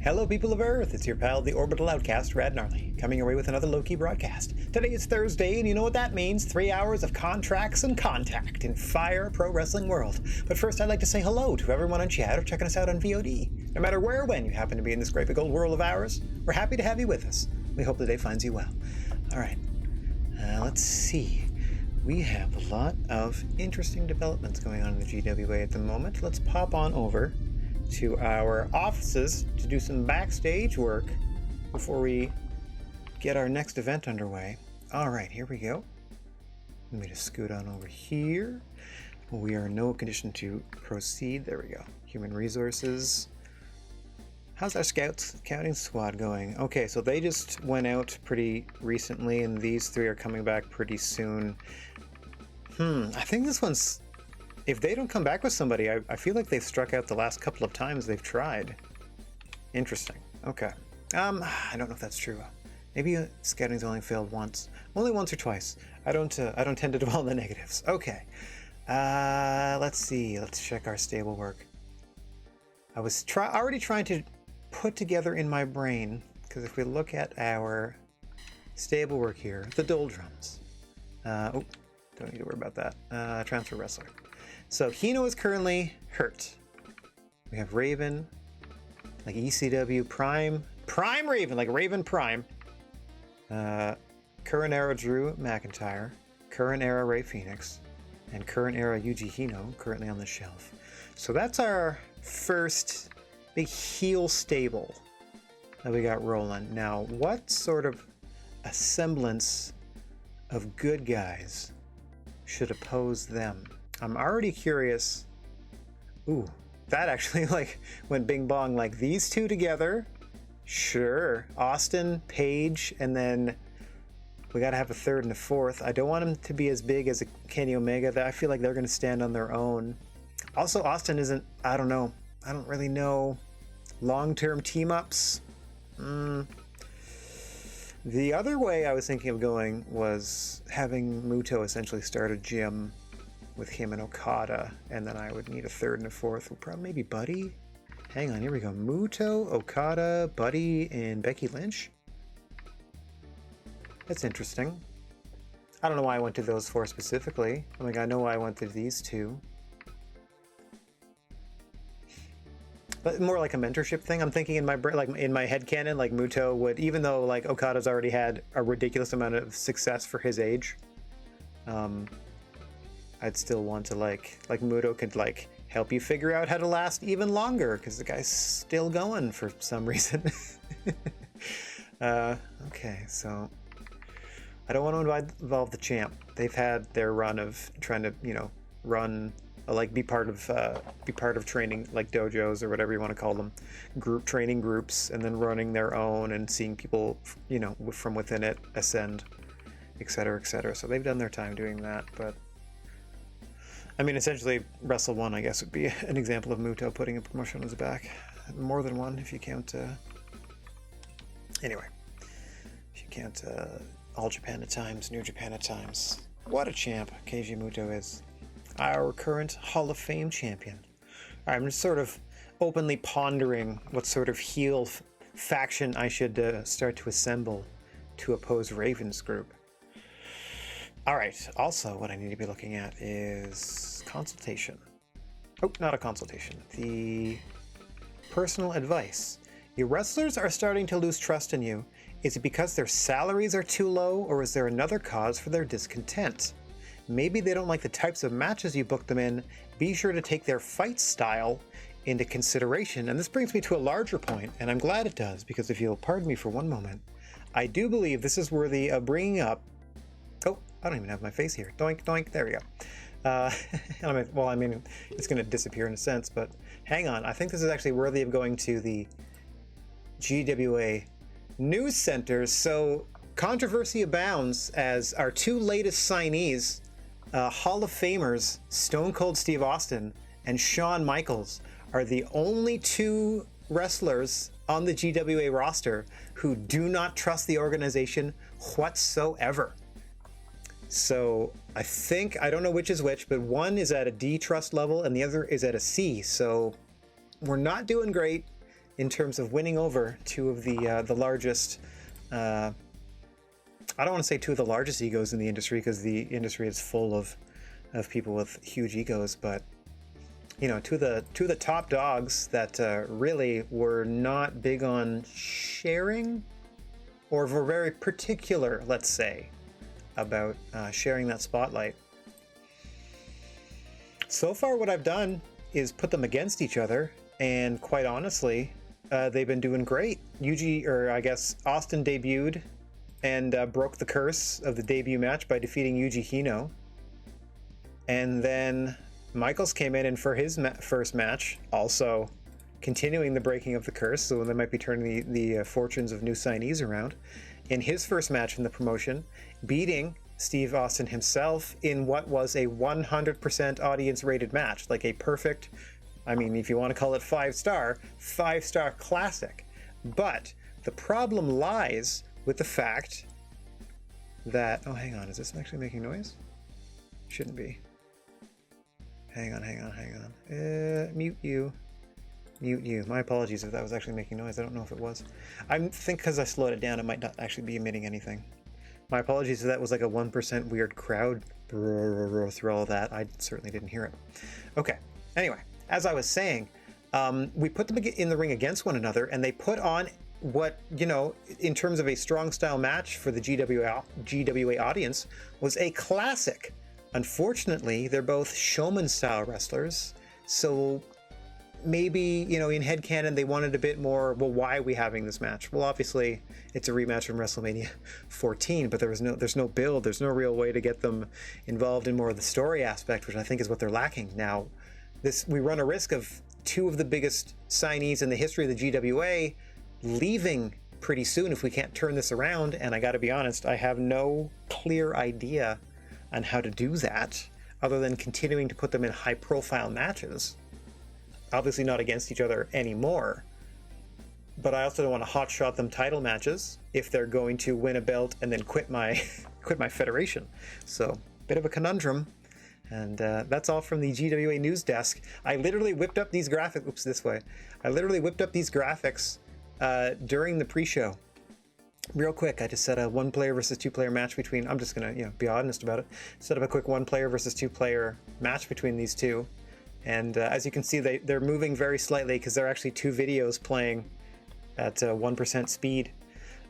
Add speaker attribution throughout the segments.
Speaker 1: Hello people of Earth, it's your pal the Orbital Outcast, Rad Gnarly, coming your way with another low-key broadcast. Today is Thursday, and you know what that means, 3 hours of contracts and contact in Fire Pro Wrestling World. But first I'd like to say hello to everyone on chat or checking us out on VOD. No matter where or when you happen to be in this great big old world of ours, we're happy to have you with us. We hope the day finds you well. Alright, let's see. We have a lot of interesting developments going on in the GWA at the moment. Let's pop on over to our offices to do some backstage work before we get our next event underway. All right, here we go. Let me just scoot on over here. We are in no condition to proceed. There we go. Human resources. How's our scouting squad going? Okay, so they just went out pretty recently, and these three are coming back pretty soon. I think this one's... If they don't come back with somebody, I feel like they've struck out the last couple of times they've tried. Interesting. Okay. I don't know if that's true. Maybe scouting's only failed once. Only once or twice. I don't tend to dwell on the negatives. Okay. Let's see. Let's check our stable work. I was already trying to put together in my brain, because if we look at our stable work here, the doldrums. Don't need to worry about that. Transfer wrestler. So Hino is currently hurt. We have Raven, like ECW Prime Raven, like Raven Prime. Current era Drew McIntyre, current era Ray Phoenix, and current era Yuji Hino currently on the shelf. So that's our first big heel stable that we got rolling. Now, what sort of a semblance of good guys should oppose them? I'm already curious. Ooh, that actually like went bing bong, like these two together. Sure. Austin, Paige, and then we got to have a third and a fourth. I don't want them to be as big as a Kenny Omega. I feel like they're going to stand on their own. Also, Austin isn't, I don't know. I don't really know long-term team-ups. The other way I was thinking of going was having Muto essentially start a gym with him and Okada, and then I would need a third and a fourth. Probably maybe Buddy. Hang on, here we go. Muto, Okada, Buddy, and Becky Lynch. That's interesting. I don't know why I went to those four specifically. I mean, I know why I went to these two. But more like a mentorship thing. I'm thinking in my brain, like in my headcanon, like Muto would, even though like Okada's already had a ridiculous amount of success for his age, I'd still want to like Muto could like help you figure out how to last even longer, because the guy's still going for some reason. Okay, so I don't want to involve the champ. They've had their run of trying to, run, like be part of training, like dojos or whatever you want to call them, training groups, and then running their own and seeing people, from within it ascend, etc., etc. So they've done their time doing that, but I mean, essentially, Wrestle 1, I guess, would be an example of Muto putting a promotion on his back. More than one, if you count... Anyway. If you count All Japan at times, New Japan at times. What a champ Keiji Muto is. Our current Hall of Fame champion. I'm just sort of openly pondering what sort of heel faction I should start to assemble to oppose Raven's group. Alright, also what I need to be looking at is consultation. Oh, not a consultation. The personal advice. Your wrestlers are starting to lose trust in you. Is it because their salaries are too low, or is there another cause for their discontent? Maybe they don't like the types of matches you book them in. Be sure to take their fight style into consideration. And this brings me to a larger point, and I'm glad it does, because if you'll pardon me for one moment, I do believe this is worthy of bringing up... Oh, I don't even have my face here. Doink, doink, there we go. Well, I mean, it's going to disappear in a sense, but hang on. I think this is actually worthy of going to the GWA News Center. So controversy abounds as our two latest signees, Hall of Famers, Stone Cold Steve Austin and Shawn Michaels, are the only two wrestlers on the GWA roster who do not trust the organization whatsoever. So I think, I don't know which is which, but one is at a D trust level and the other is at a C. So we're not doing great. in terms of winning over two of the largest. I don't want to say two of the largest egos in the industry, because the industry is full of people with huge egos, but you know, two of the top dogs that really were not big on sharing, or were very particular, let's say, about sharing that spotlight. So far, what I've done is put them against each other, and quite honestly, they've been doing great. Austin debuted and broke the curse of the debut match by defeating Yuji Hino. And then Michaels came in, and for his first match, also continuing the breaking of the curse, so they might be turning the fortunes of new signees around. In his first match in the promotion, beating Steve Austin himself in what was a 100% audience-rated match, like a perfect, I mean, if you want to call it five-star classic. But the problem lies with the fact that, oh, hang on, is this actually making noise? Shouldn't be. Hang on. Mute you. My apologies if that was actually making noise. I don't know if it was. I think because I slowed it down, it might not actually be emitting anything. My apologies if that was like a 1% weird crowd through all that. I certainly didn't hear it. Okay. Anyway, as I was saying, we put them in the ring against one another, and they put on what, you know, in terms of a strong style match for the GWA audience, was a classic. Unfortunately, they're both showman style wrestlers, so maybe, you know, in headcanon they wanted a bit more, well, why are we having this match? Well, obviously it's a rematch from WrestleMania 14, but there's no build, there's no real way to get them involved in more of the story aspect, which I think is what they're lacking. Now, we run a risk of two of the biggest signees in the history of the GWA leaving pretty soon if we can't turn this around, and I gotta be honest, I have no clear idea on how to do that, other than continuing to put them in high-profile matches. Obviously not against each other anymore, but I also don't want to hotshot them title matches if they're going to win a belt and then quit my federation. So, bit of a conundrum, and that's all from the GWA news desk. I literally whipped up these graphics. I literally whipped up these graphics during the pre-show. Real quick, I just set a one-player versus two-player match between. I'm just gonna, be honest about it. Set up a quick one-player versus two-player match between these two, and as you can see, they're moving very slightly because they're actually two videos playing at 1% speed.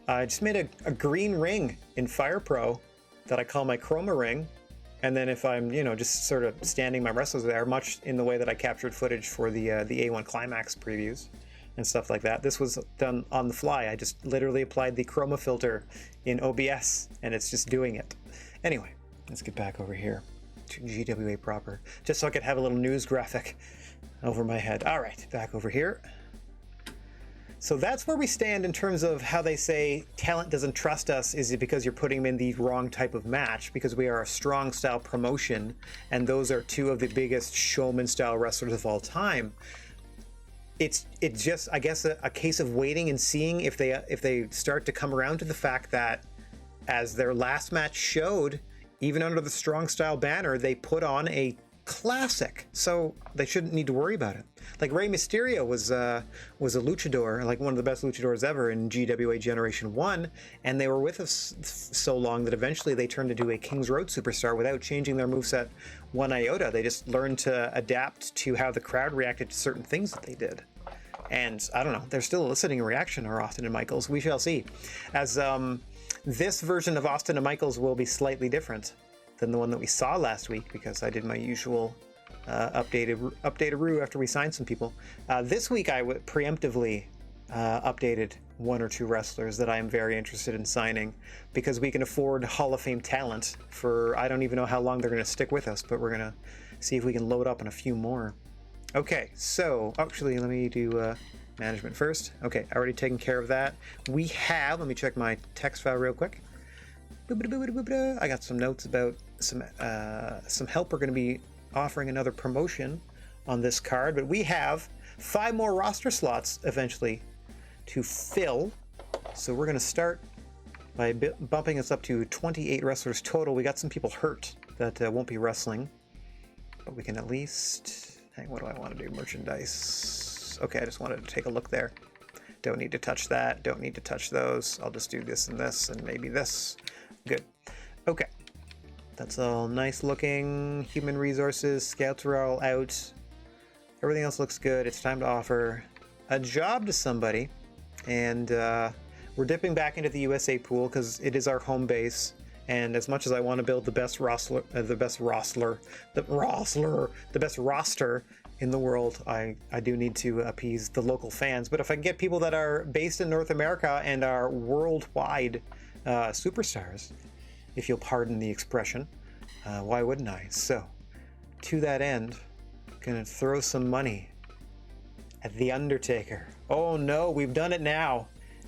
Speaker 1: I just made a green ring in Fire Pro that I call my chroma ring, and then if I'm, just sort of standing my wrestlers there, much in the way that I captured footage for the A1 Climax previews and stuff like that. This was done on the fly. I just literally applied the chroma filter in OBS, and it's just doing it. Anyway, let's get back over here to GWA proper, just so I could have a little news graphic over my head. All right, back over here. So that's where we stand in terms of how they say talent doesn't trust us. Is it because you're putting them in the wrong type of match? Because we are a strong style promotion, and those are two of the biggest showman style wrestlers of all time. It's just, I guess, a case of waiting and seeing if they start to come around to the fact that, as their last match showed, even under the strong style banner, they put on a classic, so they shouldn't need to worry about it. Like Rey Mysterio was a luchador, like one of the best luchadors ever in GWA Generation 1, and they were with us so long that eventually they turned into a King's Road superstar without changing their moveset one iota. They just learned to adapt to how the crowd reacted to certain things that they did. And I don't know, they're still eliciting a reaction, are Austin and Michaels. We shall see. As this version of Austin and Michaels will be slightly different than the one that we saw last week, because I did my usual update-a-roo after we signed some people. This week I preemptively updated one or two wrestlers that I am very interested in signing, because we can afford Hall of Fame talent for, I don't even know how long they're going to stick with us, but we're going to see if we can load up on a few more. Okay, so actually let me do management first. Okay, already taken care of that. We have, let me check my text file real quick. I got some notes about some help. We're going to be offering another promotion on this card, but we have 5 more roster slots eventually to fill. So we're going to start by bumping us up to 28 wrestlers total. We got some people hurt that won't be wrestling, but we can at least... What do I want to do? Merchandise. Okay, I just wanted to take a look there. Don't need to touch that. Don't need to touch those. I'll just do this and maybe this. Good. Okay. That's all nice looking. Human resources. Scouts are all out. Everything else looks good. It's time to offer a job to somebody. And we're dipping back into the USA pool because it is our home base. And as much as I want to build the best roster in the world, I do need to appease the local fans. But if I can get people that are based in North America and are worldwide superstars, if you'll pardon the expression, why wouldn't I? So, to that end, I'm gonna throw some money at the Undertaker. Oh no, we've done it now.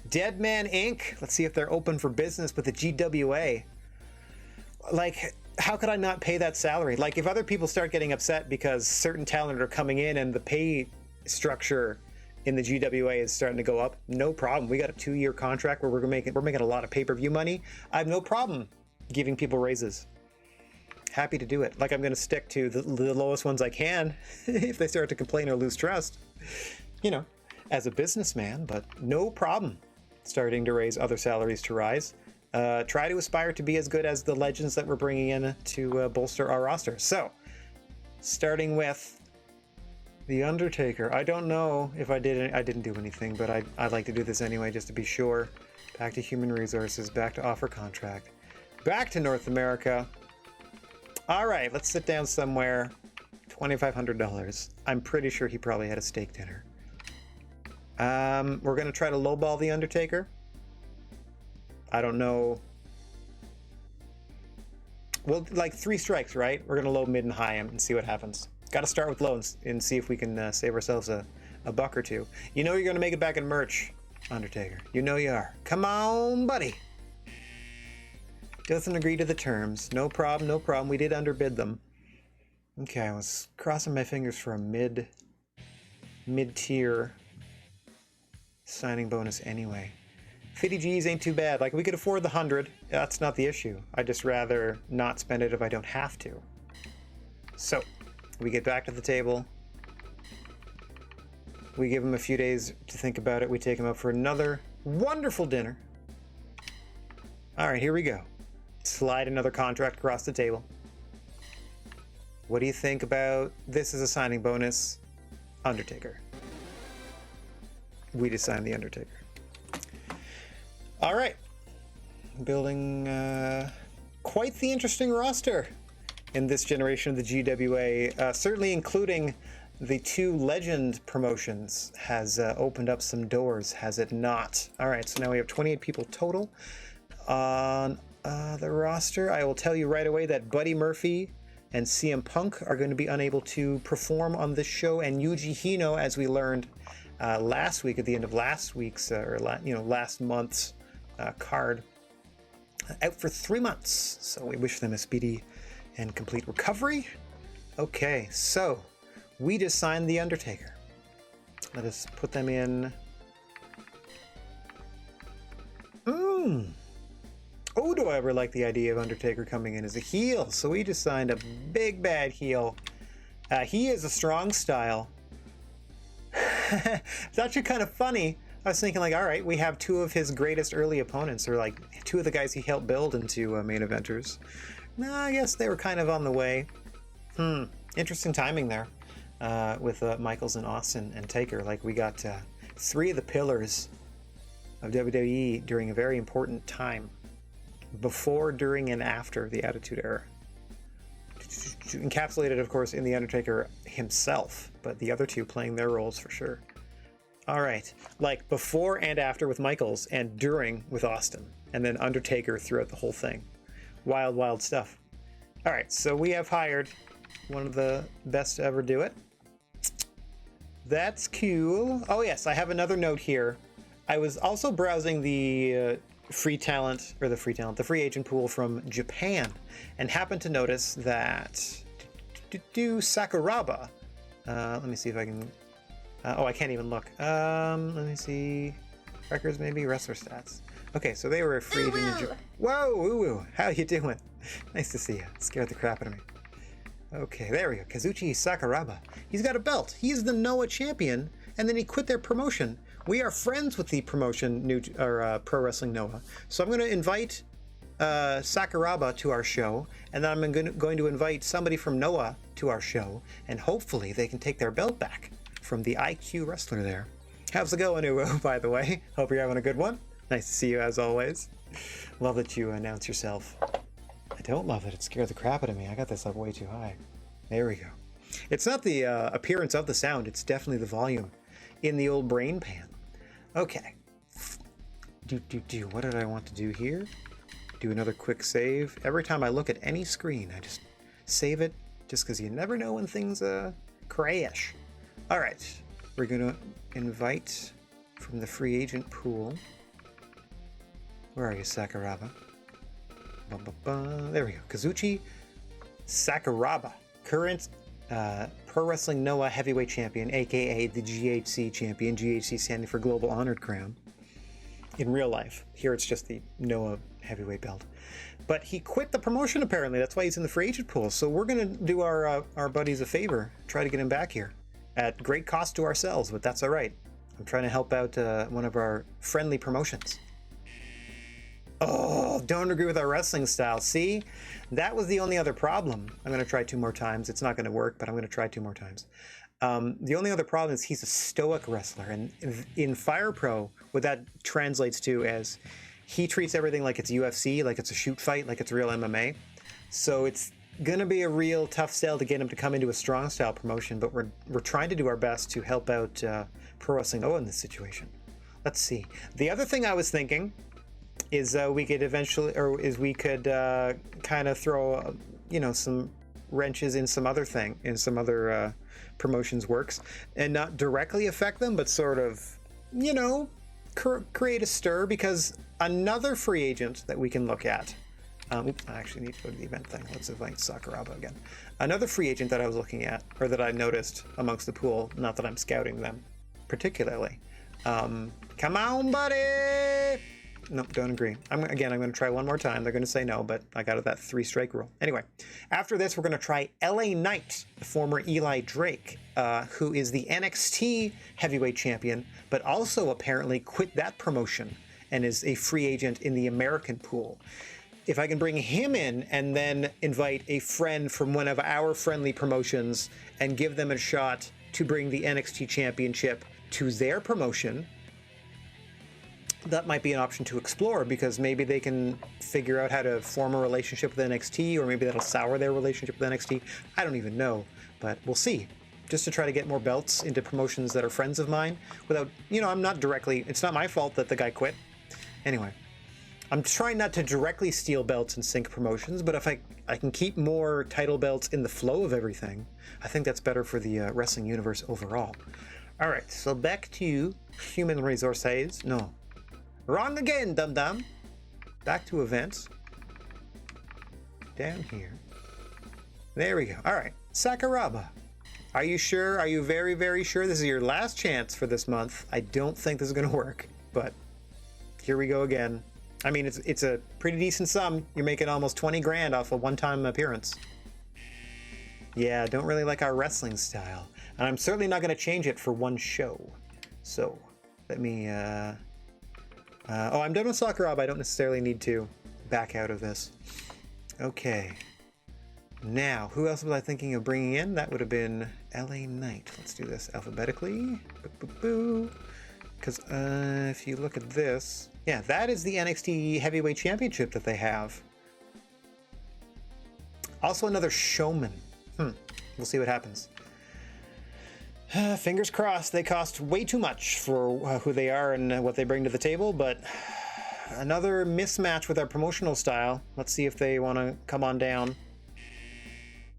Speaker 1: Dead Man Inc. Let's see if they're open for business with the GWA. Like, how could I not pay that salary? Like, if other people start getting upset because certain talent are coming in and the pay structure in the GWA is starting to go up, no problem. We got a 2-year contract where we're making a lot of pay-per-view money. I have no problem giving people raises. Happy to do it. Like, I'm going to stick to the lowest ones I can if they start to complain or lose trust, you know, as a businessman, but no problem starting to raise other salaries to rise. Try to aspire to be as good as the legends that we're bringing in to bolster our roster. So, starting with the Undertaker. I don't know if I didn't do anything, but I'd like to do this anyway just to be sure. Back to human resources, back to offer contract, back to North America. All right, let's sit down somewhere. $2,500. I'm pretty sure he probably had a steak dinner. We're going to try to lowball the Undertaker. I don't know. Well, like 3 strikes, right? We're going to low, mid, and high him and see what happens. Got to start with lows and see if we can save ourselves a buck or two. You know you're going to make it back in merch, Undertaker. You know you are. Come on, buddy. Doesn't agree to the terms. No problem, no problem. We did underbid them. Okay, I was crossing my fingers for a mid-tier signing bonus anyway. 50 G's ain't too bad. Like, we could afford the 100. That's not the issue. I'd just rather not spend it if I don't have to. So, we get back to the table. We give him a few days to think about it. We take him out for another wonderful dinner. All right, here we go. Slide another contract across the table. What do you think about this as a signing bonus? Undertaker. We just signed the Undertaker. All right, building quite the interesting roster in this generation of the GWA, certainly including the 2 legend promotions has opened up some doors, has it not? All right, so now we have 28 people total on the roster. I will tell you right away that Buddy Murphy and CM Punk are going to be unable to perform on this show, and Yuji Hino, as we learned last week at the end of last week's last month's card, out for 3 months. So we wish them a speedy and complete recovery. Okay, so we just signed the Undertaker. Let us put them in. Oh, do I ever like the idea of Undertaker coming in as a heel? So we just signed a big bad heel. He is a strong style. It's actually kind of funny. I was thinking, like, all right, we have 2 of his greatest early opponents, or like 2 of the guys he helped build into main eventers. No, I guess they were kind of on the way. Interesting timing there with Michaels and Austin and Taker. Like, we got 3 of the pillars of WWE during a very important time, before, during, and after the Attitude Era. Encapsulated, of course, in the Undertaker himself, but the other 2 playing their roles for sure. All right, like before and after with Michaels, and during with Austin, and then Undertaker throughout the whole thing. Wild, wild stuff. All right, so we have hired one of the best to ever do it. That's cool. Oh yes, I have another note here. I was also browsing the free agent pool from Japan, and happened to notice that Sakuraba. Let me see if I can. I can't even look. Let me see. Records, maybe wrestler stats. Okay, so they were a free agent in Japan. Whoa, woo-woo. How you doing? Nice to see you. Scared the crap out of me. Okay, there we go. Kazuchi Sakuraba. He's got a belt. He's the Noah champion, and then he quit their promotion we are friends with the promotion Pro Wrestling Noah. So I'm going to invite Sakuraba to our show, and then I'm going to invite somebody from Noah to our show, and hopefully they can take their belt back from the IQ wrestler there. How's it going, Uwo, by the way? Hope you're having a good one. Nice to see you as always. Love that you announce yourself. I don't love it. It scared the crap out of me. I got this up way too high. There we go. It's not the appearance of the sound. It's definitely the volume in the old brain pan. Okay. What did I want to do here? Do another quick save. Every time I look at any screen, I just save it just because you never know when things crash. All right. We're going to invite from the free agent pool. Where are you, Sakuraba? There we go. Kazuchi Sakuraba, current Pro Wrestling Noah Heavyweight Champion, aka the GHC Champion, GHC standing for Global Honored Crown. In real life. Here it's just the Noah Heavyweight belt. But he quit the promotion apparently. That's why he's in the free agent pool. So we're going to do our buddies a favor, try to get him back here. At great cost to ourselves, but that's all right. I'm trying to help out one of our friendly promotions. Oh, don't agree with our wrestling style. See, that was the only other problem. I'm going to try 2 more times. It's not going to work, but I'm going to try 2 more times. The only other problem is he's a stoic wrestler. And in Fire Pro, what that translates to as he treats everything like it's UFC, like it's a shoot fight, like it's real MMA. So it's going to be a real tough sell to get him to come into a strong style promotion, but we're trying to do our best to help out Pro Wrestling Noah in this situation. Let's see. The other thing I was thinking is we could kind of throw, some wrenches in some other promotions works, and not directly affect them, but sort of, create a stir, because another free agent that we can look at. I actually need to go to the event thing. Let's invite Sakuraba again. Another free agent that I was looking at, or that I noticed amongst the pool, not that I'm scouting them particularly. Come on, buddy! Nope, don't agree. I'm going to try 1 more time. They're going to say no, but I got that 3-strike rule. Anyway, after this, we're going to try LA Knight, the former Eli Drake, who is the NXT heavyweight champion, but also apparently quit that promotion and is a free agent in the American pool. If I can bring him in and then invite a friend from one of our friendly promotions and give them a shot to bring the NXT championship to their promotion, that might be an option to explore, because maybe they can figure out how to form a relationship with NXT, or maybe that'll sour their relationship with NXT. I don't even know, but we'll see. Just to try to get more belts into promotions that are friends of mine without, it's not my fault that the guy quit. Anyway, I'm trying not to directly steal belts and sync promotions, but if I can keep more title belts in the flow of everything, I think that's better for the wrestling universe overall. All right, so back to human resources. No. Wrong again, dum-dum. Back to events. Down here. There we go. All right. Sakuraba. Are you sure? Are you very, very sure this is your last chance for this month? I don't think this is going to work, but here we go again. I mean, it's a pretty decent sum. You're making almost 20 grand off a one-time appearance. Yeah, I don't really like our wrestling style. And I'm certainly not going to change it for one show. So, let me... I'm done with Sakuraba. I don't necessarily need to back out of this. Okay. Now, who else was I thinking of bringing in? That would have been LA Knight. Let's do this alphabetically. Because if you look at this... Yeah, that is the NXT Heavyweight Championship that they have. Also another showman. We'll see what happens. Fingers crossed. They cost way too much for who they are and what they bring to the table, but another mismatch with our promotional style. Let's see if they want to come on down.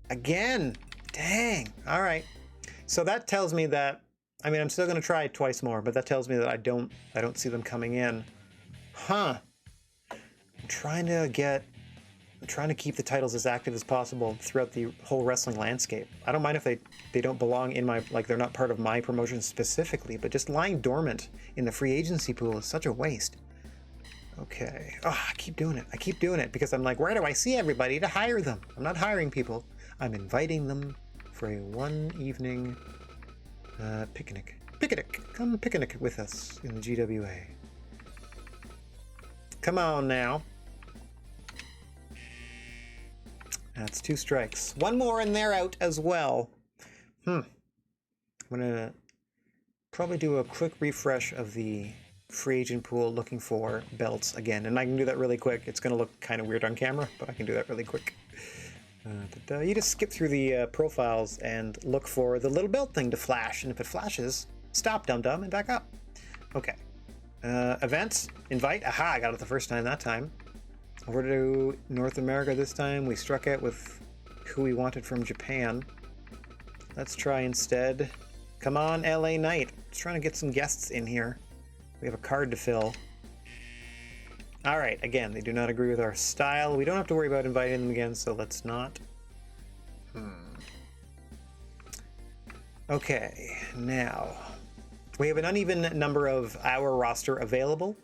Speaker 1: Again! Dang! All right. So that tells me that, I'm still going to try it twice more, but that tells me that I don't see them coming in. I'm trying to keep the titles as active as possible throughout the whole wrestling landscape. I don't mind if they don't belong in my, they're not part of my promotion specifically, but just lying dormant in the free agency pool is such a waste. Okay. I keep doing it because I'm like, where do I see everybody to hire them? I'm not hiring people. I'm inviting them for a one evening picnic. Picnic. Come picnic with us in the GWA. Come on now. That's 2 strikes. 1 more and they're out as well. I'm gonna probably do a quick refresh of the free agent pool looking for belts again. And I can do that really quick. It's gonna look kind of weird on camera, but I can do that really quick. You just skip through the profiles and look for the little belt thing to flash. And if it flashes, stop, dum-dum, and back up. Okay. Events, invite. Aha, I got it the first time that time. Over to North America this time. We struck out with who we wanted from Japan. Let's try instead. Come on, LA Knight. Just trying to get some guests in here. We have a card to fill. All right, again, they do not agree with our style. We don't have to worry about inviting them again, so let's not. Okay, now we have an uneven number of our roster available.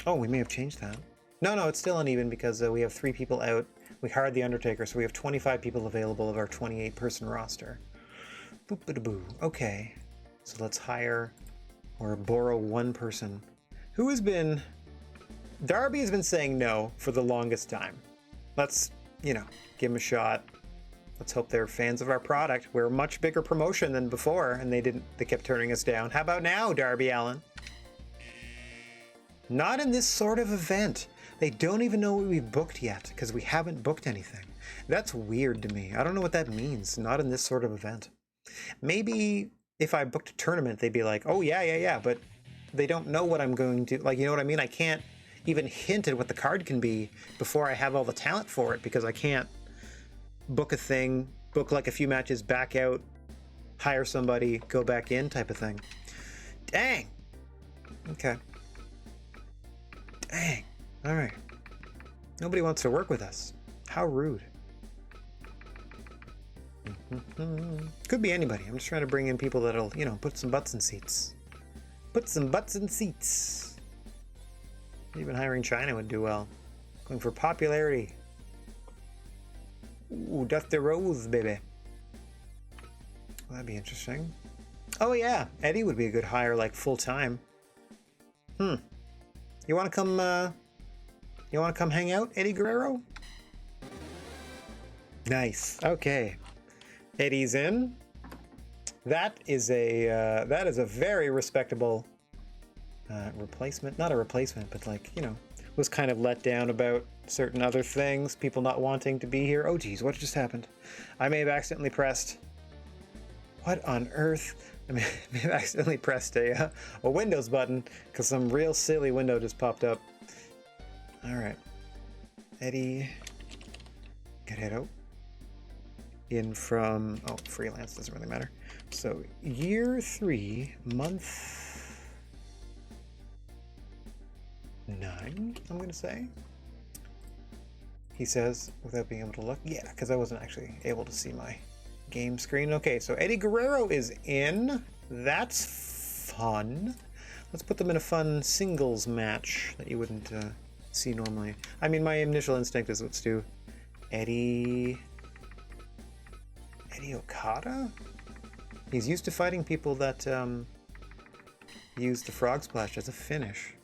Speaker 1: Oh, we may have changed that. No, it's still uneven because we have 3 people out. We hired the Undertaker, so we have 25 people available of our 28-person roster. Boop-a-da-boo. Okay, so let's hire or borrow 1 person who has been... Darby has been saying no for the longest time. Let's, give him a shot. Let's hope they're fans of our product. We're a much bigger promotion than before, and they kept turning us down. How about now, Darby Allin? Not in this sort of event. They don't even know what we've booked yet, because we haven't booked anything. That's weird to me. I don't know what that means. Not in this sort of event. Maybe if I booked a tournament, they'd be like, oh, yeah, but they don't know what I'm going to... Like, you know what I mean? I can't even hint at what the card can be before I have all the talent for it, because I can't book a thing, book like a few matches, back out, hire somebody, go back in type of thing. Dang. Okay. Dang. All right. Nobody wants to work with us. How rude. Could be anybody. I'm just trying to bring in people that'll, put some butts in seats. Put some butts in seats. Even hiring China would do well. Going for popularity. Ooh, Dusty Rose, baby. Well, that'd be interesting. Oh yeah, Eddie would be a good hire, like full-time. You want to come hang out, Eddie Guerrero? Nice. Okay. Eddie's in. That is a very respectable replacement. Not a replacement, but was kind of let down about certain other things, people not wanting to be here. Oh geez, what just happened? I may have accidentally pressed... What on earth? I may have accidentally pressed a Windows button because some real silly window just popped up. All right. Eddie Guerrero. In from... Oh, freelance, doesn't really matter. So, year 3, month 9, I'm going to say. He says, without being able to look. Yeah, because I wasn't actually able to see my game screen. Okay, so Eddie Guerrero is in. That's fun. Let's put them in a fun singles match that you wouldn't see normally. I mean, my initial instinct is let's do Eddie Okada? He's used to fighting people that use the frog splash as a finish.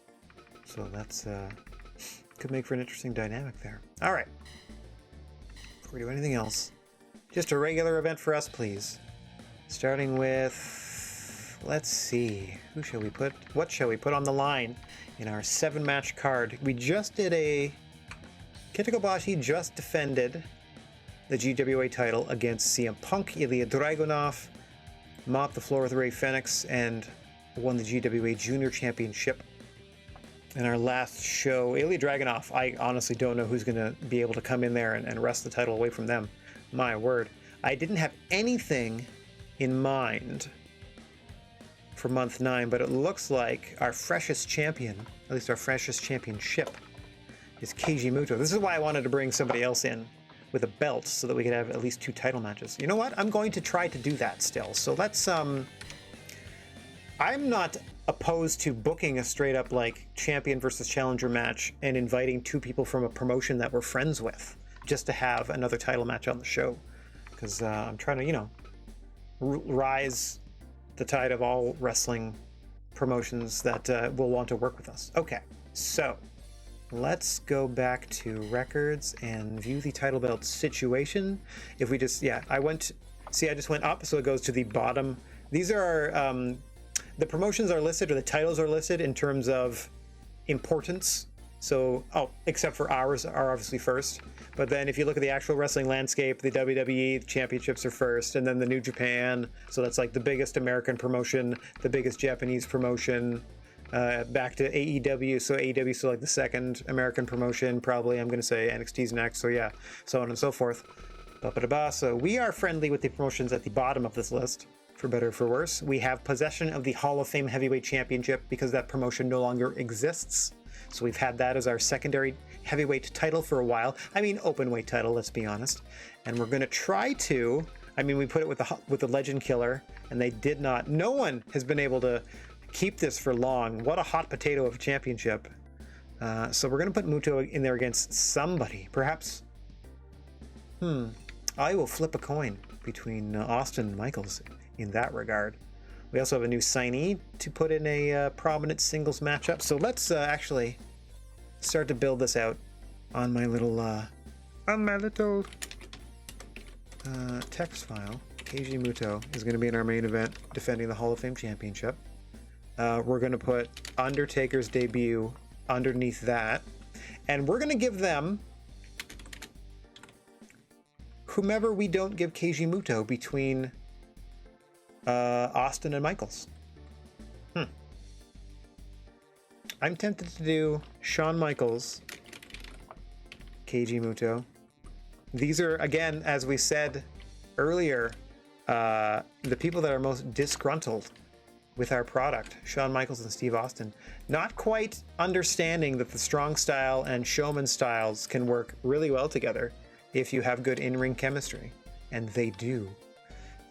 Speaker 1: So that's could make for an interesting dynamic there. All right. Before we do anything else, just a regular event for us, please. Starting with, let's see, what shall we put on the line in our 7-match card? We just did Kenta Kobashi just defended the GWA title against CM Punk. Ilya Dragunov mopped the floor with Ray Fenix and won the GWA Junior Championship. In our last show, Ilya Dragunov, I honestly don't know who's going to be able to come in there and wrest the title away from them. My word. I didn't have anything in mind for month 9, but it looks like our freshest champion, at least our freshest championship, is Keiji Muto. This is why I wanted to bring somebody else in with a belt so that we could have at least 2 title matches. You know what? I'm going to try to do that still. So let's, I'm not opposed to booking a straight up champion versus challenger match and inviting 2 people from a promotion that we're friends with just to have another title match on the show. Because I'm trying to, rise the tide of all wrestling promotions that will want to work with us. Okay, so let's go back to records and view the title belt situation. If we just, yeah, I just went up, so it goes to the bottom. These are our, the promotions are listed, or the titles are listed in terms of importance. So, except for ours are obviously first. But then if you look at the actual wrestling landscape, the WWE championships are first, and then the New Japan. So that's like the biggest American promotion, the biggest Japanese promotion, back to AEW. So AEW is still like the second American promotion, probably. I'm going to say NXT's next. So yeah, so on and so forth. So we are friendly with the promotions at the bottom of this list, for better or for worse. We have possession of the Hall of Fame Heavyweight Championship because that promotion no longer exists. So we've had that as our secondary heavyweight title for a while. I mean, open weight title, let's be honest. And we're going to try to, I mean, we put it with the Legend Killer, and they did not, no one has been able to keep this for long. What a hot potato of a championship. So we're going to put Muto in there against somebody. Perhaps, I will flip a coin between Austin and Michaels in that regard. We also have a new signee to put in a prominent singles matchup. So let's actually start to build this out on my little text file. Keiji Muto is going to be in our main event defending the Hall of Fame Championship. We're going to put Undertaker's debut underneath that. And we're going to give them whomever we don't give Keiji Muto between Austin and Michaels. I'm tempted to do Shawn Michaels, Keiji Muto. These are, again, as we said earlier, the people that are most disgruntled with our product, Shawn Michaels and Steve Austin. Not quite understanding that the strong style and showman styles can work really well together if you have good in-ring chemistry. And they do.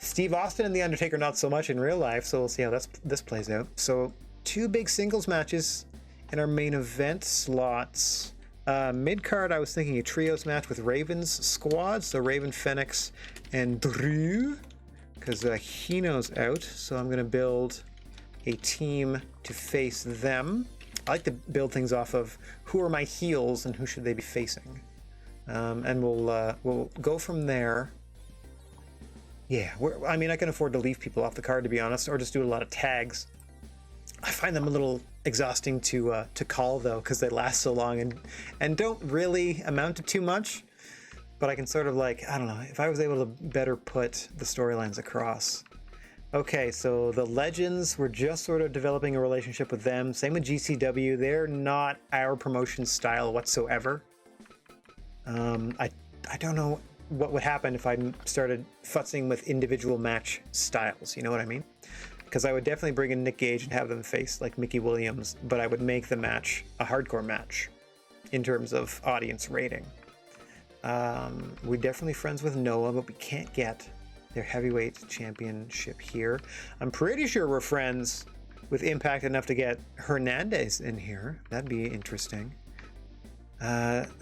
Speaker 1: Steve Austin and The Undertaker not so much in real life, so we'll see how this plays out. So 2 big singles matches in our main event slots. Mid-card, I was thinking a trios match with Raven's squad, so Raven, Fenix, and Drew, because Hino's out, so I'm going to build a team to face them. I like to build things off of who are my heels and who should they be facing. And we'll go from there. Yeah, I mean, I can afford to leave people off the card, to be honest, or just do a lot of tags. I find them a little exhausting to call, though, because they last so long and don't really amount to too much. But I can sort of, like, I don't know, if I was able to better put the storylines across. Okay, so the Legends, we're just sort of developing a relationship with them. Same with GCW. They're not our promotion style whatsoever. I don't know what would happen if I started futzing with individual match styles, you know what I mean? Because I would definitely bring in Nick Gage and have them face like Mickey Williams, but I would make the match a hardcore match in terms of audience rating. We're definitely friends with Noah, but we can't get their heavyweight championship here. I'm pretty sure we're friends with Impact enough to get Hernandez in here. That'd be interesting.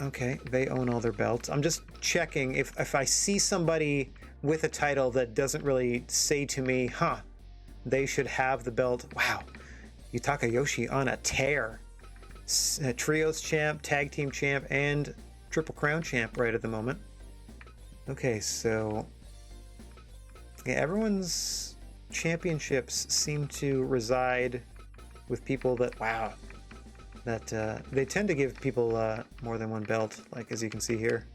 Speaker 1: Okay, they own all their belts. I'm just checking if I see somebody with a title that doesn't really say to me, they should have the belt. Wow, Yutaka Yoshi on a tear. Trios champ, tag team champ, and Triple Crown champ right at the moment. Okay, so yeah, everyone's championships seem to reside with people that, wow, that they tend to give people more than one belt, like as you can see here.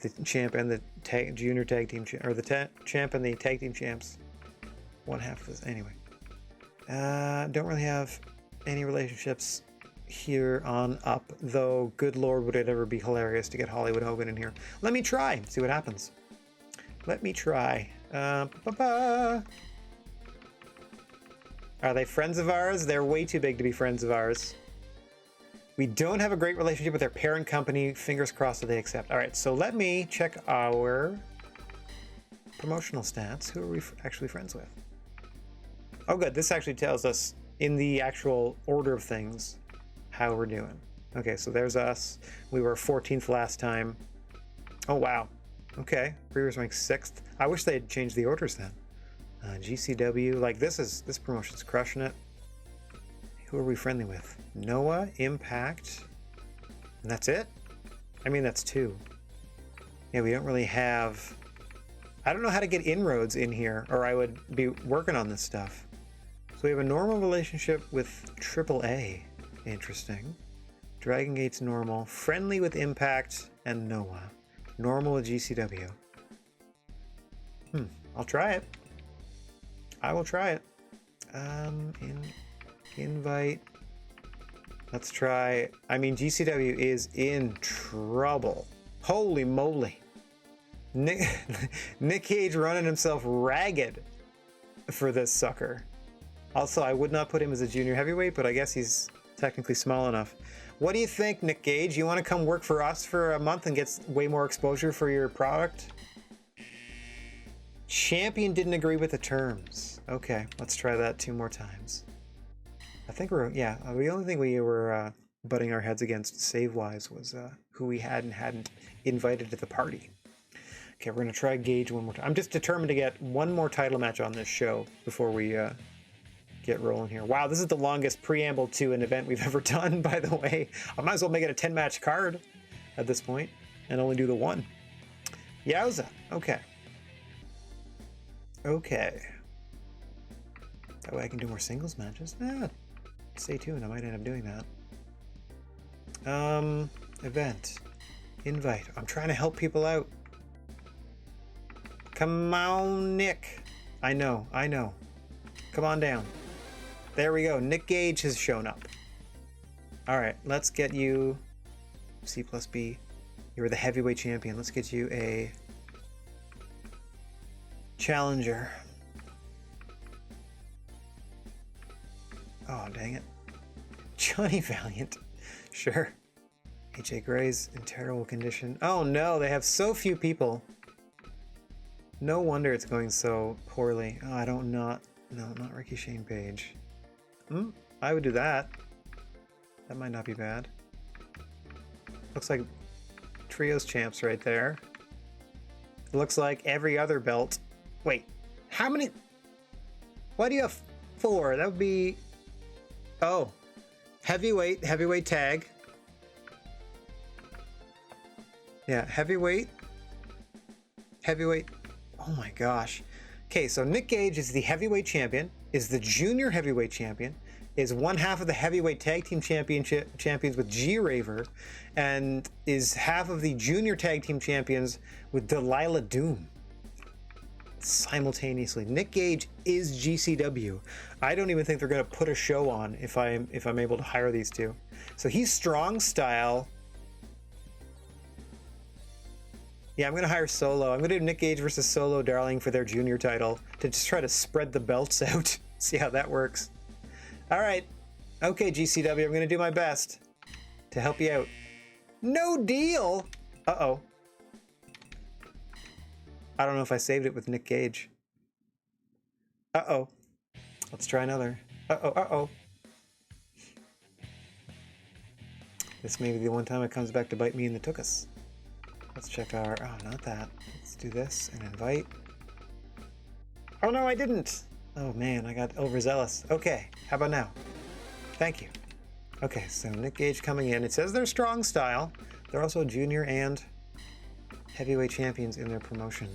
Speaker 1: The champ and the junior tag team, or the champ and the tag team champs. One half of this, anyway. Don't really have any relationships here on up, though. Good lord, would it ever be hilarious to get Hollywood Hogan in here. Let me try, see what happens. Let me try. Are they friends of ours? They're way too big to be friends of ours. We don't have a great relationship with their parent company. Fingers crossed that they accept. All right, so let me check our promotional stats. Who are we actually friends with? Oh, good. This actually tells us in the actual order of things how we're doing. Okay, so there's us. We were 14th last time. Oh, wow. Okay. Previous ranked 6th. I wish they had changed the orders then. GCW, like this promotion's crushing it. Who are we friendly with? Noah, Impact, and that's it? I mean, that's 2. Yeah, we don't really have... I don't know how to get inroads in here, or I would be working on this stuff. So we have a normal relationship with AAA. Interesting. Dragon Gate's normal. Friendly with Impact and Noah. Normal with GCW. I'll try it. I will try it. Invite. Let's try. I mean, GCW is in trouble. Holy moly. Nick Cage running himself ragged for this sucker. Also, I would not put him as a junior heavyweight, but I guess he's technically small enough. What do you think, Nick Gage? You want to come work for us for a month and get way more exposure for your product? Champion didn't agree with the terms. Okay, let's try that 2 more times. I think the only thing we were butting our heads against save-wise was who we had and hadn't invited to the party. Okay, we're going to try Gage one more time. I'm just determined to get one more title match on this show before we get rolling here. Wow, this is the longest preamble to an event we've ever done, by the way. I might as well make it a 10-match card at this point and only do the one. Yowza. Okay. Okay. That way I can do more singles matches. Stay tuned. I might end up doing that. Event. Invite. I'm trying to help people out. Come on, Nick. I know. Come on down. There we go. Nick Gage has shown up. All right, let's get you C plus B. You were the heavyweight champion. Let's get you a challenger. Oh, dang it. Johnny Valiant. Sure. AJ Gray's in terrible condition. Oh no, they have so few people. No wonder it's going so poorly. Oh, not Ricky Shane Page. I would do that. That might not be bad. Looks like trios champs right there. Looks like every other belt. Wait, how many? Why do you have 4? That would be... Oh, heavyweight tag. Yeah, heavyweight. Oh my gosh. Okay, so Nick Gage is the heavyweight champion, is the junior heavyweight champion, is one half of the heavyweight tag team champions with G-Raver, and is half of the junior tag team champions with Delilah Doom. Simultaneously. Nick Gage is GCW. I don't even think they're going to put a show on if I'm able to hire these two. So he's strong style. Yeah, I'm going to hire Solo. I'm going to do Nick Gage versus Solo Darling for their junior title to just try to spread the belts out. See how that works. All right. Okay, GCW, I'm going to do my best to help you out. No deal. Uh-oh. I don't know if I saved it with Nick Gage. Uh-oh. Let's try another. Uh-oh. This may be the one time it comes back to bite me in the tuchus. Let's check our... Oh, not that. Let's do this and invite. Oh, no, I didn't. Oh, man, I got overzealous. Okay, how about now? Thank you. Okay, so Nick Gage coming in. It says they're strong style. They're also junior and heavyweight champions in their promotion.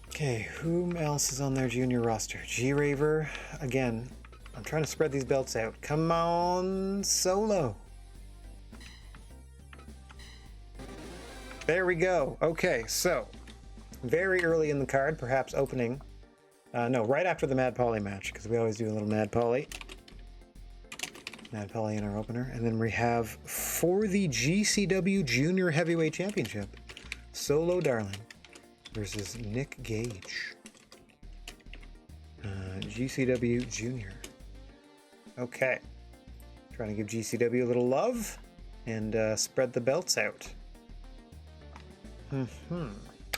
Speaker 1: Okay, whom else is on their junior roster? G-Raver. Again, I'm trying to spread these belts out. Come on, Solo. There we go. Okay, so very early in the card, perhaps opening. No, right after the Mad Polly match, because we always do a little Mad Polly. Mad Polly in our opener. And then we have for the GCW Junior Heavyweight Championship, Solo Darling versus Nick Gage. GCW Junior. Okay. Trying to give GCW a little love and spread the belts out.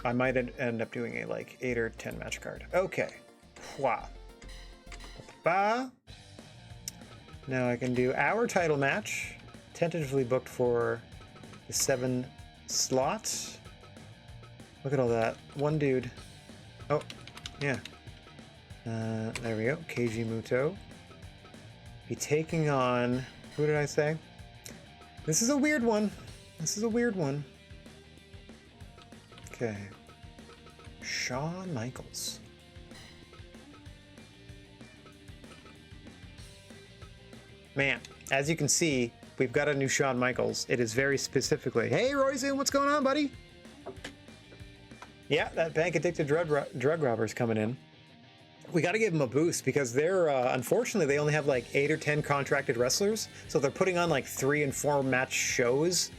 Speaker 1: I might end up doing a like 8 or 10 match card. Okay. Wow. Now I can do our title match, tentatively booked for the 7 slots. Look at all that. One dude. Oh, yeah. There we go. Keiji Muto. Be taking on... Who did I say? This is a weird one. This is a weird one. Okay. Shawn Michaels. Man, as you can see, we've got a new Shawn Michaels. It is very specifically, hey Royce, what's going on, buddy? Yeah, that bank addicted drug robber's coming in. We got to give them a boost because they're, unfortunately, they only have like 8 or 10 contracted wrestlers. So they're putting on like 3 and 4 match shows.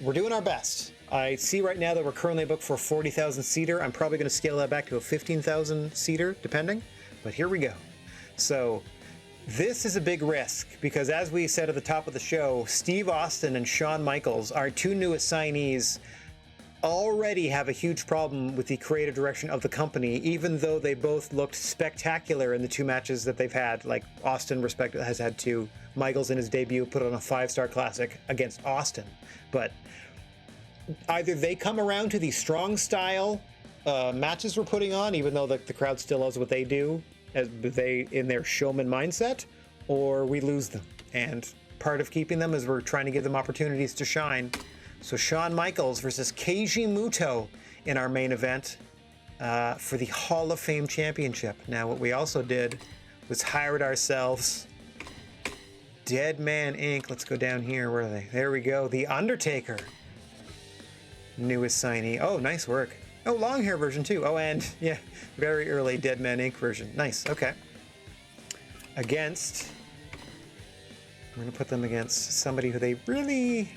Speaker 1: We're doing our best. I see right now that we're currently booked for a 40,000 seater. I'm probably going to scale that back to a 15,000 seater, depending. But here we go. So this is a big risk because, as we said at the top of the show, Steve Austin and Shawn Michaels, our 2 new assignees, already have a huge problem with the creative direction of the company, even though they both looked spectacular in the 2 matches that they've had. Like Austin has had 2. Michaels in his debut put on a 5-star classic against Austin. But either they come around to the strong style matches we're putting on, even though the crowd still loves what they do, as they in their showman mindset, or we lose them. And part of keeping them is we're trying to give them opportunities to shine. So Shawn Michaels versus Keiji Muto in our main event for the Hall of Fame Championship. Now, what we also did was hired ourselves Dead Man Inc. Let's go down here. Where are they? There we go. The Undertaker. Newest signee. Oh, nice work. Oh, long hair version too. Oh, and yeah, very early Dead Man Inc. version. Nice. Okay. Against... We're going to put them against somebody who they really...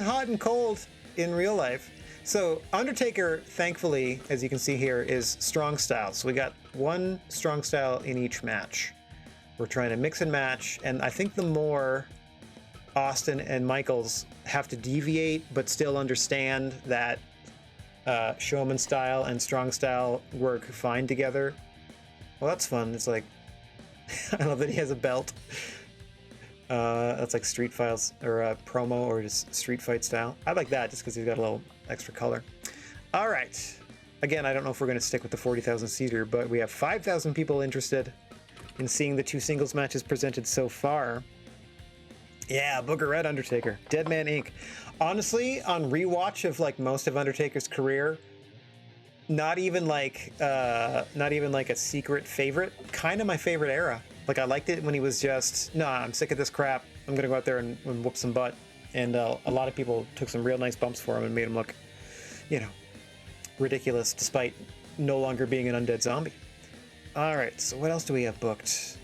Speaker 1: hot and cold in real life. So Undertaker, thankfully, as you can see here, is strong style. So we got 1 strong style in each match. We're trying to mix and match, and I think the more Austin and Michaels have to deviate but still understand that showman style and strong style work fine together. Well, that's fun. It's like I love that he has a belt. That's like Street Files or a promo or just Street Fight style. I like that just because he's got a little extra color. All right. Again, I don't know if we're going to stick with the 40,000 seater, but we have 5,000 people interested in seeing the 2 singles matches presented so far. Yeah, Booker Red Undertaker, Dead Man Inc. Honestly, on rewatch of like most of Undertaker's career, not even like a secret favorite. Kind of my favorite era. Like, I liked it when he was just, nah, I'm sick of this crap. I'm going to go out there and whoop some butt. And a lot of people took some real nice bumps for him and made him look, you know, ridiculous despite no longer being an undead zombie. All right, so what else do we have booked?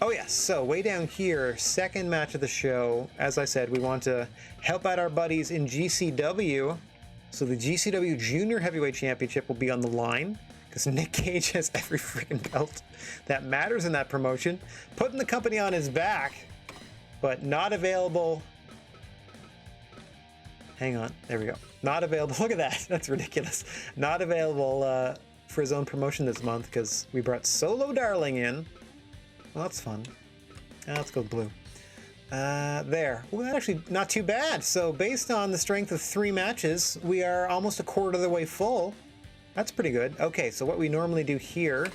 Speaker 1: Oh, yes, so way down here, second match of the show. As I said, we want to help out our buddies in GCW. So the GCW Junior Heavyweight Championship will be on the line, because Nick Cage has every freaking belt that matters in that promotion, putting the company on his back, but not available. Hang on, there we go. Not available. Look at that. That's ridiculous. Not available for his own promotion this month because we brought Solo Darling in. Well, that's fun. Let's go blue. There. Well, that's actually not too bad. So based on the strength of 3 matches, we are almost a quarter of the way full. That's pretty good. Okay, so what we normally do here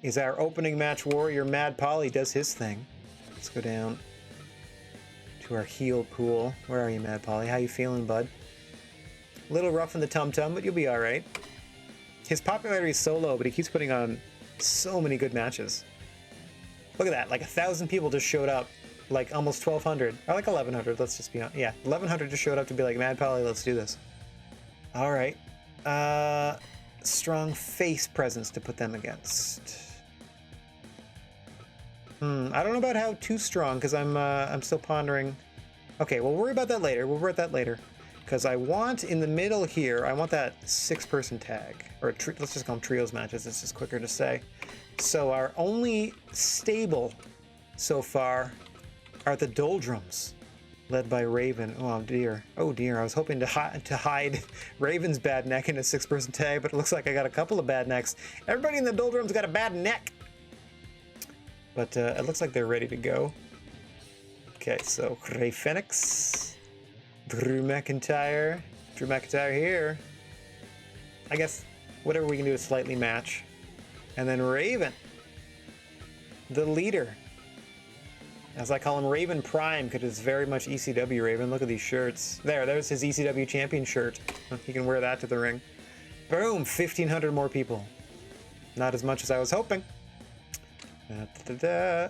Speaker 1: is our opening match warrior, Mad Polly, does his thing. Let's go down to our heel pool. Where are you, Mad Polly? How you feeling, bud? A little rough in the tum-tum, but you'll be all right. His popularity is so low, but he keeps putting on so many good matches. Look at that, like 1,000 people just showed up, like almost 1,200, or like 1,100, let's just be honest. Yeah, 1,100 just showed up to be like, Mad Polly, let's do this. All right. Strong face presence to put them against. I don't know about how too strong, because I'm still pondering. Okay, we'll worry about that later. We'll worry about that later. Because I want, in the middle here, I want that 6-person tag. Or let's just call them trios matches, it's just quicker to say. So our only stable so far are the Doldrums, led by Raven. Oh dear. Oh dear, I was hoping to hide Raven's bad neck in a 6-person tag, but it looks like I got a couple of bad necks. Everybody in the Doldrums got a bad neck. But it looks like they're ready to go. Okay, so Rey Fenix, Drew McIntyre, Drew McIntyre here. I guess whatever we can do to slightly match. And then Raven, the leader. As I call him, Raven Prime, because it's very much ECW Raven. Look at these shirts. There's his ECW champion shirt. He can wear that to the ring. Boom, 1,500 more people. Not as much as I was hoping.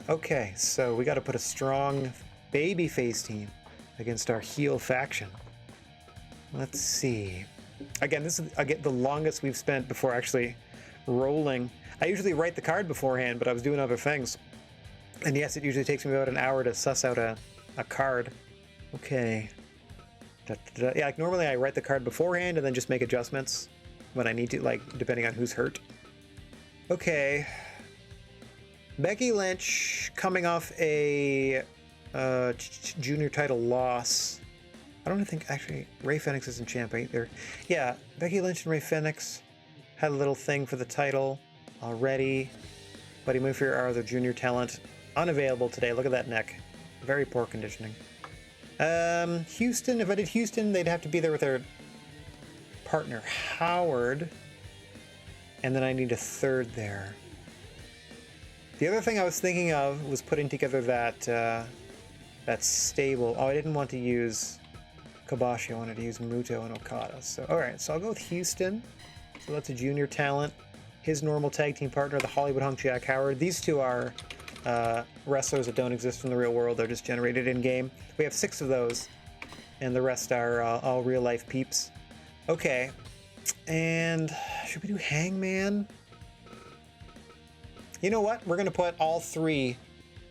Speaker 1: Okay, so we got to put a strong babyface team against our heel faction. Let's see. Again, this is the longest we've spent before actually rolling. I usually write the card beforehand, but I was doing other things. And yes, it usually takes me about an hour to suss out a card. Okay. Yeah, like normally I write the card beforehand and then just make adjustments when I need to, like, depending on who's hurt. Okay. Becky Lynch coming off a junior title loss. I don't think, actually, Ray Fenix isn't champ either. Yeah, Becky Lynch and Ray Fenix had a little thing for the title already. Buddy Murphy are the junior talent. Unavailable today. Look at that neck. Very poor conditioning. Houston, if I did Houston, they'd have to be there with their partner, Howard. And then I need a third there. The other thing I was thinking of was putting together that stable. Oh, I didn't want to use Kobashi. I wanted to use Muto and Okada. So, all right, so I'll go with Houston. So that's a junior talent. His normal tag team partner, the Hollywood hunk Jack Howard. These two are wrestlers that don't exist in the real world. They're just generated in-game. We have 6 of those, and the rest are all real-life peeps. Okay, and should we do Hangman? You know what? We're going to put all 3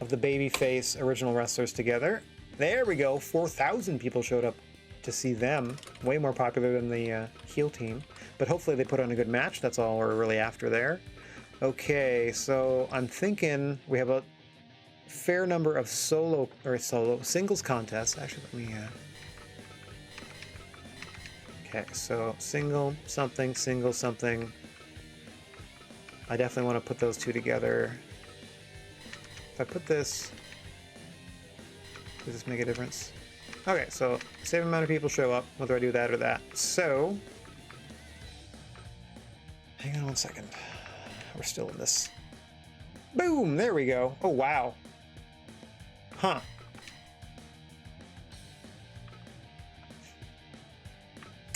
Speaker 1: of the babyface original wrestlers together. There we go. 4,000 people showed up to see them. Way more popular than the heel team. But hopefully they put on a good match. That's all we're really after there. Okay, so I'm thinking we have a fair number of singles contests. Actually, let me... Okay, so single something. I definitely want to put those 2 together. If I put this... Does this make a difference? Okay, so same amount of people show up, whether I do that or that. So... Hang on one second. We're still in this. Boom! There we go. Oh, wow. Huh.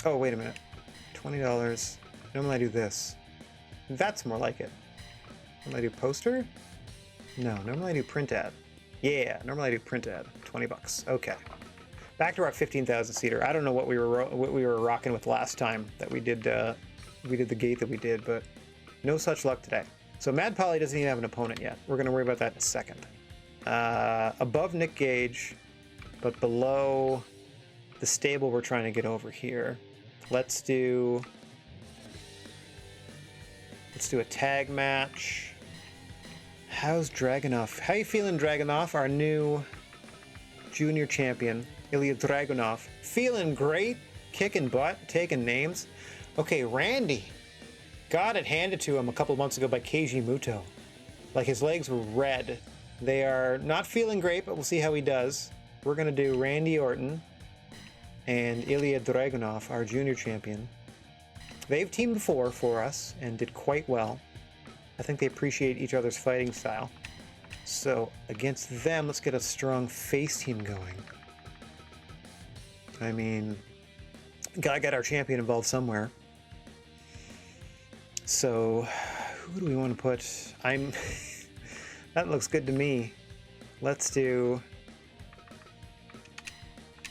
Speaker 1: Oh, wait a minute. $20. Normally I do this. That's more like it. Normally I do poster? No, normally I do print ad. Yeah, normally I do print ad. $20. Okay. Back to our 15,000 seater. I don't know what we were rocking with last time that we did the gate that we did, but no such luck today. So Mad Polly doesn't even have an opponent yet. We're going to worry about that in a second. Above Nick Gage, but below the stable we're trying to get over here. Let's do a tag match. How's Dragunov? How you feeling, Dragunov? Our new junior champion, Ilya Dragunov. Feeling great, kicking butt, taking names. Okay, Randy got it handed to him a couple months ago by Keiji Muto. Like, his legs were red. They are not feeling great, but we'll see how he does. We're going to do Randy Orton and Ilya Dragunov, our junior champion. They've teamed before for us and did quite well. I think they appreciate each other's fighting style. So, against them, let's get a strong face team going. I mean, gotta get our champion involved somewhere. So, who do we want to put? That looks good to me. Let's do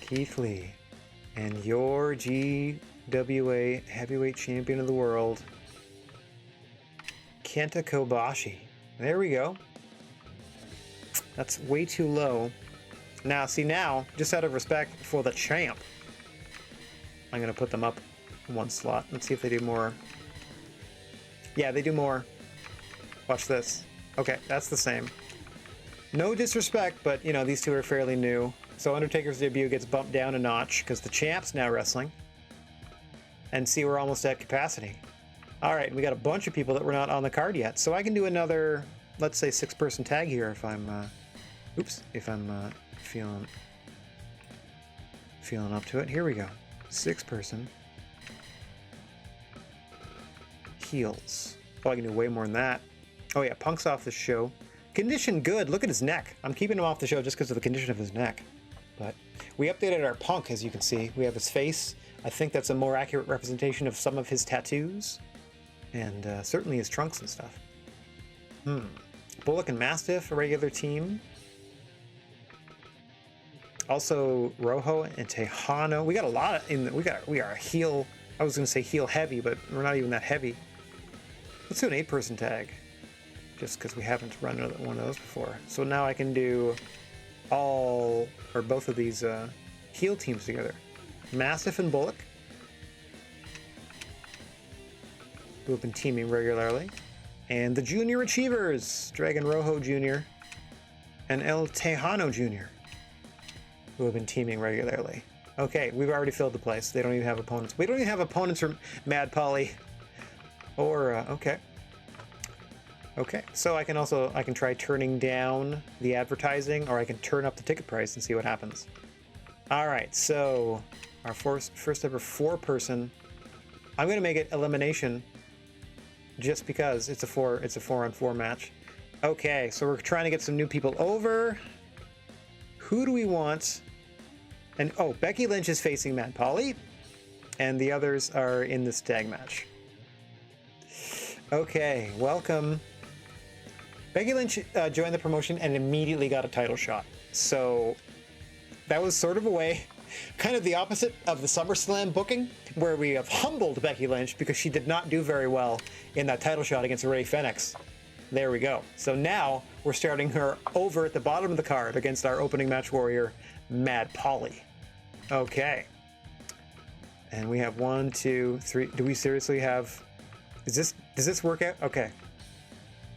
Speaker 1: Keith Lee and your GWA Heavyweight Champion of the World, Kenta Kobashi. There we go. That's way too low. Now, just out of respect for the champ, I'm going to put them up in one slot. Let's see if they do more. Yeah, they do more. Watch this. Okay, that's the same. No disrespect, but, you know, these two are fairly new. So Undertaker's debut gets bumped down a notch because the champ's now wrestling. And see, we're almost at capacity. All right, we got a bunch of people that were not on the card yet. So I can do another, let's say, 6-person tag here if I'm, feeling up to it. Here we go. 6-person. heals. Oh, I can do way more than that. Oh yeah, Punk's off the show. Condition good. Look at his neck. I'm keeping him off the show just because of the condition of his neck. But we updated our Punk, as you can see. We have his face. I think that's a more accurate representation of some of his tattoos. And certainly his trunks and stuff. Bullock and Mastiff, a regular team. Also Rojo and Tejano. We got a lot in the, we are a heel. I was gonna say heel heavy, but we're not even that heavy. Let's do an 8-person tag. Just because we haven't run one of those before. So now I can do all or both of these heel teams together. Mastiff and Bullock, who have been teaming regularly. And the Junior Achievers, Dragon Rojo Jr. and El Tejano Jr., who have been teaming regularly. Okay, we've already filled the place. They don't even have opponents. We don't even have opponents from Mad Polly. Or, okay. Okay, so I can try turning down the advertising, or I can turn up the ticket price and see what happens. All right, so our first ever 4-person. I'm gonna make it elimination, just because it's a 4-on-4 match. Okay, so we're trying to get some new people over. Who do we want? And oh, Becky Lynch is facing Mad Polly, and the others are in this tag match. Okay, welcome. Becky Lynch joined the promotion and immediately got a title shot. So that was sort of a way, kind of the opposite of the SummerSlam booking, where we have humbled Becky Lynch because she did not do very well in that title shot against Ray Fenix. There we go. So now we're starting her over at the bottom of the card against our opening match warrior, Mad Polly. Okay. And we have 1, 2, 3. Do we seriously have... does this work out? Okay.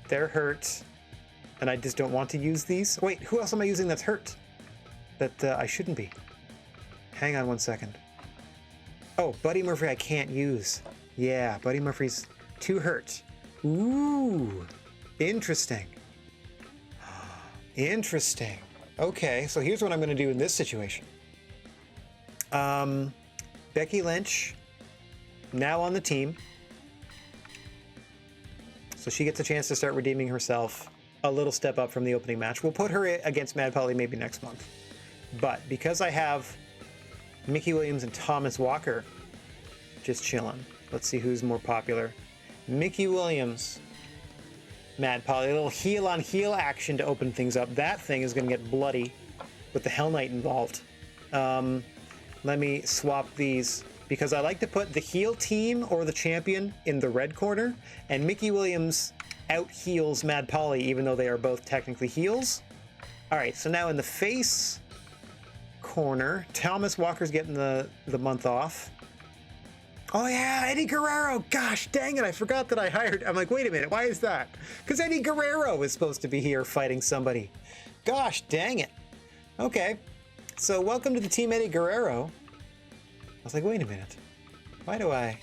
Speaker 1: They're hurt. And I just don't want to use these. Wait, who else am I using that's hurt? That I shouldn't be. Hang on 1 second. Oh, Buddy Murphy I can't use. Yeah, Buddy Murphy's too hurt. Ooh, interesting. Interesting. Okay, so here's what I'm going to do in this situation. Becky Lynch, now on the team. So she gets a chance to start redeeming herself. A little step up from the opening match. We'll put her against Mad Polly maybe next month. But because I have Mickey Williams and Thomas Walker just chilling. Let's see who's more popular. Mickey Williams, Mad Polly. A little heel on heel action to open things up. That thing is going to get bloody with the Hell Knight involved. Let me swap these because I like to put the heel team or the champion in the red corner, and Mickey Williams out heels Mad Polly, even though they are both technically heels. All right, so now in the face corner, Thomas Walker's getting the month off. Oh yeah, Eddie Guerrero. Gosh dang it, I forgot that I hired. I'm like, wait a minute, why is that? Because Eddie Guerrero is supposed to be here fighting somebody. Gosh dang it. Okay, so welcome to the team, Eddie Guerrero. I was like, wait a minute. Why do I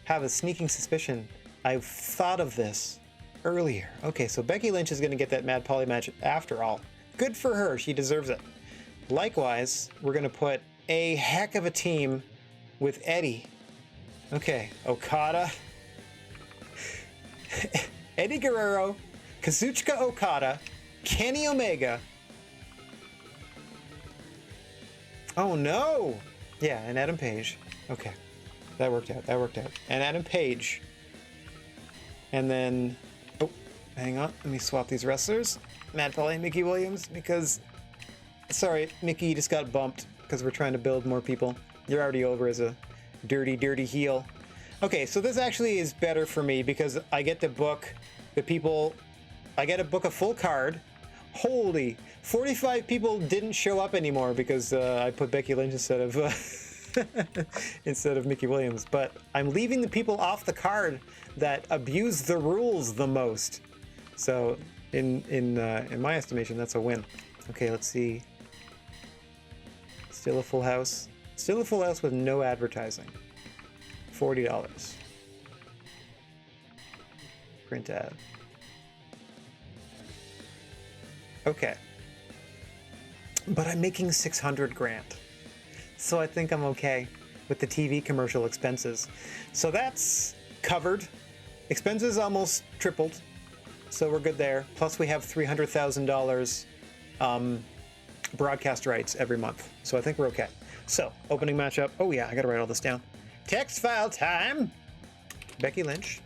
Speaker 1: have a sneaking suspicion I've thought of this earlier? Okay, so Becky Lynch is going to get that Mad Polly match after all. Good for her. She deserves it. Likewise, we're going to put a heck of a team with Eddie. Okay, Okada, Eddie Guerrero, Kazuchika Okada, Kenny Omega. Oh no! Yeah, and Adam Page. Okay, that worked out. And Adam Page. And then, oh, hang on. Let me swap these wrestlers. Mad Polly and Mickey Williams, because, sorry, Mickey, you just got bumped because we're trying to build more people. You're already over as a dirty, dirty heel. Okay, so this actually is better for me because I get to book the people, I get to book a full card. Holy, 45 people didn't show up anymore because I put Becky Lynch instead of instead of Mickey Williams. But I'm leaving the people off the card that abuse the rules the most. So in my estimation, that's a win. Okay, let's see. Still a full house. Still a full house with no advertising. $40. Print ad. Okay. But I'm making 600 grand. So I think I'm okay with the TV commercial expenses. So that's covered Expenses almost tripled, so we're good there. Plus we have $300,000 broadcast rights every month, so I think we're okay. So, opening matchup. Oh yeah, I gotta write all this down. Text file time! Becky Lynch.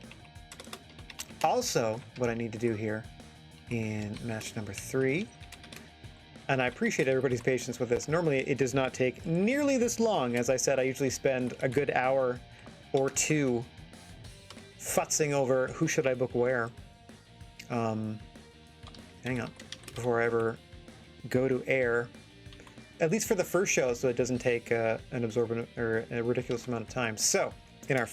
Speaker 1: Also, what I need to do here in match number 3, and I appreciate everybody's patience with this. Normally, it does not take nearly this long. As I said, I usually spend a good hour or two futzing over who should I book where. Hang on, before I ever go to air. At least for the first show, so it doesn't take an absorbent or a ridiculous amount of time. So, in our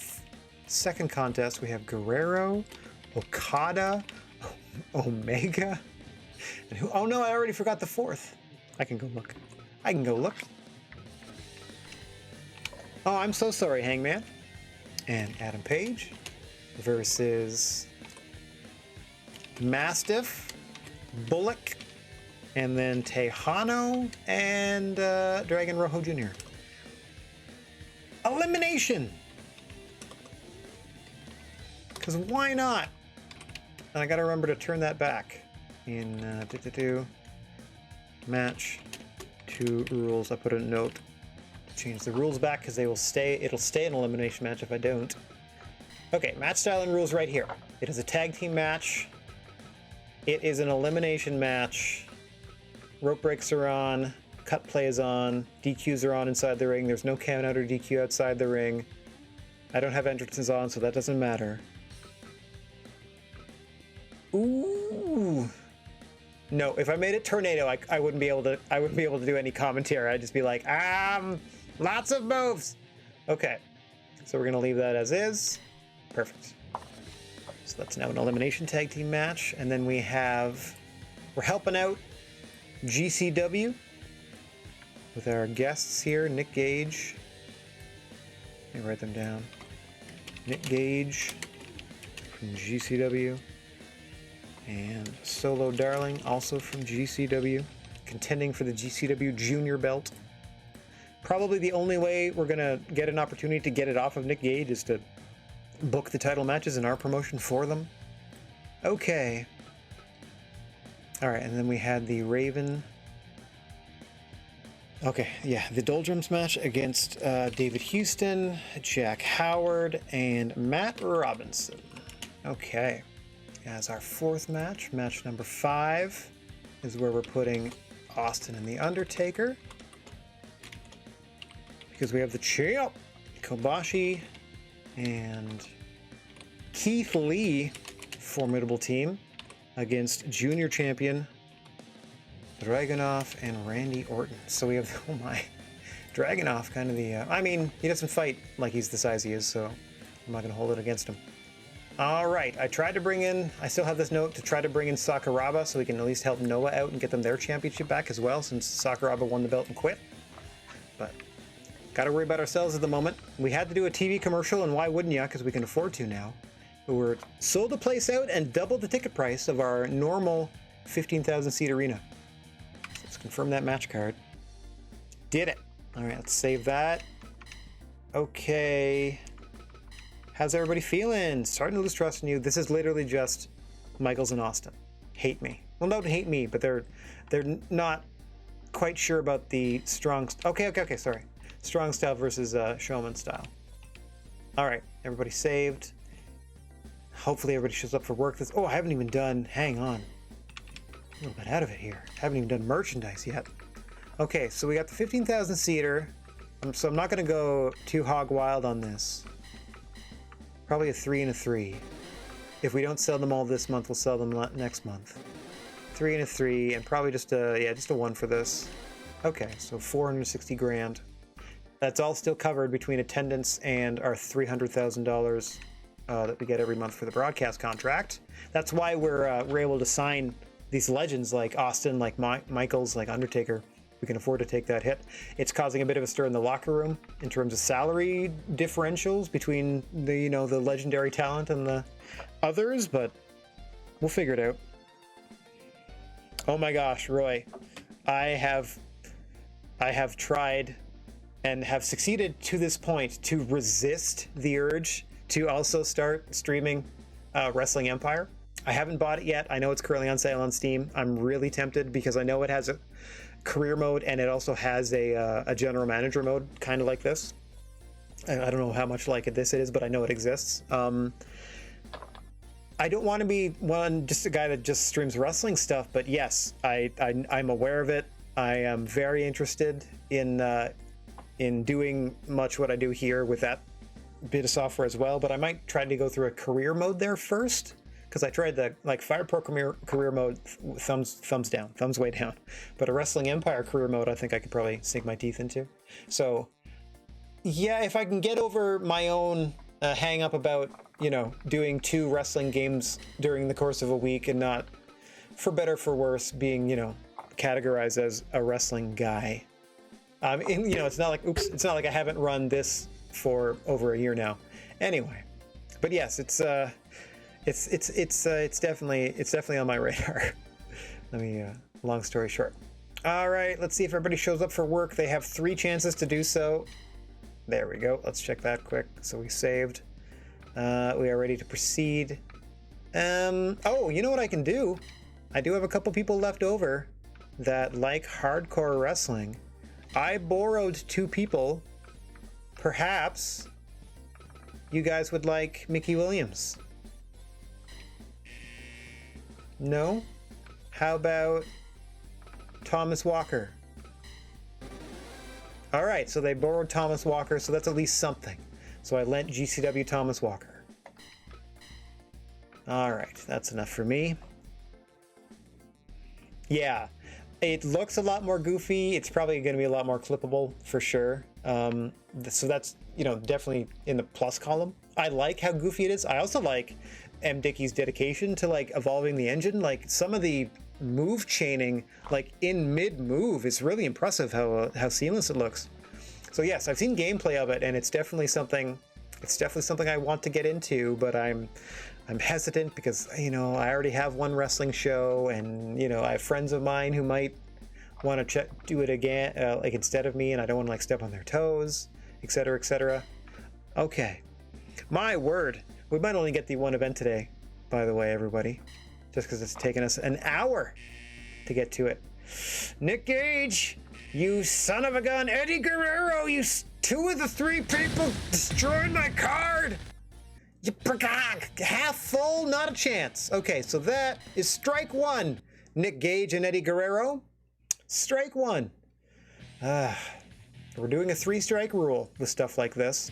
Speaker 1: second contest, we have Guerrero, Okada, Omega, and who? Oh no, I already forgot the fourth. I can go look. Oh, I'm so sorry, Hangman. And Adam Page versus Mastiff, Bullock, and then Tejano and Dragon Rojo Jr. Elimination! Because why not? And I gotta remember to turn that back in match 2 rules. I put a note to change the rules back because they will stay. It'll stay an elimination match if I don't. Okay, match style and rules right here. It is a tag team match. It is an elimination match. Rope breaks are on, cut play is on, DQs are on inside the ring. There's no count out or DQ outside the ring. I don't have entrances on, so that doesn't matter. Ooh. No, if I made it tornado, I wouldn't be able to do any commentary. I'd just be like, lots of moves. Okay. So we're gonna leave that as is. Perfect. So that's now an elimination tag team match. And then we're helping out GCW with our guests here, Nick Gage. Let me write them down. Nick Gage from GCW. And Solo Darling, also from GCW, contending for the GCW Junior belt. Probably the only way we're gonna get an opportunity to get it off of Nick Gage is to book the title matches in our promotion for them. Okay. Alright, and then we had the Raven. Okay, yeah, the Doldrums match against David Houston, Jack Howard, and Matt Robinson. Okay. As our fourth match, match number 5, is where we're putting Austin and The Undertaker. Because we have the champ, Kobashi, and Keith Lee, formidable team, against junior champion Dragunov and Randy Orton. So we have, oh my, Dragunov, kind of the, I mean, he doesn't fight like he's the size he is, so I'm not going to hold it against him. All right, I still have this note to try to bring in Sakuraba so we can at least help Noah out and get them their championship back as well, since Sakuraba won the belt and quit. But got to worry about ourselves at the moment. We had to do a TV commercial, and why wouldn't you? Because we can afford to now. We're sold the place out and doubled the ticket price of our normal 15,000 seat arena. So let's confirm that match card. Did it. All right, let's save that. Okay. How's everybody feeling? Starting to lose trust in you. This is literally just Michaels and Austin. Hate me. Well, don't hate me, but they're not quite sure about the strong... Okay, sorry. Strong style versus showman style. All right, everybody saved. Hopefully everybody shows up for work. I haven't even done... Hang on. A little bit out of it here. Haven't even done merchandise yet. Okay, so we got the 15,000 seater. So I'm not going to go too hog wild on this. Probably a 3 and a 3. If we don't sell them all this month, we'll sell them next month. 3 and a 3, and probably just a 1 for this. Okay, so 460 grand. That's all still covered between attendance and our $300,000 that we get every month for the broadcast contract. That's why we're able to sign these legends like Austin, like Michaels, like Undertaker. We can afford to take that hit. It's causing a bit of a stir in the locker room in terms of salary differentials between the the legendary talent and the others, but we'll figure it out. Oh my gosh, Roy, I have tried and have succeeded to this point to resist the urge to also start streaming Wrestling Empire. I haven't bought it yet. I know it's currently on sale on Steam. I'm really tempted because I know it has a career mode and it also has a general manager mode, kind of like this. I don't know how much like this it is, but I know it exists. I don't want to be just a guy that just streams wrestling stuff, but yes, I'm aware of it. I am very interested in doing much what I do here with that bit of software as well, but I might try to go through a career mode there first, because I tried the Fire Pro career mode, thumbs down, thumbs way down, but a Wrestling Empire career mode I think I could probably sink my teeth into. So yeah, if I can get over my own hang up about, you know, doing 2 wrestling games during the course of a week and not, for better or for worse, being, you know, categorized as a wrestling guy. And, you know, it's not like, oops, it's not like I haven't run this for over a year now. Anyway, but yes, it's definitely on my radar. Let me, long story short. All right, let's see if everybody shows up for work. They have 3 chances to do so. There we go. Let's check that quick. So we saved. We are ready to proceed. Oh, you know what I can do? I do have a couple people left over that like hardcore wrestling. I borrowed 2 people. Perhaps you guys would like Mickey Williams. No? How about Thomas Walker? All right, so they borrowed Thomas Walker, so that's at least something. So I lent GCW Thomas Walker. All right, that's enough for me. Yeah, it looks a lot more goofy. It's probably going to be a lot more clippable for sure. So that's, you know, definitely in the plus column. I like how goofy it is. I also like M. Dickey's dedication to like evolving the engine. Like some of the move chaining, like in mid move, is really impressive how seamless it looks. So yes, I've seen gameplay of it, and it's definitely something I want to get into, but I'm hesitant because, you know, I already have one wrestling show, and, you know, I have friends of mine who might want to do it again, like instead of me, and I don't want to like step on their toes, etc., etc. Okay, my word, we might only get the one event today, by the way, everybody, just because it's taken us an hour to get to it. Nick Gage, you son of a gun. Eddie Guerrero, you 2 of the 3 people destroyed my card. Half full, not a chance. Okay, so that is strike 1. Nick Gage and Eddie Guerrero. Strike 1. We're doing a 3-strike rule with stuff like this.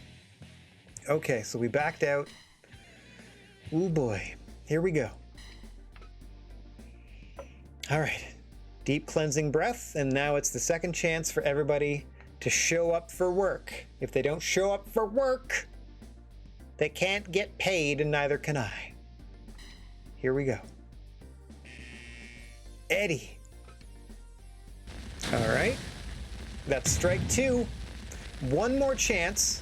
Speaker 1: Okay, so we backed out. Oh boy, here we go. All right, deep cleansing breath, and now it's the second chance for everybody to show up for work. If they don't show up for work, they can't get paid, and neither can I. Here we go. Eddie. All right, that's strike 2. One more chance,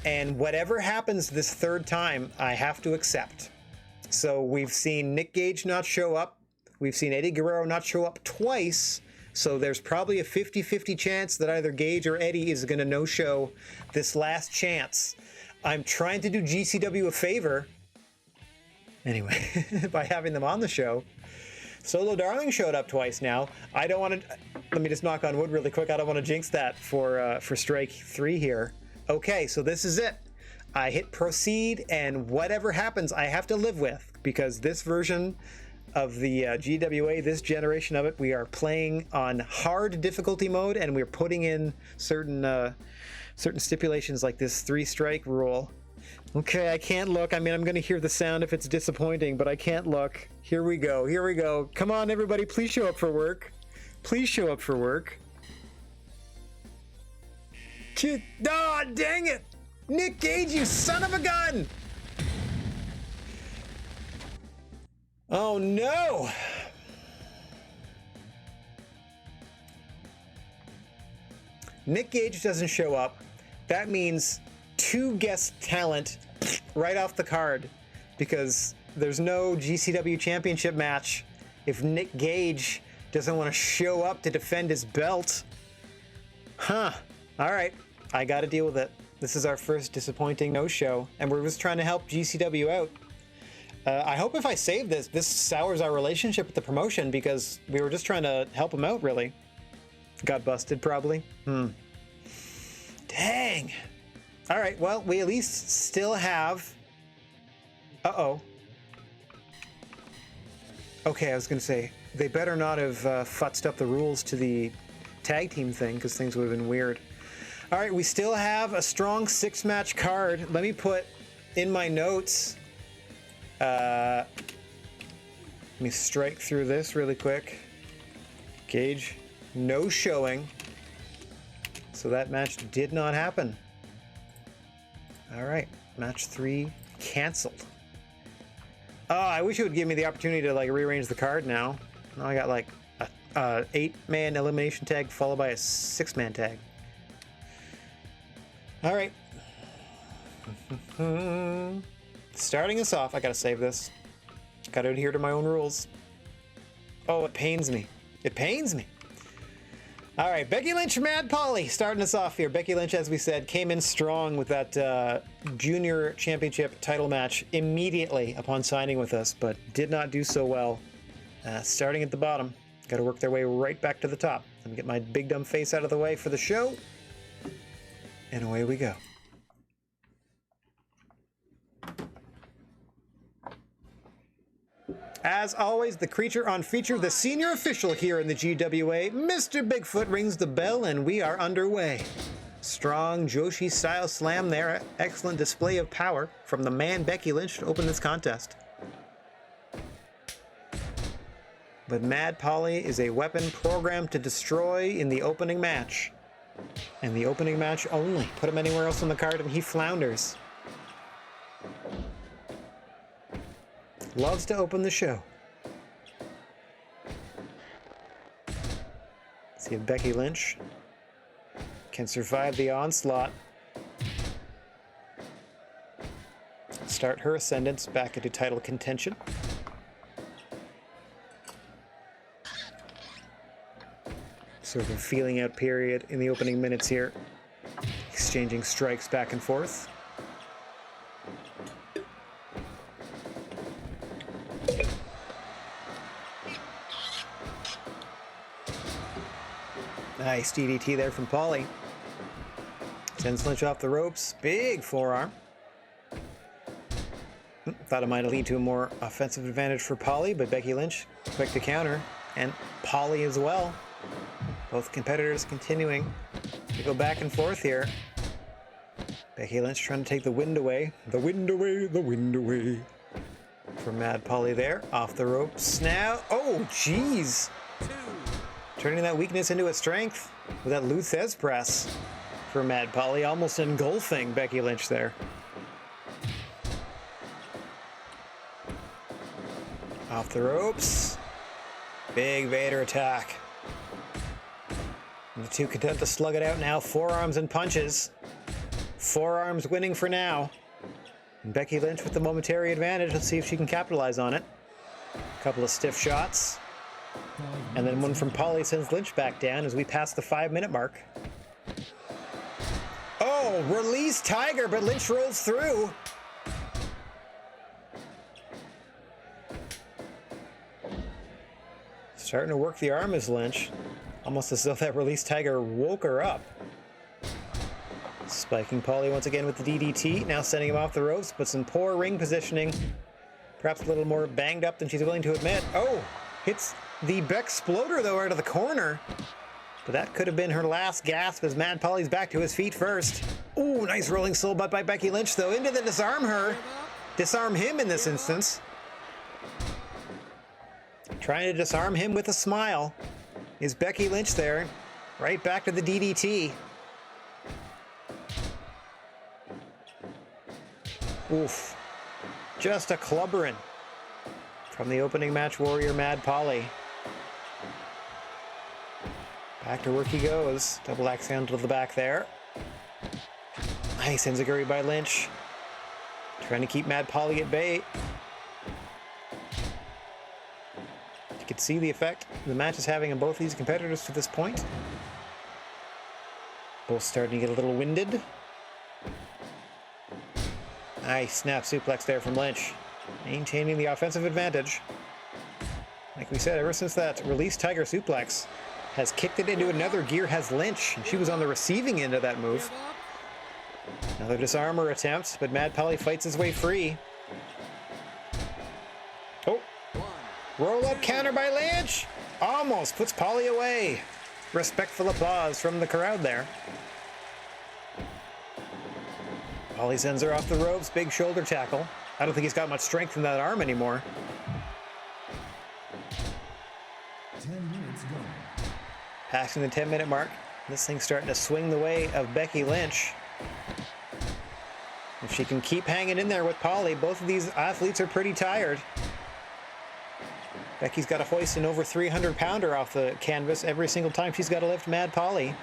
Speaker 1: and whatever happens this 3rd time, I have to accept. So we've seen Nick Gage not show up. We've seen Eddie Guerrero not show up twice. So there's probably a 50-50 chance that either Gage or Eddie is going to no-show this last chance. I'm trying to do GCW a favor, anyway, by having them on the show. Solo Darling showed up twice now. I don't want to, let me just knock on wood really quick. I don't want to jinx that for strike 3 here. Okay, so this is it. I hit proceed, and whatever happens, I have to live with, because this version of the GWA, this generation of it, we are playing on hard difficulty mode, and we're putting in certain stipulations like this 3-strike rule. Okay, I can't look. I mean, I'm going to hear the sound if it's disappointing, but I can't look. Here we go. Here we go. Come on, everybody. Please show up for work. Please show up for work. Ah, dang it! Nick Gage, you son of a gun! Oh, no! Nick Gage doesn't show up. That means 2 guest talent right off the card, because there's no GCW championship match if Nick Gage doesn't want to show up to defend his belt. Huh. All right. I got to deal with it. This is our first disappointing no-show, and we're just trying to help GCW out. I hope if I save this sours our relationship with the promotion, because we were just trying to help him out, really. Got busted, probably. Dang. All right, well, we at least still have... Uh-oh. Okay, I was going to say, they better not have futzed up the rules to the tag team thing, because things would have been weird. All right, we still have a strong 6-match card. Let me put in my notes... let me strike through this really quick. Gage, no showing. So that match did not happen. All right, match 3 canceled. Oh, I wish it would give me the opportunity to like rearrange the card now. Now I got like a 8-man elimination tag followed by a 6-man tag. All right. Starting us off, I gotta save this. Gotta adhere to my own rules. Oh, it pains me. It pains me. All right, Becky Lynch, Mad Polly, starting us off here. Becky Lynch, as we said, came in strong with that junior championship title match immediately upon signing with us, but did not do so well. Starting at the bottom, gotta work their way right back to the top. Let me get my big dumb face out of the way for the show, and away we go. As always, the creature on feature, the senior official here in the GWA, Mr. Bigfoot rings the bell and we are underway. Strong Joshi style slam there, excellent display of power from the man Becky Lynch to open this contest. But Mad Polly is a weapon programmed to destroy in the opening match. And the opening match only. Put him anywhere else on the card and he flounders. Loves to open the show. See if Becky Lynch can survive the onslaught. Start her ascendance back into title contention. Sort of a feeling out period in the opening minutes here. Exchanging strikes back and forth. Nice DDT there from Polly. Sends Lynch off the ropes. Big forearm. Thought it might lead to a more offensive advantage for Polly, but Becky Lynch quick to counter. And Polly as well. Both competitors continuing to go back and forth here. Becky Lynch trying to take the wind away. The wind away, the wind away. From Mad Polly there. Off the ropes now. Oh, jeez. Turning that weakness into a strength with that Luthez press for Mad Polly, almost engulfing Becky Lynch there. Off the ropes. Big Vader attack. And the two content to slug it out now. Forearms and punches. Forearms winning for now. And Becky Lynch with the momentary advantage. Let's see if she can capitalize on it. A couple of stiff shots. And then one from Polly sends Lynch back down as we pass the 5-minute mark. Oh, release Tiger, but Lynch rolls through. Starting to work the arm as Lynch. Almost as though that release Tiger woke her up. Spiking Polly once again with the DDT. Now sending him off the ropes, but some poor ring positioning. Perhaps a little more banged up than she's willing to admit. Oh, hits the Beck-sploder, though, out of the corner. But that could have been her last gasp as Mad Polly's back to his feet first. Ooh, nice rolling soul butt by Becky Lynch, though, into the disarm her. Disarm him in this instance. Trying to disarm him with a smile is Becky Lynch there. Right back to the DDT. Oof. Just a clubbering from the opening match warrior, Mad Polly. Back to work he goes. Double axe handle to the back there. Nice enziguri by Lynch. Trying to keep Mad Polly at bay. You can see the effect the match is having on both these competitors to this point. Both starting to get a little winded. Nice snap suplex there from Lynch. Maintaining the offensive advantage. Like we said, ever since that release Tiger Suplex has kicked it into another gear, has Lynch, and she was on the receiving end of that move. Another disarmer attempt, but Mad Polly fights his way free. Oh, roll up counter by Lynch. Almost puts Polly away. Respectful applause from the crowd there. Polly sends her off the ropes, big shoulder tackle. I don't think he's got much strength in that arm anymore.
Speaker 2: 10 minutes gone.
Speaker 1: Passing the 10-minute mark. This thing's starting to swing the way of Becky Lynch. If she can keep hanging in there with Polly, both of these athletes are pretty tired. Becky's got to hoist an over 300-pounder off the canvas every single time she's got to lift Mad Polly.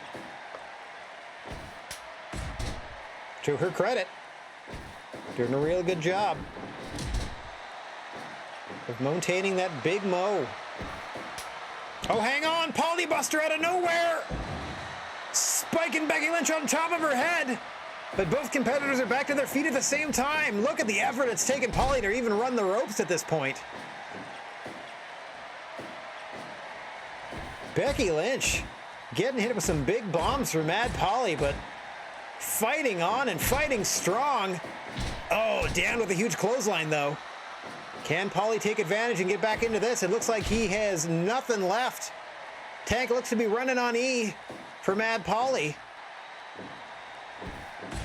Speaker 1: To her credit, doing a real good job of maintaining that big mo. Oh, hang on! Polly Buster out of nowhere! Spiking Becky Lynch on top of her head! But both competitors are back to their feet at the same time. Look at the effort it's taken Polly to even run the ropes at this point. Becky Lynch getting hit with some big bombs for Mad Polly, but fighting on and fighting strong. Oh, down with a huge clothesline, though. Can Polly take advantage and get back into this? It looks like he has nothing left. Tank looks to be running on E for Mad Polly.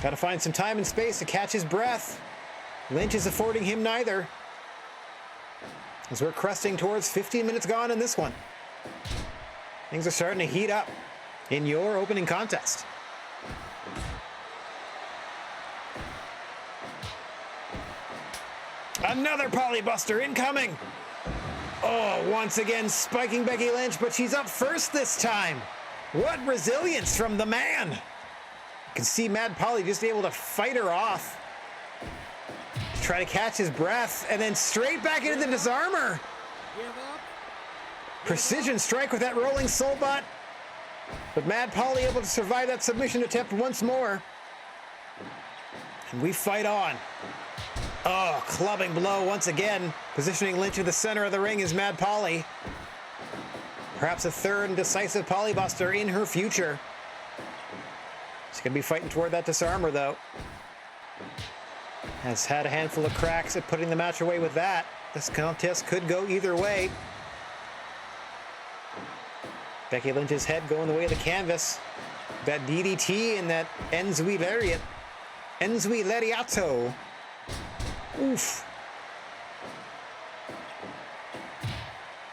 Speaker 1: Got to find some time and space to catch his breath. Lynch is affording him neither. As we're cresting towards 15 minutes gone in this one. Things are starting to heat up in your opening contest. Another Polly Buster incoming. Oh, once again spiking Becky Lynch, but she's up first this time. What resilience from the man. You can see Mad Polly just able to fight her off. Try to catch his breath, and then straight back into the disarmer. Precision strike with that rolling soul butt. But Mad Polly able to survive that submission attempt once more. And we fight on. Oh, clubbing blow once again. Positioning Lynch in the center of the ring is Mad Polly. Perhaps a third and decisive Polly Buster in her future. She's going to be fighting toward that disarmer, though. Has had a handful of cracks at putting the match away with that. This contest could go either way. Becky Lynch's head going the way of the canvas. That DDT and that Enzui Lariat. Enzui Lariato. Oof.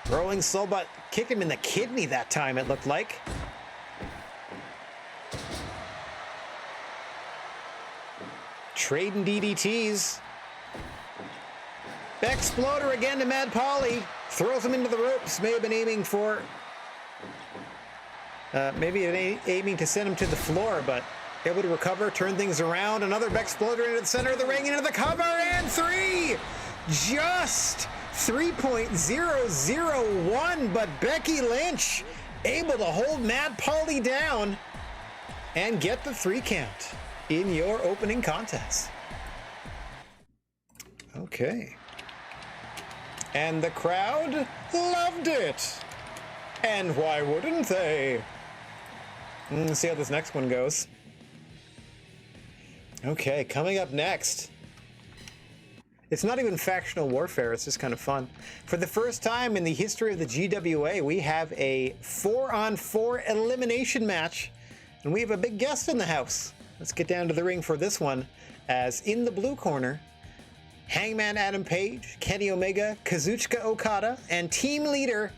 Speaker 1: Rolling soul butt kicked him in the kidney that time, it looked like. Trading DDTs. Exploder again to Mad Polly. Throws him into the ropes. May have been aiming for... aiming to send him to the floor, but able to recover, turn things around. Another Bexploder into the center of the ring, into the cover, and three! Just 3.001, but Becky Lynch able to hold Mad Polly down and get the 3 count in your opening contest. Okay. And the crowd loved it. And why wouldn't they? Let's see how this next one goes. Okay, coming up next. It's not even factional warfare, it's just kind of fun. For the first time in the history of the GWA, we have a 4-on-4 elimination match. And we have a big guest in the house. Let's get down to the ring for this one. As in the blue corner, Hangman Adam Page, Kenny Omega, Kazuchika Okada, and team leader,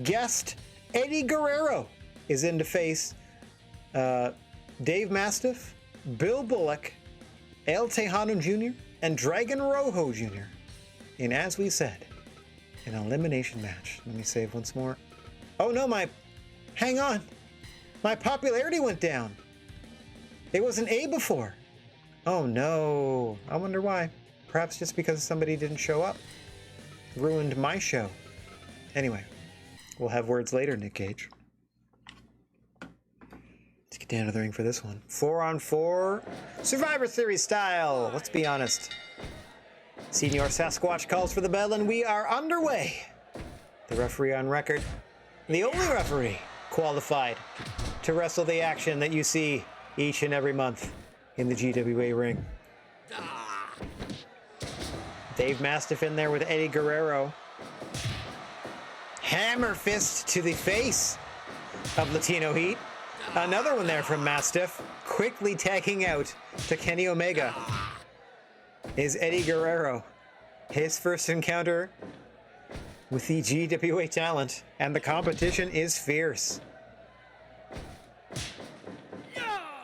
Speaker 1: guest Eddie Guerrero is in to face Dave Mastiff, Bill Bullock, El Tejano Jr., and Dragon Rojo Jr. in, as we said, an elimination match. Let me save once more. Oh no, hang on. My popularity went down. It was an A before. Oh no, I wonder why. Perhaps just because somebody didn't show up. Ruined my show. Anyway, we'll have words later, Nick Cage. Let's get down to the ring for this one. 4-on-4 Survivor Series style. Let's be honest. Senior Sasquatch calls for the bell, and we are underway. The referee on record, the only referee qualified to wrestle the action that you see each and every month in the GWA ring. Dave Mastiff in there with Eddie Guerrero. Hammer fist to the face of Latino Heat. Another one there from Mastiff, quickly tagging out to Kenny Omega. Is Eddie Guerrero. His first encounter with the GWA talent, and the competition is fierce.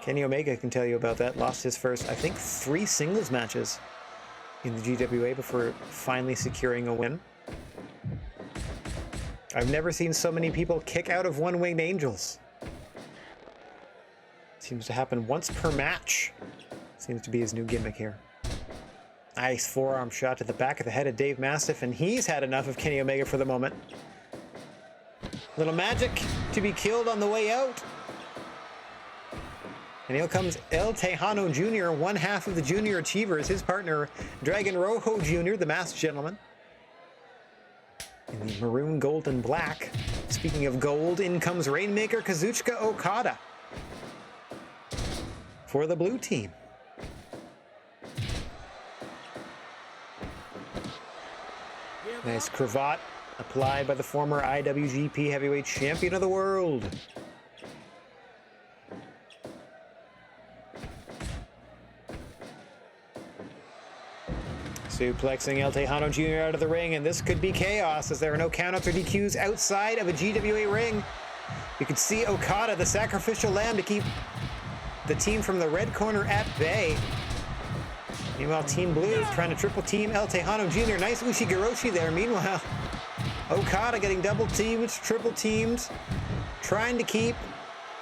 Speaker 1: Kenny Omega can tell you about that. Lost his first, I think, 3 singles matches in the GWA before finally securing a win. I've never seen so many people kick out of one-winged angels. Seems to happen once per match. Seems to be his new gimmick here. Nice forearm shot to the back of the head of Dave Mastiff, and he's had enough of Kenny Omega for the moment. Little magic to be killed on the way out. And here comes El Tejano Jr., one half of the Junior Achievers, his partner, Dragon Rojo Jr., the masked gentleman. In the maroon, gold, and black. Speaking of gold, in comes Rainmaker Kazuchika Okada for the blue team. Nice cravat applied by the former IWGP Heavyweight Champion of the World. Suplexing El Tejano Jr. out of the ring, and this could be chaos as there are no countouts or DQs outside of a GWA ring. You can see Okada, the sacrificial lamb, to keep the team from the red corner at bay. Meanwhile, Team Blue trying to triple team El Tejano Jr. Nice Ushigoroshi there. Meanwhile, Okada getting double teamed, triple teamed, trying to keep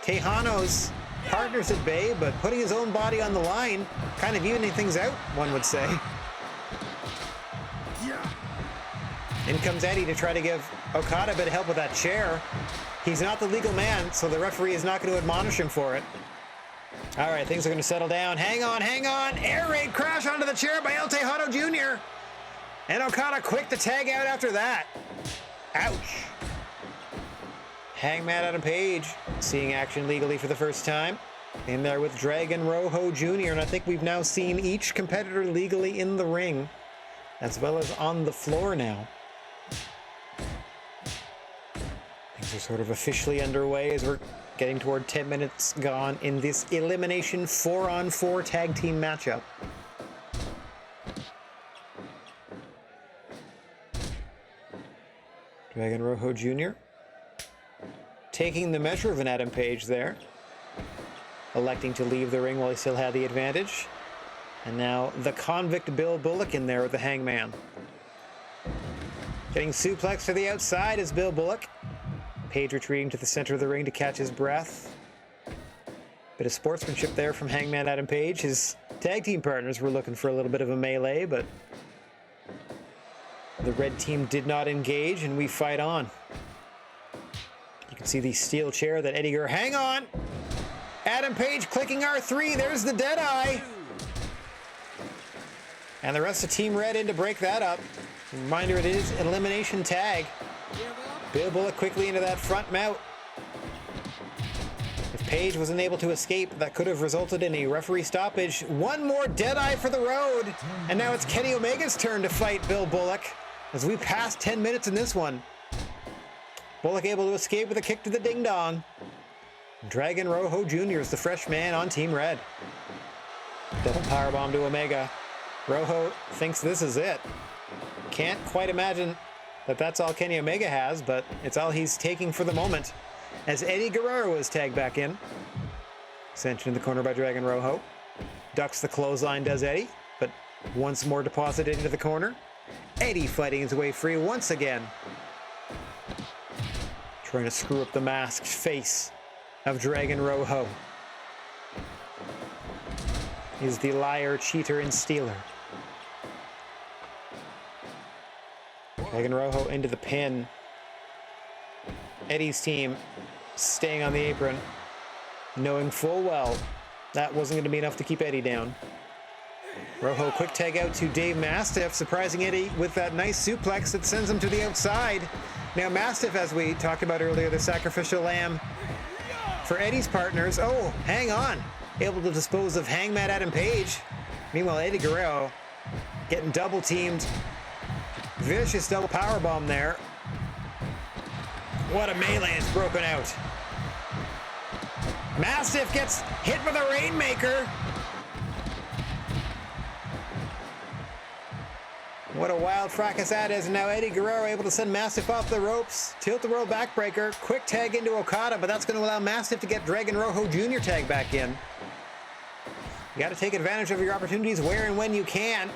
Speaker 1: Tejano's partners at bay, but putting his own body on the line, kind of evening things out, one would say. In comes Eddie to try to give Okada a bit of help with that chair. He's not the legal man, so the referee is not going to admonish him for it. All right, things are going to settle down. Hang on, hang on. Air raid crash onto the chair by El Tejano Jr. And Okada quick to tag out after that. Ouch. Hangman Adam Page seeing action legally for the first time. In there with Dragon Rojo Jr. And I think we've now seen each competitor legally in the ring, as well as on the floor now. Things are sort of officially underway as we're getting toward 10 minutes gone in this elimination 4-on-4 tag team matchup. Dragon Rojo Jr. taking the measure of an Adam Page there. Electing to leave the ring while he still had the advantage. And now the convict Bill Bullock in there with the Hangman. Getting suplexed to the outside is Bill Bullock. Page retreating to the center of the ring to catch his breath. Bit of sportsmanship there from Hangman Adam Page. His tag team partners were looking for a little bit of a melee, but the red team did not engage, and we fight on. You can see the steel chair that Eddie Guerrero... Hang on! Adam Page clicking R3. There's the Deadeye. And the rest of Team Red in to break that up. Reminder, it is an elimination tag. Bill Bullock quickly into that front mount. If Page wasn't able to escape, that could have resulted in a referee stoppage. One more Deadeye for the road. And now it's Kenny Omega's turn to fight Bill Bullock as we pass 10 minutes in this one. Bullock able to escape with a kick to the ding-dong. Dragon Rojo Jr. is the fresh man on Team Red. Double powerbomb to Omega. Rojo thinks this is it. Can't quite imagine that that's all Kenny Omega has, but it's all he's taking for the moment. As Eddie Guerrero is tagged back in. Sent in the corner by Dragon Rojo. Ducks the clothesline, does Eddie, but once more deposited into the corner. Eddie fighting his way free once again. Trying to screw up the masked face of Dragon Rojo. He's the liar, cheater, and stealer. Dragon Rojo into the pin. Eddie's team staying on the apron, knowing full well that wasn't going to be enough to keep Eddie down. Rojo quick tag out to Dave Mastiff, surprising Eddie with that nice suplex that sends him to the outside. Now Mastiff, as we talked about earlier, the sacrificial lamb for Eddie's partners. Oh, hang on. Able to dispose of Hangman Adam Page. Meanwhile, Eddie Guerrero getting double teamed. Vicious double powerbomb there. What a melee is broken out. Mastiff gets hit with a Rainmaker. What a wild fracas that is. And now Eddie Guerrero able to send Mastiff off the ropes. Tilt the world backbreaker. Quick tag into Okada, but that's going to allow Mastiff to get Dragon Rojo Jr. tag back in. You got to take advantage of your opportunities where and when you can.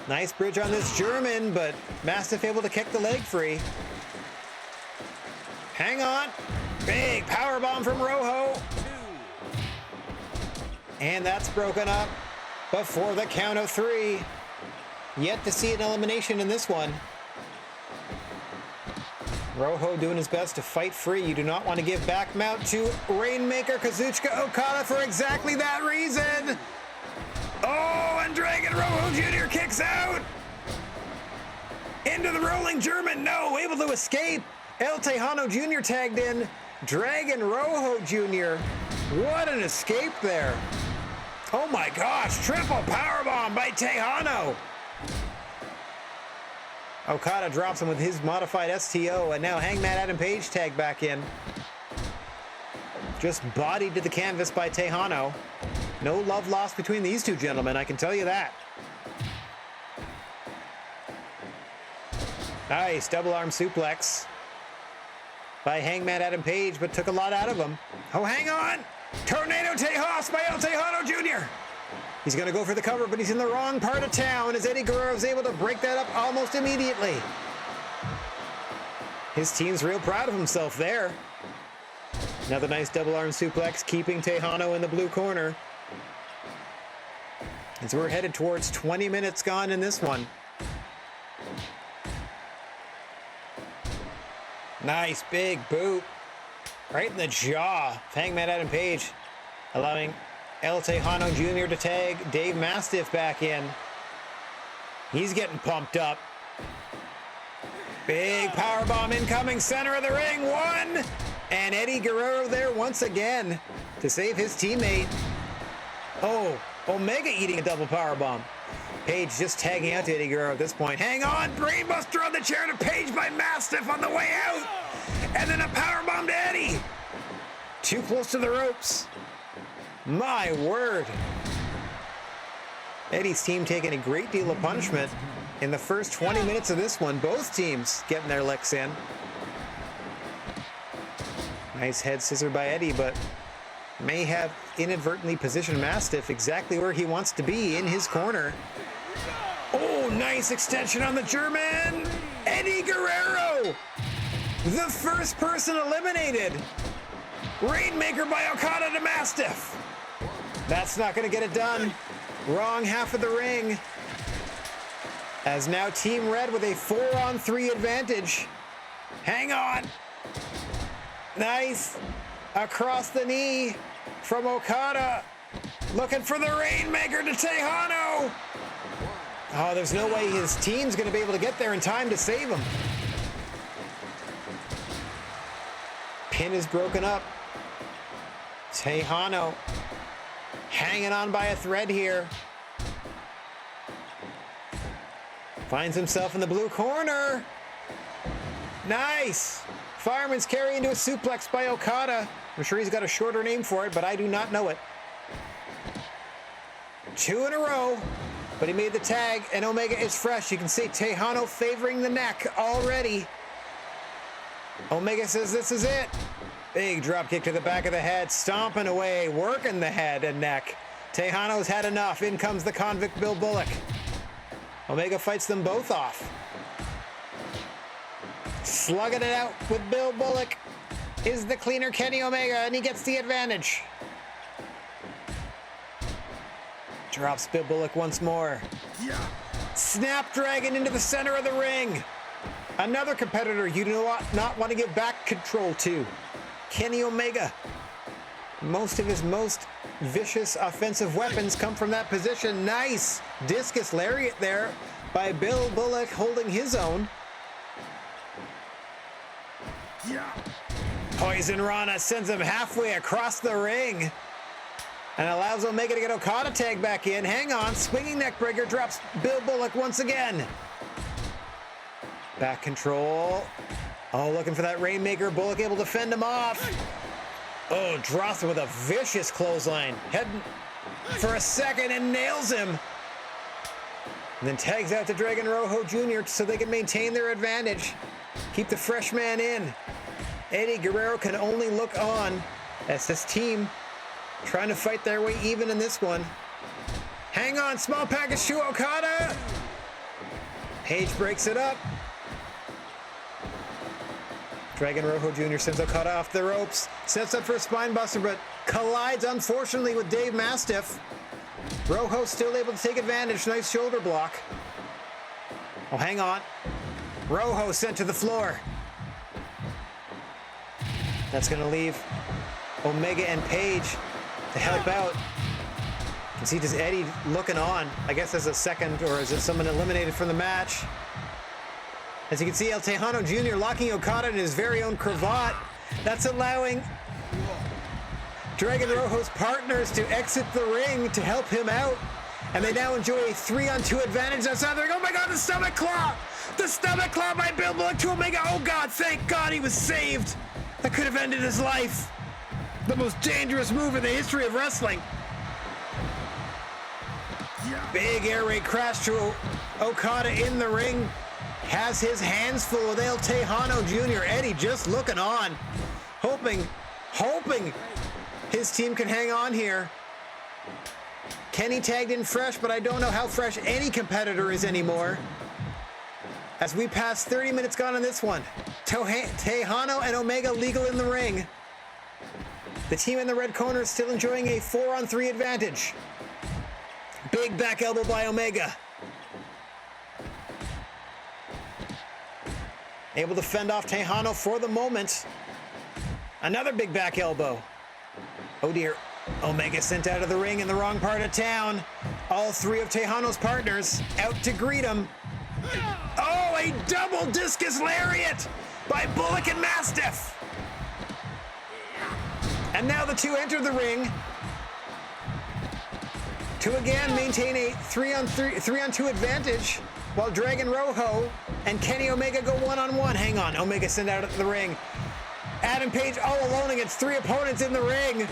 Speaker 1: Nice bridge on this German, but Mastiff able to kick the leg free. Hang on. Big powerbomb from Rojo. And that's broken up before the count of 3. Yet to see an elimination in this one. Rojo doing his best to fight free. You do not want to give back mount to Rainmaker Kazuchika Okada for exactly that reason. Oh, and Dragon Rojo Jr. kicks out. Into the rolling German. No, able to escape. El Tejano Jr. tagged in. Dragon Rojo Jr. What an escape there. Oh my gosh, triple powerbomb by Tejano. Okada drops him with his modified STO, and now Hangman Adam Page tagged back in. Just bodied to the canvas by Tejano. No love lost between these two gentlemen, I can tell you that. Nice double arm suplex by Hangman Adam Page, but took a lot out of him. Oh, hang on! Tornado Tejas by El Tejano Jr. He's going to go for the cover, but he's in the wrong part of town as Eddie Guerrero is able to break that up almost immediately. His team's real proud of himself there. Another nice double arm suplex, keeping Tejano in the blue corner. As we're headed towards 20 minutes gone in this one. Nice big boot. Right in the jaw of Hangman Adam Page, allowing El Tejano Jr. to tag Dave Mastiff back in. He's getting pumped up. Big powerbomb incoming, center of the ring, 1! And Eddie Guerrero there once again to save his teammate. Oh, Omega eating a double powerbomb. Page just tagging out to Eddie Guerrero at this point. Hang on, brainbuster on the chair to Page by Mastiff on the way out. And then a powerbomb to Eddie. Too close to the ropes. My word. Eddie's team taking a great deal of punishment in the first 20 minutes of this one. Both teams getting their licks in. Nice head scissor by Eddie, but may have inadvertently positioned Mastiff exactly where he wants to be, in his corner. Oh, nice extension on the German. Eddie Guerrero, the first person eliminated. Rainmaker by Okada to Mastiff. That's not going to get it done. Wrong half of the ring. As now Team Red with a 4-on-3 advantage. Hang on. Nice. Across the knee from Okada. Looking for the Rainmaker to Tejano. Oh, there's no way his team's going to be able to get there in time to save him. Pin is broken up. Tejano hanging on by a thread here. Finds himself in the blue corner. Nice. Fireman's carry into a suplex by Okada. I'm sure he's got a shorter name for it, but I do not know it. 2 in a row, but he made the tag, and Omega is fresh. You can see Tejano favoring the neck already. Omega says this is it. Big drop kick to the back of the head, stomping away, working the head and neck. Tejano's had enough. In comes the convict Bill Bullock. Omega fights them both off. Slugging it out with Bill Bullock is the cleaner Kenny Omega, and he gets the advantage. Drops Bill Bullock once more. Snapdragon into the center of the ring. Another competitor you do not want to give back control to. Kenny Omega. Most of his most vicious offensive weapons come from that position. Nice discus lariat there by Bill Bullock, holding his own. Poison Rana sends him halfway across the ring and allows Omega to get Okada tagged back in. Hang on, swinging neckbreaker drops Bill Bullock once again. Back control. Oh, looking for that Rainmaker. Bullock able to fend him off. Oh, drops him with a vicious clothesline. Heading for a second and nails him. And then tags out to Dragon Rojo Jr. so they can maintain their advantage. Keep the fresh man in. Eddie Guerrero can only look on as this team trying to fight their way even in this one. Hang on, small package to Okada. Page breaks it up. Dragon Rojo Jr. sends Okada off the ropes. Sets up for a spine buster, but collides, unfortunately, with Dave Mastiff. Rojo still able to take advantage. Nice shoulder block. Oh, hang on. Rojo sent to the floor. That's going to leave Omega and Page to help out. You can see just Eddie looking on. I guess as a second, or is it someone eliminated from the match? As you can see, El Tejano Jr. locking Okada in his very own cravat. That's allowing Dragon Rojo's partners to exit the ring to help him out. And they now enjoy a 3-on-2 advantage outside the ring. Oh my God, the stomach claw! The stomach claw by Bill Bullock to Omega. Oh God, thank God he was saved. That could have ended his life. The most dangerous move in the history of wrestling. Big air raid crash to Okada in the ring. Has his hands full with El Tejano Jr. Eddie just looking on, hoping his team can hang on here. Kenny tagged in fresh, but I don't know how fresh any competitor is anymore. As we pass 30 minutes gone on this one, Tejano and Omega legal in the ring. The team in the red corner is still enjoying a 4-on-3 advantage. Big back elbow by Omega. Able to fend off Tejano for the moment. Another big back elbow. Oh dear. Omega sent out of the ring in the wrong part of town. All three of Tejano's partners out to greet him. Oh, a double discus lariat by Bullock and Mastiff. And now the two enter the ring to again maintain a 3-on-2 advantage, while Dragon Rojo and Kenny Omega go one-on-one. Hang on, Omega sent out of the ring. Adam Page all alone against three opponents in the ring.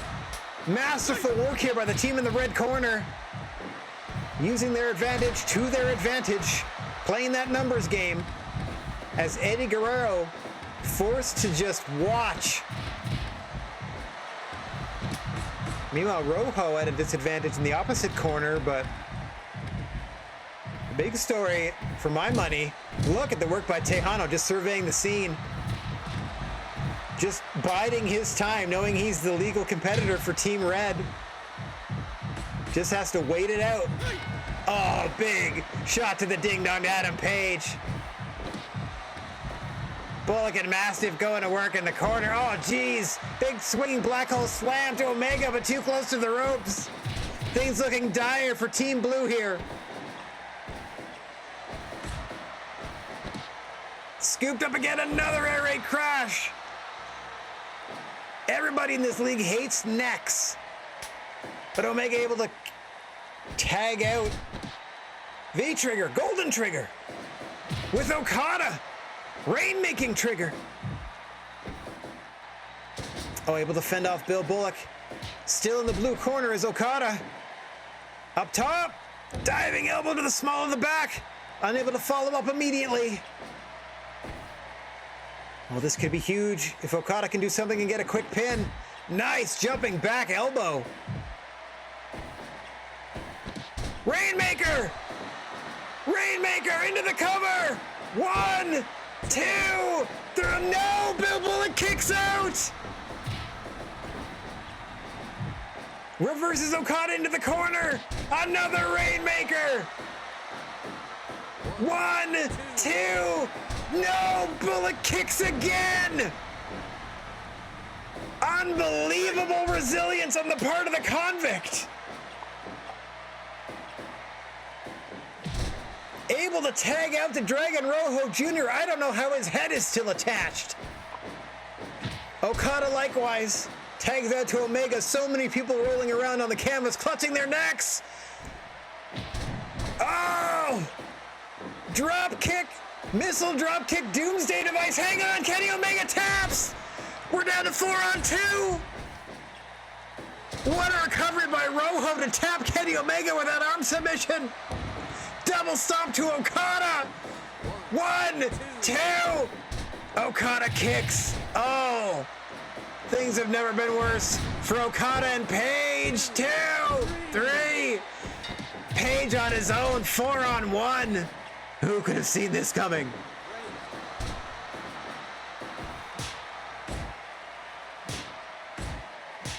Speaker 1: Masterful work here by the team in the red corner. Using their advantage to their advantage. Playing that numbers game. As Eddie Guerrero forced to just watch. Meanwhile, Rojo at a disadvantage in the opposite corner, but big story for my money. Look at the work by Tejano, just surveying the scene. Just biding his time, knowing he's the legal competitor for Team Red. Just has to wait it out. Oh, big shot to the ding-dong to Adam Page. Bullock and Mastiff going to work in the corner. Oh, geez. Big swinging black hole slam to Omega, but too close to the ropes. Things looking dire for Team Blue here. Scooped up again, another air raid crash. Everybody in this league hates necks. But Omega able to tag out V-Trigger, Golden Trigger, with Okada. Rainmaking Trigger. Oh, able to fend off Bill Bullock. Still in the blue corner is Okada. Up top, diving elbow to the small of the back. Unable to follow up immediately. Well, this could be huge if Okada can do something and get a quick pin. Nice jumping back elbow. Rainmaker! Rainmaker into the cover! 1, 2, 3, no! Bill Bullock kicks out! Reverses Okada into the corner! Another Rainmaker! 1, 2, no! Bullock kicks again! Unbelievable resilience on the part of the convict. Able to tag out the Dragon Rojo Jr. I don't know how his head is still attached. Okada likewise tags out to Omega. So many people rolling around on the canvas, clutching their necks. Oh! Drop kick, missile drop kick, doomsday device. Hang on, Kenny Omega taps. We're down to 4-on-2. What a recovery by Rojo to tap Kenny Omega with that arm submission. Double stomp to Okada. 1, 2. Okada kicks. Oh, things have never been worse for Okada and Page. 2, 3. Page on his own, 4-on-1. Who could have seen this coming?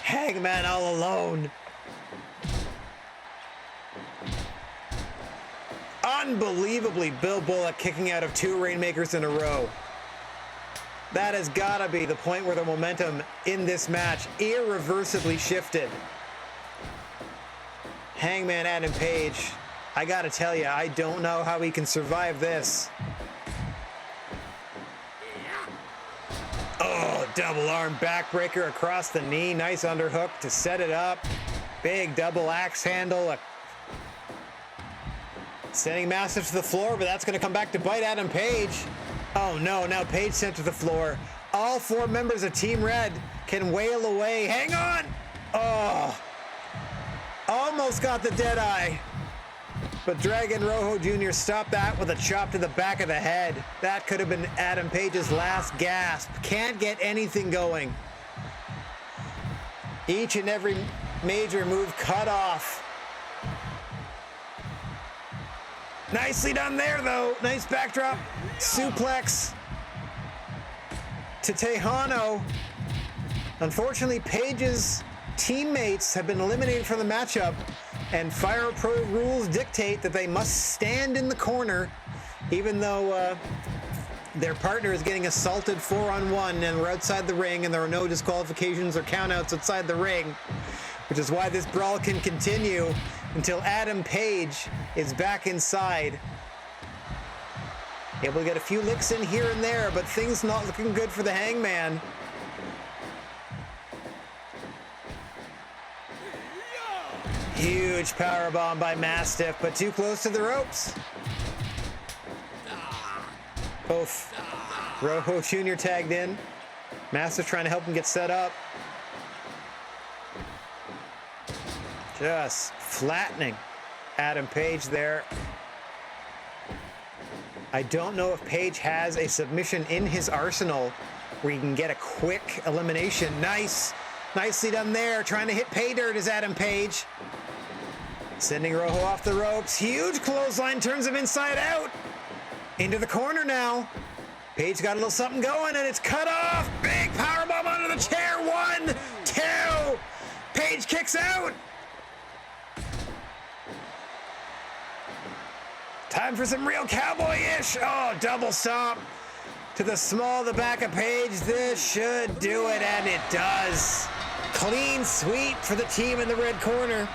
Speaker 1: Hangman all alone. Unbelievably, Bill Bullock kicking out of 2 Rainmakers in a row. That has got to be the point where the momentum in this match irreversibly shifted. Hangman Adam Page, I got to tell you, I don't know how he can survive this. Oh, double arm backbreaker across the knee. Nice underhook to set it up. Big double axe handle. Sending Massive to the floor, but that's going to come back to bite Adam Page. Oh no, now Page sent to the floor. All 4 members of Team Red can wail away. Hang on! Oh, almost got the dead eye. But Dragon Rojo Jr. stopped that with a chop to the back of the head. That could have been Adam Page's last gasp. Can't get anything going. Each and every major move cut off. Nicely done there, though. Nice backdrop suplex to Tejano. Unfortunately, Page's teammates have been eliminated from the matchup, and Fire Pro rules dictate that they must stand in the corner, even though their partner is getting assaulted 4-on-1 and we're outside the ring and there are no disqualifications or countouts outside the ring, which is why this brawl can continue until Adam Page is back inside. Able to get a few licks in here and there, but things not looking good for the Hangman. Huge powerbomb by Mastiff, but too close to the ropes. Both Rojo Jr. tagged in. Mastiff trying to help him get set up. Just flattening Adam Page there. I don't know if Page has a submission in his arsenal where he can get a quick elimination. Nicely done there. Trying to hit pay dirt is Adam Page. Sending Rojo off the ropes. Huge clothesline, turns him inside out. Into the corner now. Page got a little something going and it's cut off. Big powerbomb under the chair. 1, 2. Page kicks out. Time for some real cowboy-ish. Oh, double stomp to the small of the back of Page. This should do it, and it does. Clean sweep for the team in the red corner.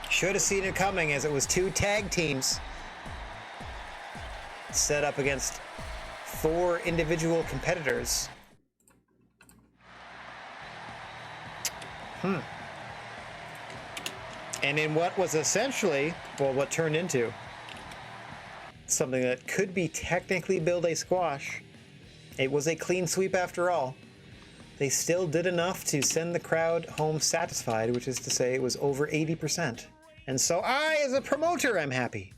Speaker 1: Should have seen it coming, as it was 2 tag teams set up against 4 individual competitors. And in what was essentially, well, what turned into something that could be technically billed a squash, it was a clean sweep after all. They still did enough to send the crowd home satisfied, which is to say it was over 80%. And so I, as a promoter, am happy.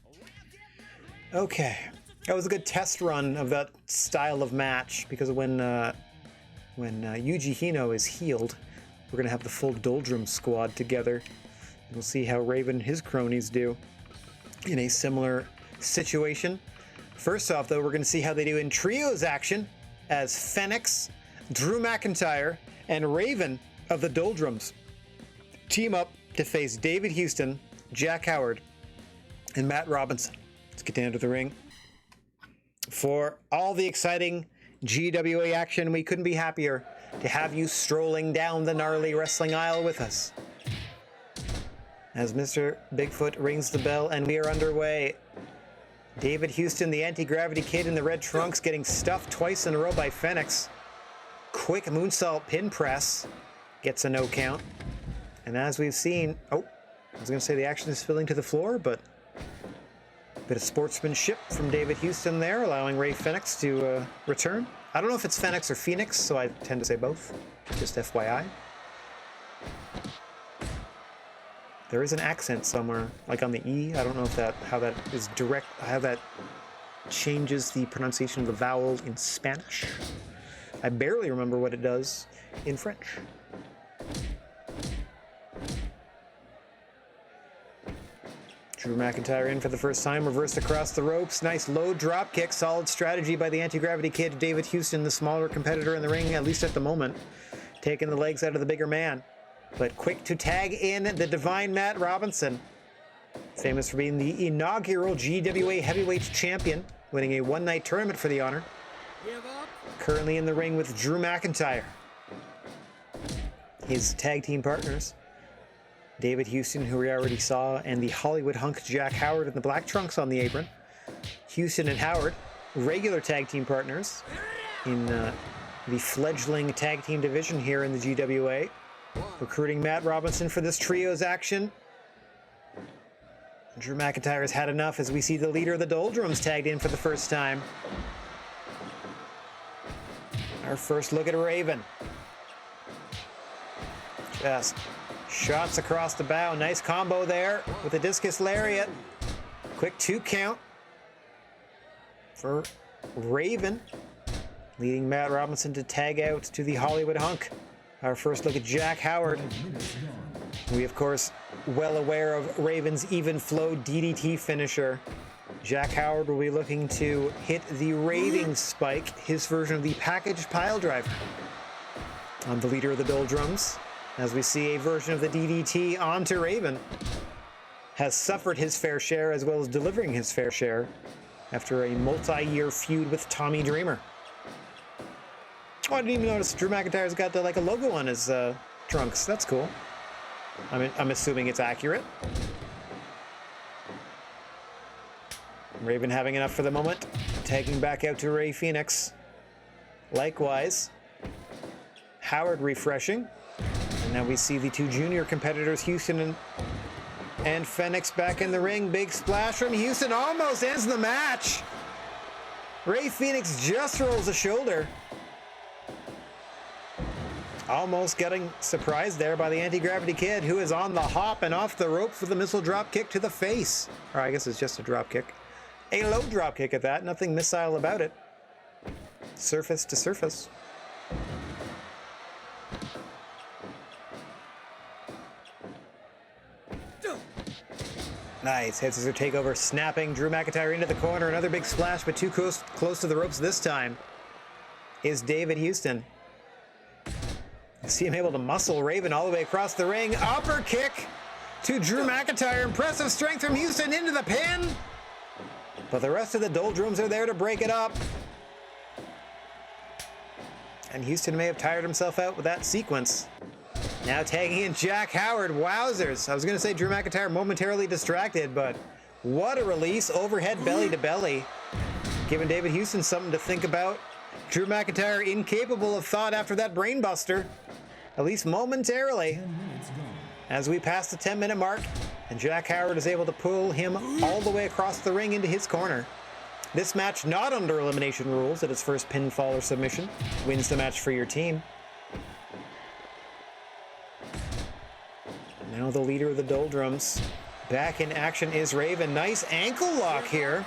Speaker 1: Okay. That was a good test run of that style of match, because when Yuji Hino is healed, we're going to have the full Doldrum squad together. We'll see how Raven and his cronies do in a similar situation. First off, though, we're going to see how they do in trios action as Phoenix, Drew McIntyre, and Raven of the Doldrums team up to face David Houston, Jack Howard, and Matt Robinson. Let's get down to the ring. For all the exciting GWA action, we couldn't be happier to have you strolling down the gnarly wrestling aisle with us. As Mr. Bigfoot rings the bell and we are underway. David Houston, the anti-gravity kid in the red trunks, getting stuffed twice in a row by Phoenix. Quick moonsault pin press. Gets a no count. And as we've seen... Oh, I was going to say the action is spilling to the floor, but... Bit of sportsmanship from David Houston there, allowing Ray Phoenix to return. I don't know if it's Phoenix or Phoenix, so I tend to say both. Just FYI. There is an accent somewhere, like on the E. I don't know if how that is direct, how that changes the pronunciation of the vowel in Spanish. I barely remember what it does in French. Drew McIntyre in for the first time, reversed across the ropes. Nice low drop kick, solid strategy by the anti-gravity kid, David Houston, the smaller competitor in the ring, at least at the moment, taking the legs out of the bigger man. But quick to tag in the divine Matt Robinson, famous for being the inaugural GWA Heavyweight Champion, winning a one-night tournament for the honor. Currently in the ring with Drew McIntyre. His tag team partners, David Houston, who we already saw, and the Hollywood hunk Jack Howard in the black trunks on the apron. Houston and Howard, regular tag team partners in the fledgling tag team division here in the GWA. Recruiting Matt Robinson for this trios action. Drew McIntyre has had enough as we see the leader of the Doldrums tagged in for the first time. Our first look at Raven. Just shots across the bow. Nice combo there with the discus lariat. Quick 2 count for Raven, leading Matt Robinson to tag out to the Hollywood hunk. Our first look at Jack Howard. We, of course, well aware of Raven's even flow DDT finisher. Jack Howard will be looking to hit the Raving Spike, his version of the package pile driver, on the leader of the Doldrums. As we see a version of the DDT onto Raven, has suffered his fair share as well as delivering his fair share after a multi-year feud with Tommy Dreamer. Oh, I didn't even notice Drew McIntyre's got like a logo on his trunks. That's cool. I'm assuming it's accurate. Raven having enough for the moment. Tagging back out to Ray Phoenix. Likewise, Howard refreshing. And now we see the two junior competitors, Houston and Phoenix, back in the ring. Big splash from Houston. Almost ends the match. Ray Phoenix just rolls a shoulder. Almost getting surprised there by the anti-gravity kid, who is on the hop and off the rope for the missile drop kick to the face. Or I guess it's just a drop kick. A low drop kick at that, nothing missile about it. Surface to surface. Nice, head scissor takeover, snapping Drew McIntyre into the corner. Another big splash, but too close to the ropes this time is David Houston. See him able to muscle Raven all the way across the ring. Upper kick to Drew McIntyre. Impressive strength from Houston into the pin. But the rest of the Doldrums are there to break it up. And Houston may have tired himself out with that sequence. Now tagging in Jack Howard. Wowzers. I was going to say Drew McIntyre momentarily distracted, but what a release. Overhead belly to belly. Giving David Houston something to think about. Drew McIntyre incapable of thought after that brainbuster. At least momentarily. As we pass the 10-minute mark, and Jack Howard is able to pull him all the way across the ring into his corner. This match not under elimination rules at its first pinfall or submission. Wins the match for your team. Now the leader of the Doldrums. Back in action is Raven. Nice ankle lock here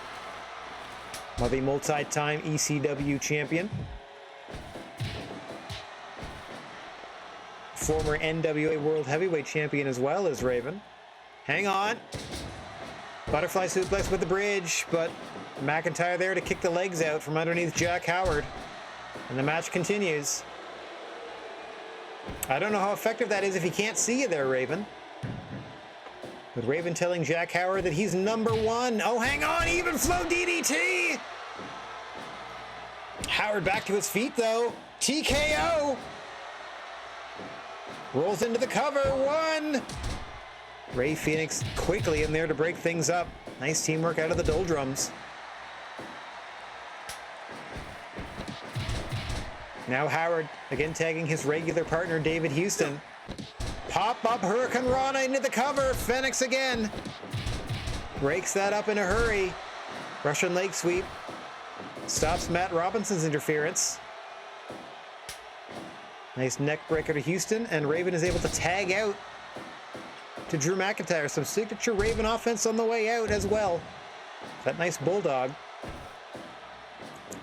Speaker 1: by the multi-time ECW champion. Former NWA World Heavyweight Champion as well as Raven. Hang on. Butterfly suplex with the bridge, but McIntyre there to kick the legs out from underneath Jack Howard. And the match continues. I don't know how effective that is if he can't see you there, Raven. But Raven telling Jack Howard that he's number one. Oh, hang on, even flow DDT. Howard back to his feet, though. TKO. Rolls into the cover. 1. Ray Phoenix quickly in there to break things up. Nice teamwork out of the Doldrums. Now Howard, again tagging his regular partner, David Houston. Pop up Hurricane Rana into the cover. Phoenix again. Breaks that up in a hurry. Russian leg sweep. Stops Matt Robinson's interference. Nice neck breaker to Houston, and Raven is able to tag out to Drew McIntyre. Some signature Raven offense on the way out as well. That nice bulldog.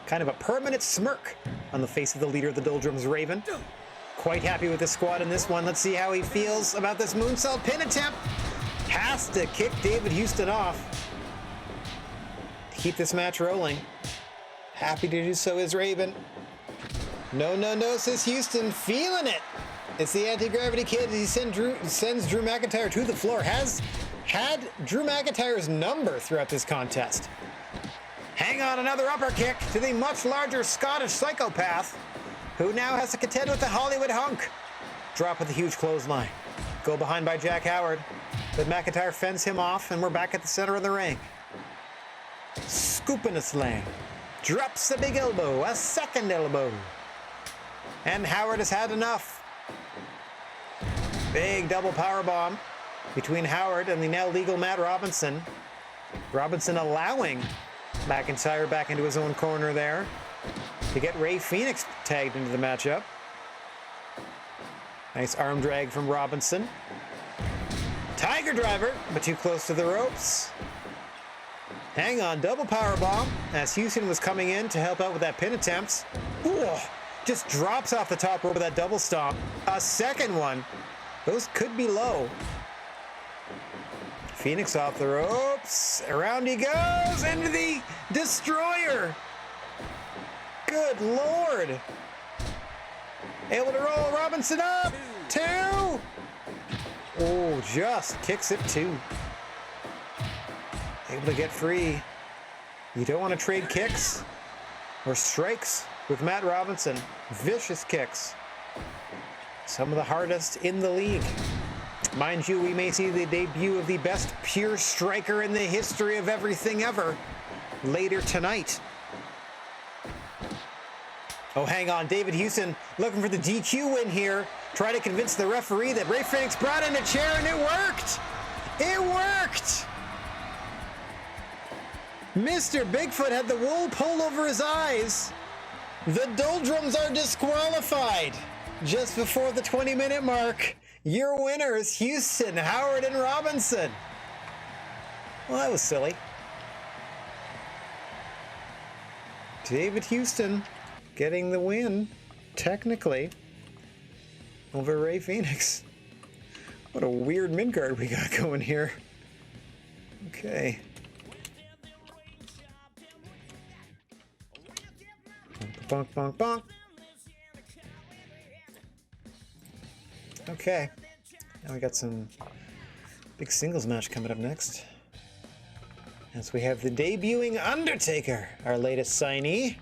Speaker 1: Kind of a permanent smirk on the face of the leader of the Doldrums, Raven. Quite happy with the squad in this one. Let's see how he feels about this moonsault pin attempt. Has to kick David Houston off to keep this match rolling. Happy to do so is Raven. No, no, no, says Houston. Feeling it. It's the anti-gravity kid. He sends Drew McIntyre to the floor. Has had Drew McIntyre's number throughout this contest. Hang on, another upper kick to the much larger Scottish psychopath, who now has to contend with the Hollywood hunk. Drop with a huge clothesline. Go behind by Jack Howard. But McIntyre fends him off, and we're back at the center of the ring. Scooping a slam. Drops a big elbow, a second elbow. And Howard has had enough. Big double powerbomb between Howard and the now legal Matt Robinson. Robinson allowing McIntyre back into his own corner there to get Ray Phoenix tagged into the matchup. Nice arm drag from Robinson. Tiger driver, but too close to the ropes. Hang on, double powerbomb as Houston was coming in to help out with that pin attempt. Ooh, just drops off the top rope with that double stomp. A second one. Those could be low. Phoenix off the ropes. Around he goes into the destroyer. Good Lord. Able to roll Robinson up. 2. Oh, just kicks it 2. Able to get free. You don't want to trade kicks or strikes with Matt Robinson. Vicious kicks. Some of the hardest in the league. Mind you, we may see the debut of the best pure striker in the history of everything ever later tonight. Oh, hang on. David Houston looking for the DQ win here. Trying to convince the referee that Ray Phoenix brought in a chair, and it worked! It worked! Mr. Bigfoot had the wool pulled over his eyes. The Doldrums are disqualified. Just before the 20-minute mark, your winners, Houston, Howard, and Robinson. Well, that was silly. David Houston getting the win, technically, over Ray Phoenix. What a weird mid-card we got going here. Okay. Bonk, bonk, bonk. Okay. Now we got some big singles match coming up next. As we have the debuting Undertaker, our latest signee,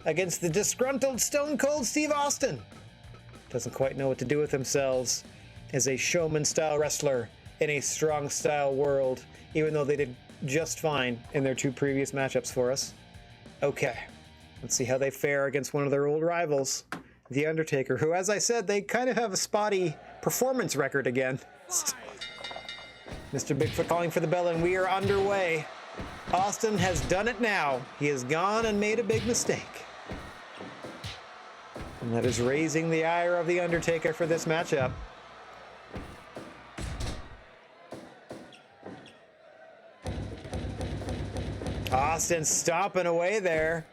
Speaker 1: against the disgruntled Stone Cold Steve Austin. Doesn't quite know what to do with themselves as a showman-style wrestler in a strong-style world, even though they did just fine in their 2 previous matchups for us. Okay, let's see how they fare against one of their old rivals, The Undertaker, who, as I said, they kind of have a spotty performance record again. Mr. Bigfoot calling for the bell, and we are underway. Austin has done it now. He has gone and made a big mistake. And that is raising the ire of The Undertaker for this matchup. Austin stomping away there.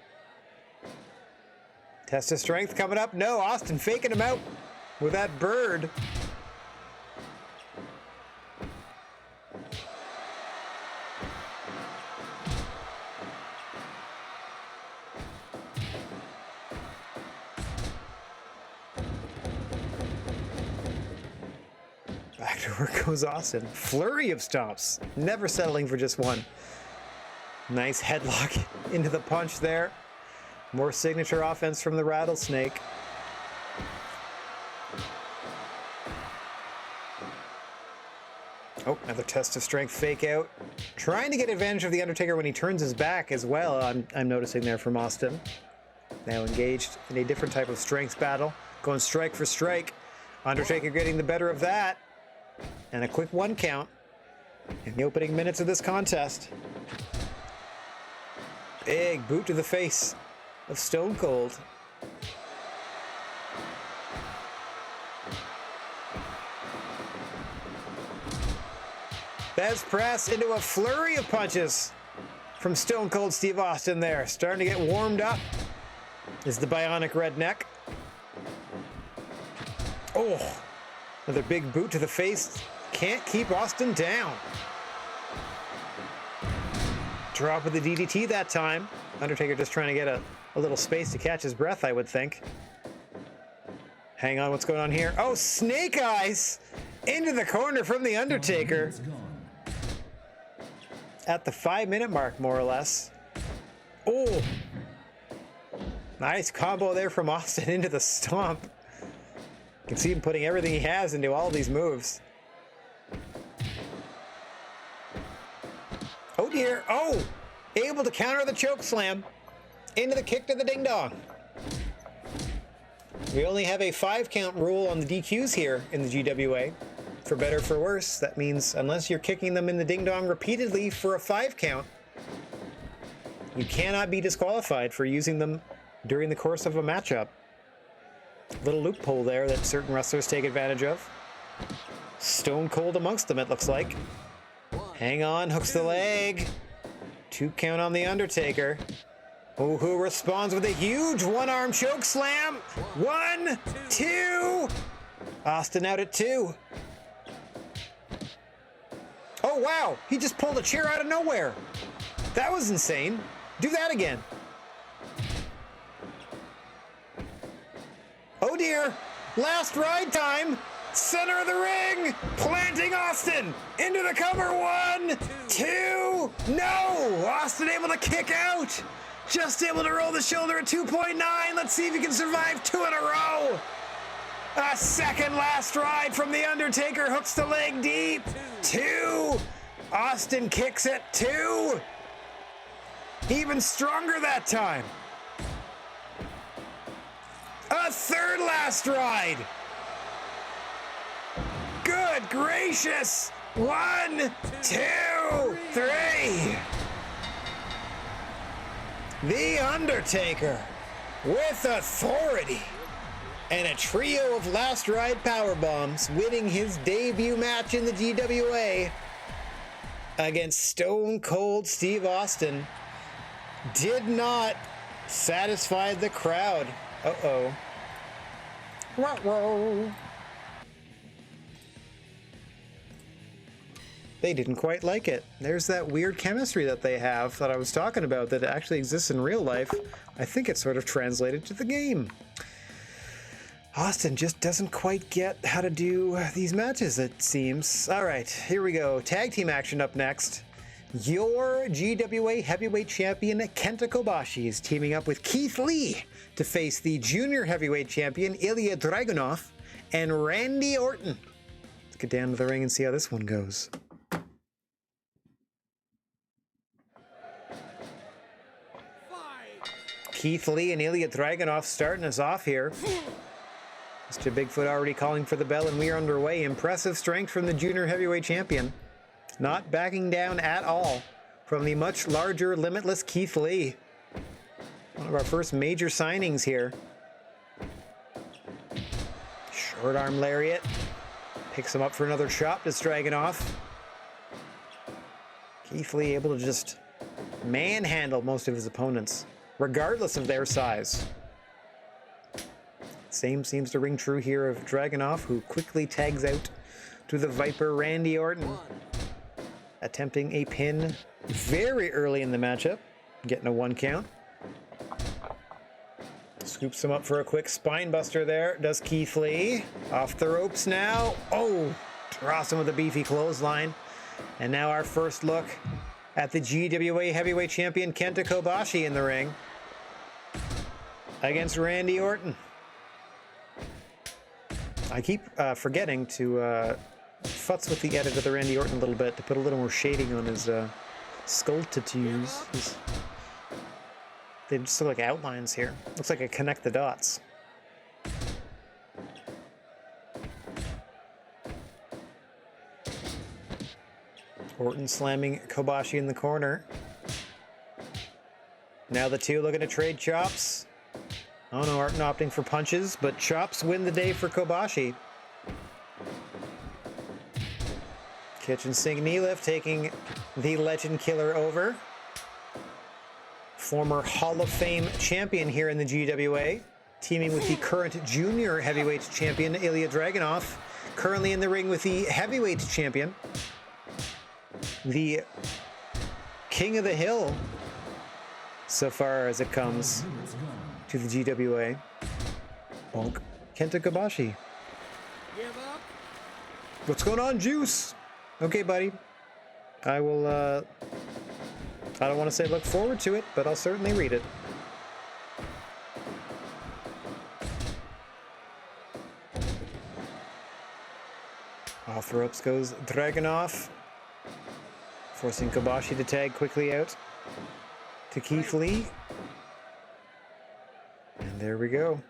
Speaker 1: Test of strength coming up. No, Austin faking him out with that bird. Back to work goes Austin. Flurry of stomps. Never settling for just one. Nice headlock into the punch there. More signature offense from the Rattlesnake. Oh, another test of strength fake out. Trying to get advantage of the Undertaker when he turns his back as well, I'm noticing there from Austin. Now engaged in a different type of strength battle. Going strike for strike. Undertaker getting the better of that. And a quick 1 count in the opening minutes of this contest. Big boot to the face of Stone Cold. Bez press into a flurry of punches from Stone Cold Steve Austin there. Starting to get warmed up is the bionic redneck. Oh, another big boot to the face. Can't keep Austin down. Drop with the DDT that time. Undertaker just trying to get a little space to catch his breath, I would think. Hang on, what's going on here? Oh, snake eyes into the corner from the Undertaker. At the 5-minute mark, more or less. Oh, nice combo there from Austin into the stomp. You can see him putting everything he has into all these moves. Oh dear, oh! Able to counter the choke slam into the kick to the ding dong. We only have a 5 count rule on the DQs here in the GWA. For better or for worse, that means unless you're kicking them in the ding dong repeatedly for a 5 count, you cannot be disqualified for using them during the course of a matchup. Little loophole there that certain wrestlers take advantage of. Stone Cold amongst them, it looks like. Hang on, hooks the leg. 2 count on the Undertaker. Oh, who responds with a huge 1-arm choke slam. 1, 2. Austin out at 2. Oh, wow. He just pulled a chair out of nowhere. That was insane. Do that again. Oh, dear. Last ride time. Center of the ring. Planting Austin. Into the cover. 1, 2. No. Austin able to kick out. Just able to roll the shoulder at 2.9. Let's see if he can survive 2 in a row. A second last ride from The Undertaker. Hooks the leg deep. 2. Austin kicks it. 2. Even stronger that time. A third last ride. Good gracious. 1, 2, 3. The Undertaker with authority. And a trio of last ride powerbombs, winning his debut match in the GWA against Stone Cold Steve Austin. Did not satisfy the crowd. Uh-oh. Ruh-roh. They didn't quite like it. There's that weird chemistry that they have that I was talking about that actually exists in real life. I think it's sort of translated to the game. Austin just doesn't quite get how to do these matches, it seems. All right, here we go. Tag team action up next. Your GWA Heavyweight Champion Kenta Kobashi is teaming up with Keith Lee to face the Junior Heavyweight Champion Ilya Dragunov and Randy Orton. Let's get down to the ring and see how this one goes. Keith Lee and Ilya Dragunov starting us off here. Mr. Bigfoot already calling for the bell, and we are underway. Impressive strength from the Junior Heavyweight Champion. Not backing down at all from the much larger, limitless Keith Lee. One of our first major signings here. Short arm lariat. Picks him up for another chop to Dragunov. Keith Lee able to just manhandle most of his opponents, regardless of their size. Same seems to ring true here of Dragunov, who quickly tags out to the Viper Randy Orton, attempting a pin very early in the matchup, getting a 1 count. Scoops him up for a quick spine buster there, does Keith Lee. Off the ropes now. Oh, drops him with a beefy clothesline. And now our first look at the GWA Heavyweight Champion Kenta Kobashi in the ring against Randy Orton. I keep forgetting to futz with the edit of the Randy Orton a little bit to put a little more shading on his skull tattoos. They just look like outlines here. Looks like I connect the dots. Orton slamming Kobashi in the corner. Now the two looking to trade chops. Oh no, Orton opting for punches, but chops win the day for Kobashi. Kitchen sink knee lift taking the Legend Killer over. Former Hall of Fame champion here in the GWA, teaming with the current junior heavyweight champion, Ilya Dragunov, currently in the ring with the heavyweight champion, the King of the Hill, so far as it comes to the GWA. Bonk. Kenta Kobashi. What's going on, Juice? Okay, buddy. I will, I don't want to say look forward to it, but I'll certainly read it. Off the ropes goes Dragunov, forcing Kobashi to tag quickly out to Keith Lee. And there we go.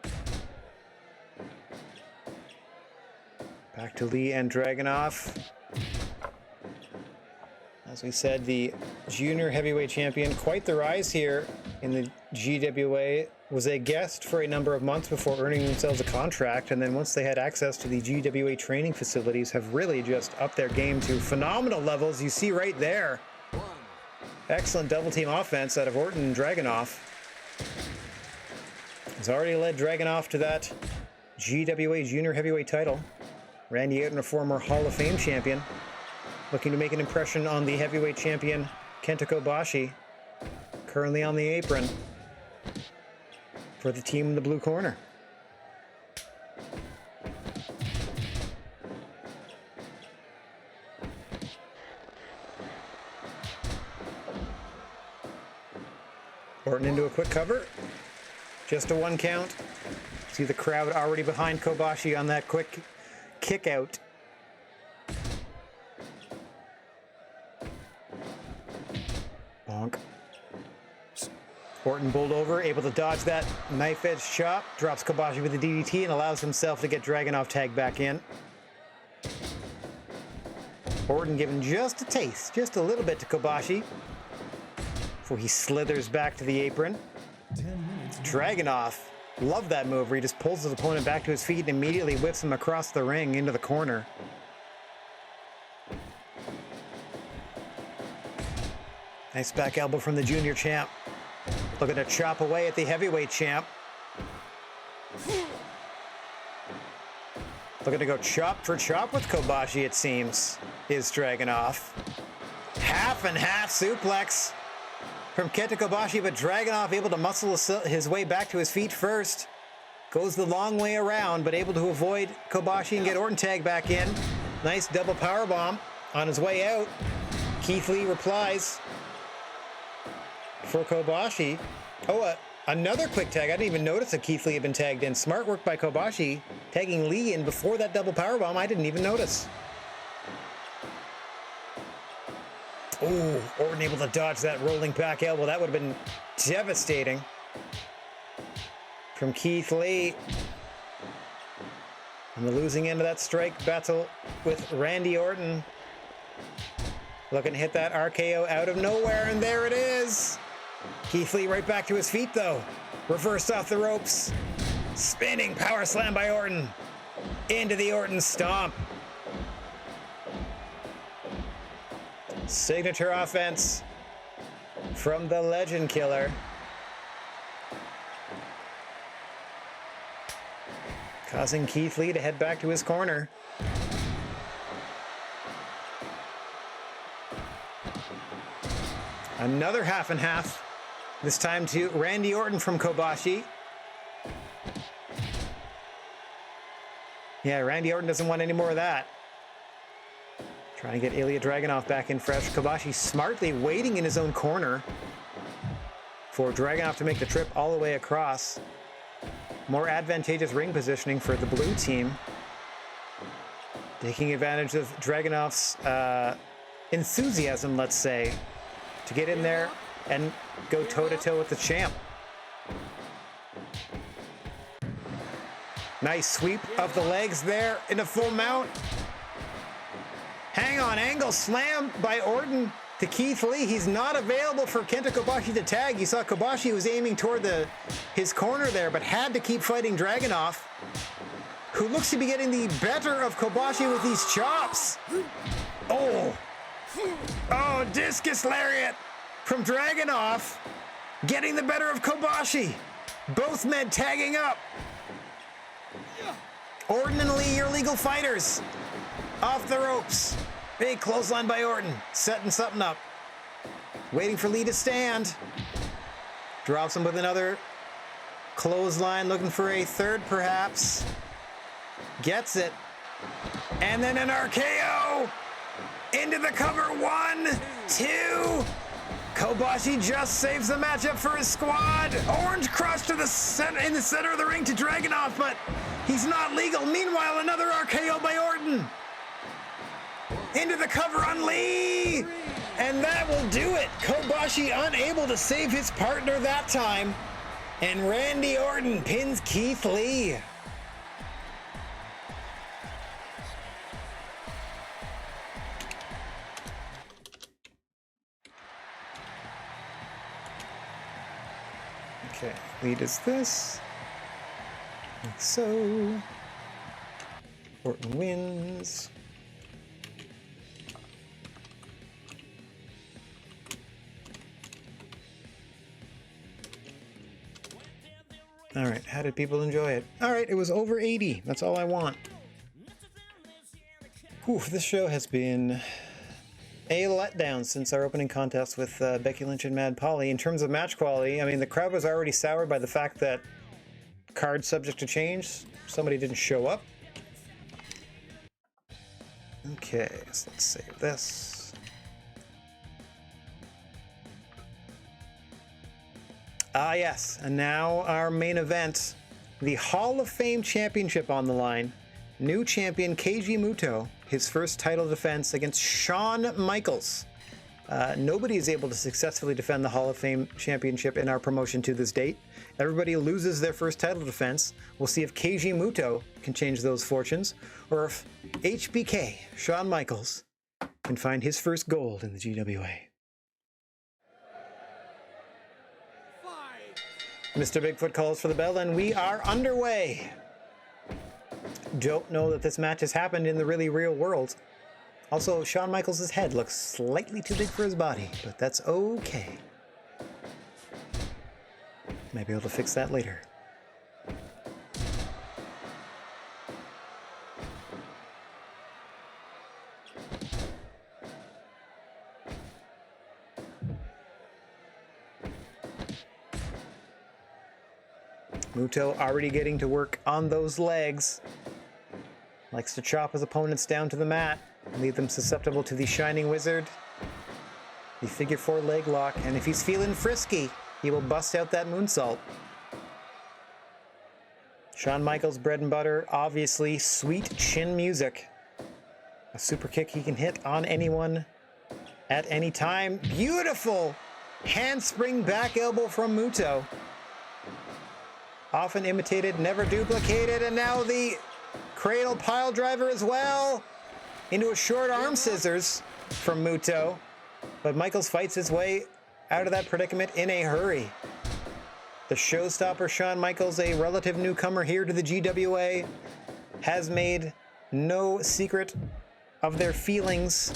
Speaker 1: Back to Lee and Dragunov. As we said, the junior heavyweight champion, quite the rise here in the GWA, was a guest for a number of months before earning themselves a contract, and then once they had access to the GWA training facilities, have really just upped their game to phenomenal levels. You see right there. Excellent double team offense out of Orton and Dragunov. Has already led Dragunov to that GWA junior heavyweight title. Randy Orton, a former Hall of Fame champion, looking to make an impression on the heavyweight champion, Kenta Kobashi, currently on the apron for the team in the blue corner. Orton into a quick cover. Just a 1 count. See the crowd already behind Kobashi on that quick kick out. Bonk. Orton bowled over, able to dodge that knife edge chop, drops Kobashi with a DDT and allows himself to get Dragunov tagged back in. Orton given just a taste, just a little bit to Kobashi before he slithers back to the apron. Dragunov, love that move where he just pulls his opponent back to his feet and immediately whips him across the ring into the corner. Nice back elbow from the junior champ. Looking to chop away at the heavyweight champ. Looking to go chop for chop with Kobashi, it seems, is Dragunov. Half and half suplex from Kenta Kobashi, but Dragunov able to muscle his way back to his feet first. Goes the long way around, but able to avoid Kobashi and get Orton tagged back in. Nice double powerbomb on his way out. Keith Lee replies for Kobashi. Oh, another quick tag. I didn't even notice that Keith Lee had been tagged in. Smart work by Kobashi, tagging Lee in before that double powerbomb. I didn't even notice. Oh, Orton able to dodge that rolling back elbow. That would have been devastating. From Keith Lee. On the losing end of that strike battle with Randy Orton. Looking to hit that RKO out of nowhere, and there it is. Keith Lee right back to his feet, though. Reversed off the ropes. Spinning power slam by Orton. Into the Orton stomp. Signature offense from the Legend Killer. Causing Keith Lee to head back to his corner. Another half and half. This time to Randy Orton from Kobashi. Yeah, Randy Orton doesn't want any more of that. Trying to get Ilya Dragunov back in fresh. Kobashi smartly waiting in his own corner for Dragunov to make the trip all the way across. More advantageous ring positioning for the blue team. Taking advantage of Dragunov's enthusiasm, let's say, to get in there and go toe-to-toe with the champ. Nice sweep of the legs there into full mount. Hang on, angle slam by Orton to Keith Lee. He's not available for Kenta Kobashi to tag. You saw Kobashi was aiming toward his corner there, but had to keep fighting Dragunov, who looks to be getting the better of Kobashi with these chops. Oh, discus lariat from Dragunov, getting the better of Kobashi. Both men tagging up. Orton and Lee, your legal fighters. Off the ropes. Big clothesline by Orton, setting something up. Waiting for Lee to stand. Drops him with another clothesline, looking for a third perhaps. Gets it. And then an RKO. Into the cover, 1, 2. Kobashi just saves the matchup for his squad. Orange Crush to the center, in the center of the ring to Dragunov, but he's not legal. Meanwhile, another RKO by Orton. Into the cover on Lee. And that will do it. Kobashi unable to save his partner that time. And Randy Orton pins Keith Lee. Okay, Lee does this. Like so. Orton wins. All right, how did people enjoy it? All right, it was over 80. That's all I want. Whew, this show has been a letdown since our opening contest with Becky Lynch and Mad Polly. In terms of match quality, I mean, the crowd was already soured by the fact that card subject to change, somebody didn't show up. Okay, so let's save this. Ah, yes, and now our main event, the Hall of Fame Championship on the line. New champion Keiji Muto, his first title defense against Shawn Michaels. Nobody is able to successfully defend the Hall of Fame Championship in our promotion to this date. Everybody loses their first title defense. We'll see if Keiji Muto can change those fortunes, or if HBK, Shawn Michaels, can find his first gold in the GWA. Mr. Bigfoot calls for the bell, and we are underway. Don't know that this match has happened in the really real world. Also, Shawn Michaels' head looks slightly too big for his body, but that's okay. Might be able to fix that later. Muto already getting to work on those legs. Likes to chop his opponents down to the mat, leave them susceptible to the Shining Wizard, the figure 4 leg lock, and if he's feeling frisky, he will bust out that moonsault. Shawn Michaels' bread and butter, obviously sweet chin music. A super kick he can hit on anyone at any time. Beautiful handspring back elbow from Muto. Often imitated, never duplicated, and now the cradle pile driver as well into a short arm scissors from Muto. But Michaels fights his way out of that predicament in a hurry. The showstopper Shawn Michaels, a relative newcomer here to the GWA, has made no secret of their feelings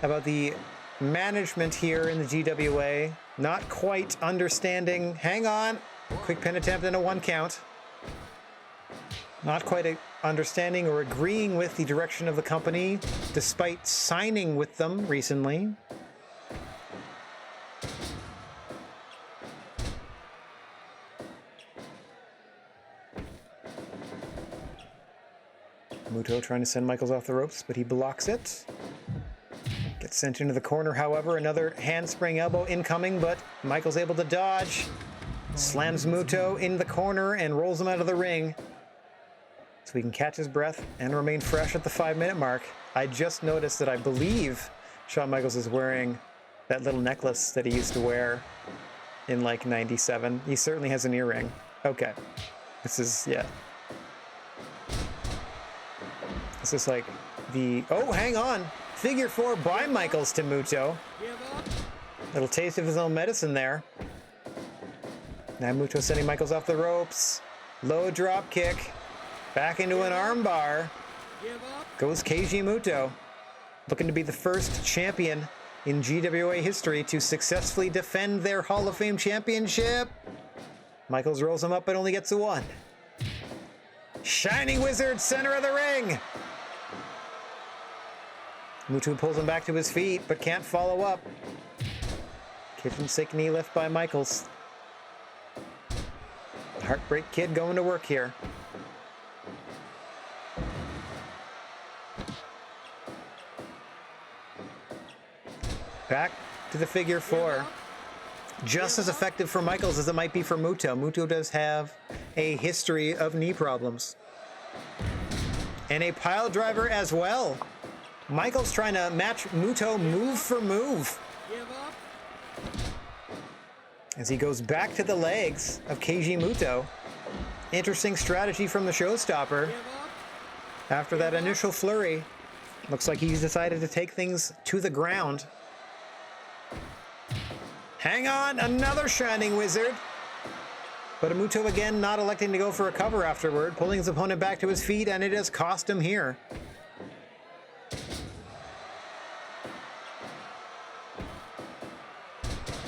Speaker 1: about the management here in the GWA. Not quite understanding. Hang on. Quick pin attempt and a 1 count. Not quite understanding or agreeing with the direction of the company, despite signing with them recently. Muto trying to send Michaels off the ropes, but he blocks it. Gets sent into the corner, however. Another handspring elbow incoming, but Michaels able to dodge. Slams Muto in the corner and rolls him out of the ring. so he can catch his breath and remain fresh at the 5-minute mark. I just noticed that I believe Shawn Michaels is wearing that little necklace that he used to wear in like 97. He certainly has an earring. Okay. This is, yeah. This is like the, oh, hang on. Figure 4 by Michaels to Muto. Little taste of his own medicine there. Now Muto sending Michaels off the ropes. Low drop kick. Back into an armbar. Goes Keiji Muto. Looking to be the first champion in GWA history to successfully defend their Hall of Fame championship. Michaels rolls him up but only gets a 1. Shining Wizard, center of the ring. Muto pulls him back to his feet but can't follow up. Kitchen sink knee lift by Michaels. Heartbreak Kid going to work here. Back to the figure 4. Just as effective for Michaels as it might be for Muto. Muto does have a history of knee problems. And a pile driver as well. Michaels trying to match Muto move for move. As he goes back to the legs of Keiji Muto. Interesting strategy from the showstopper. After that initial flurry, looks like he's decided to take things to the ground. Hang on, another Shining Wizard. But Muto again not electing to go for a cover afterward, pulling his opponent back to his feet, and it has cost him here.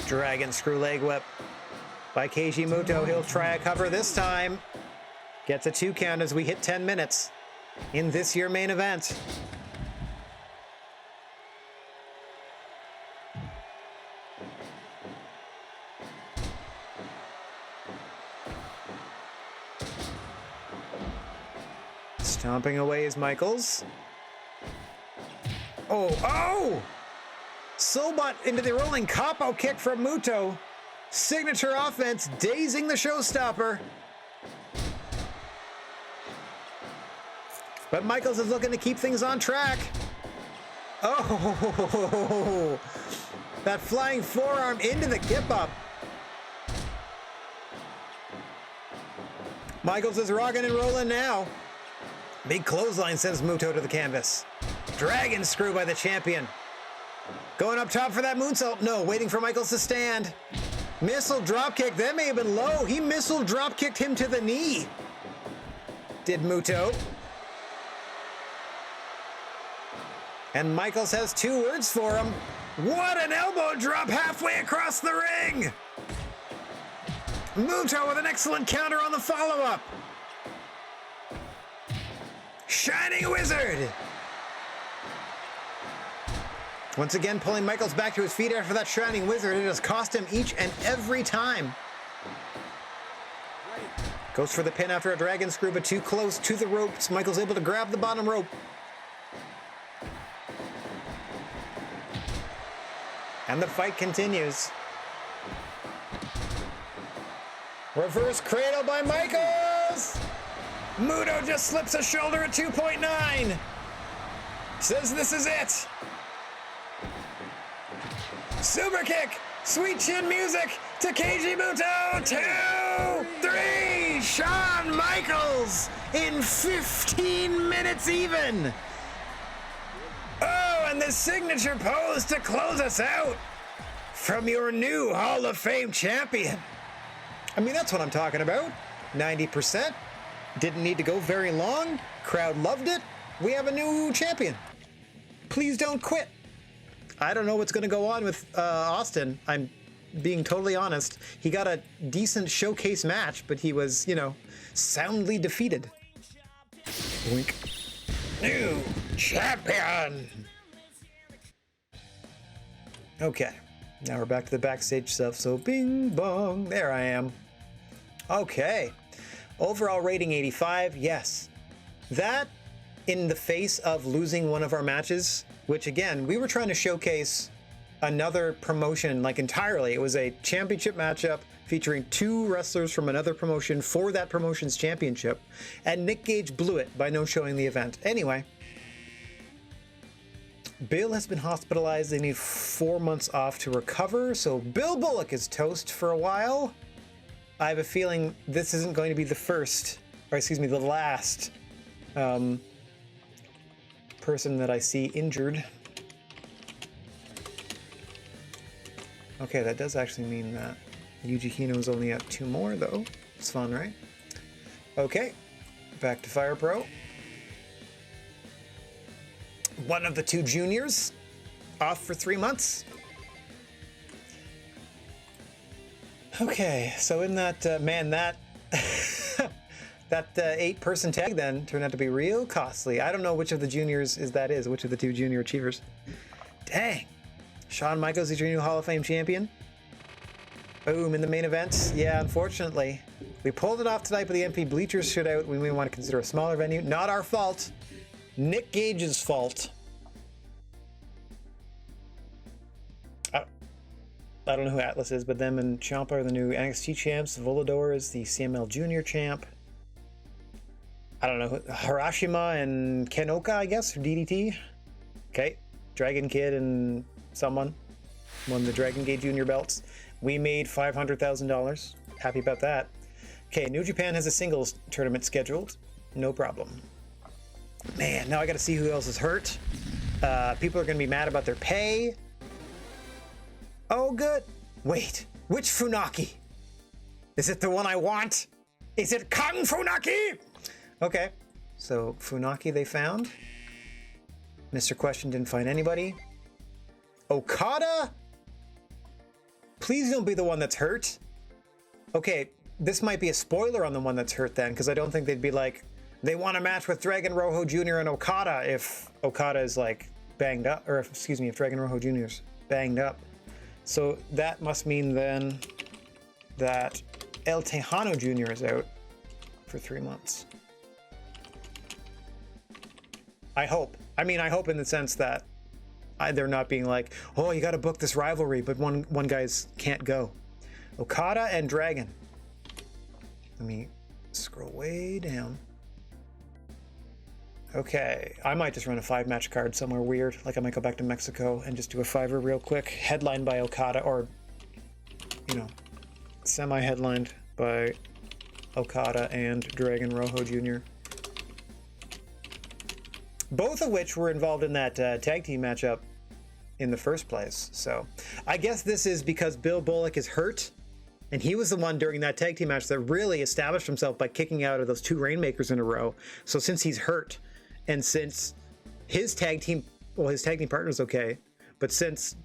Speaker 1: Dragon screw leg whip by Keiji Muto. He'll try a cover this time. Gets a 2 count as we hit 10 minutes in this year's main event. Stomping away is Michaels. Oh! Sobot into the rolling capo kick from Muto. Signature offense, dazing the showstopper. But Michaels is looking to keep things on track. Oh! That flying forearm into the kip up. Michaels is rocking and rolling now. Big clothesline sends Muto to the canvas. Dragon screw by the champion. Going up top for that moonsault. No, waiting for Michaels to stand. Missile dropkick. That may have been low. He missile dropkicked him to the knee. Did Muto. And Michaels has 2 words for him. What an elbow drop halfway across the ring. Muto with an excellent counter on the follow-up. Shining Wizard! Once again, pulling Michaels back to his feet after that Shining Wizard. It has cost him each and every time. Goes for the pin after a dragon screw, but too close to the ropes. Michaels able to grab the bottom rope. And the fight continues. Reverse cradle by Michaels! Muto just slips a shoulder at 2.9. Says this is it. Super kick. Sweet chin music to Keiji Muto. 2, 3. Shawn Michaels in 15 minutes even. Oh, and the signature pose to close us out from your new Hall of Fame champion. I mean, that's what I'm talking about. 90%. Didn't need to go very long. Crowd loved it. We have a new champion. Please don't quit. I don't know what's going to go on with Austin. I'm being totally honest. He got a decent showcase match, but he was, you know, soundly defeated. Wink. New champion. Okay. Now we're back to the backstage stuff. So bing bong. There I am. Okay. Overall rating 85, yes. That in the face of losing one of our matches, which again, we were trying to showcase another promotion like entirely. It was a championship matchup featuring 2 wrestlers from another promotion for that promotion's championship, and Nick Gage blew it by no-showing the event. Anyway, Bill has been hospitalized. They need 4 months off to recover, so Bill Bullock is toast for a while. I have a feeling this isn't going to be the first, or excuse me, the last person that I see injured. Okay, that does actually mean that Yuji Hino's only at 2 more, though. It's fun, right? Okay, back to Fire Pro. One of the 2 juniors off for 3 months. Okay, so in that, man, that that 8-person tag then turned out to be real costly. I don't know which of the juniors is, which of the 2 junior achievers. Dang. Shawn Michaels is your new Hall of Fame champion. Boom, in the main event. Yeah, unfortunately. We pulled it off tonight, but the MP bleachers shut out. We may want to consider a smaller venue. Not our fault. Nick Gage's fault. I don't know who Atlas is, but them and Ciampa are the new NXT champs. Volador is the CML Junior champ. I don't know. Harashima and Ken Oka, I guess, for DDT. Okay. Dragon Kid and someone won the Dragon Gate Junior belts. We made $500,000. Happy about that. Okay, New Japan has a singles tournament scheduled. No problem. Man, now I got to see who else is hurt. People are going to be mad about their pay. Oh, good. Wait, which Funaki? Is it the one I want? Is it Kang Funaki? Okay, so Funaki they found. Mr. Question didn't find anybody. Okada? Please don't be the one that's hurt. Okay, this might be a spoiler on the one that's hurt then, because I don't think they'd be like, they want a match with Dragon Rojo Jr. and Okada if Okada is like banged up, or excuse me, if Dragon Rojo Jr. is banged up. So that must mean then that El Tejano Jr. is out for 3 months. I hope. I mean, I hope in the sense that they're not being like, oh, you got to book this rivalry, but one guy's can't go. Okada and Dragon. Let me scroll way down. Okay, I might just run a 5-match card somewhere weird. Like I might go back to Mexico and just do a 5-er real quick. Headlined by Okada, or, you know, semi-headlined by Okada and Dragon Rojo Jr. Both of which were involved in that tag team matchup in the first place. So I guess this is because Bill Bullock is hurt, and he was the one during that tag team match that really established himself by kicking out of those 2 Rainmakers in a row. So since he's hurt, and since his tag team partner's okay, but since,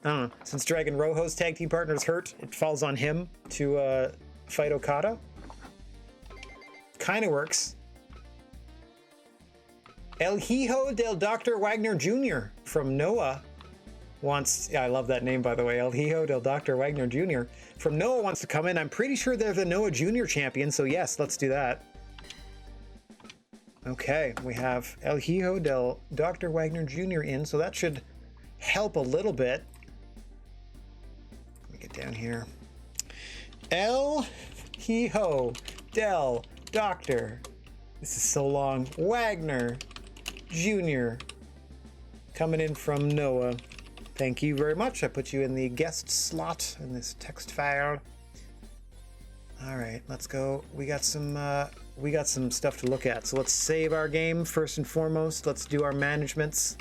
Speaker 1: I don't know, since Dragon Rojo's tag team partner's hurt, it falls on him to fight Okada. Kind of works. El Hijo del Dr. Wagner Jr. from Noah wants, yeah, I love that name by the way, El Hijo del Dr. Wagner Jr. from Noah wants to come in. I'm pretty sure they're the Noah Jr. champion, so yes, let's do that. Okay, we have El Hijo del Dr. Wagner Jr. in, so that should help a little bit. Let me get down here. El Hijo del Dr. This is so long. Wagner Jr. coming in from Noah. Thank you very much. I put you in the guest slot in this text file. All right, let's go. We got some stuff to look at. So let's save our game first and foremost. Let's do our managements.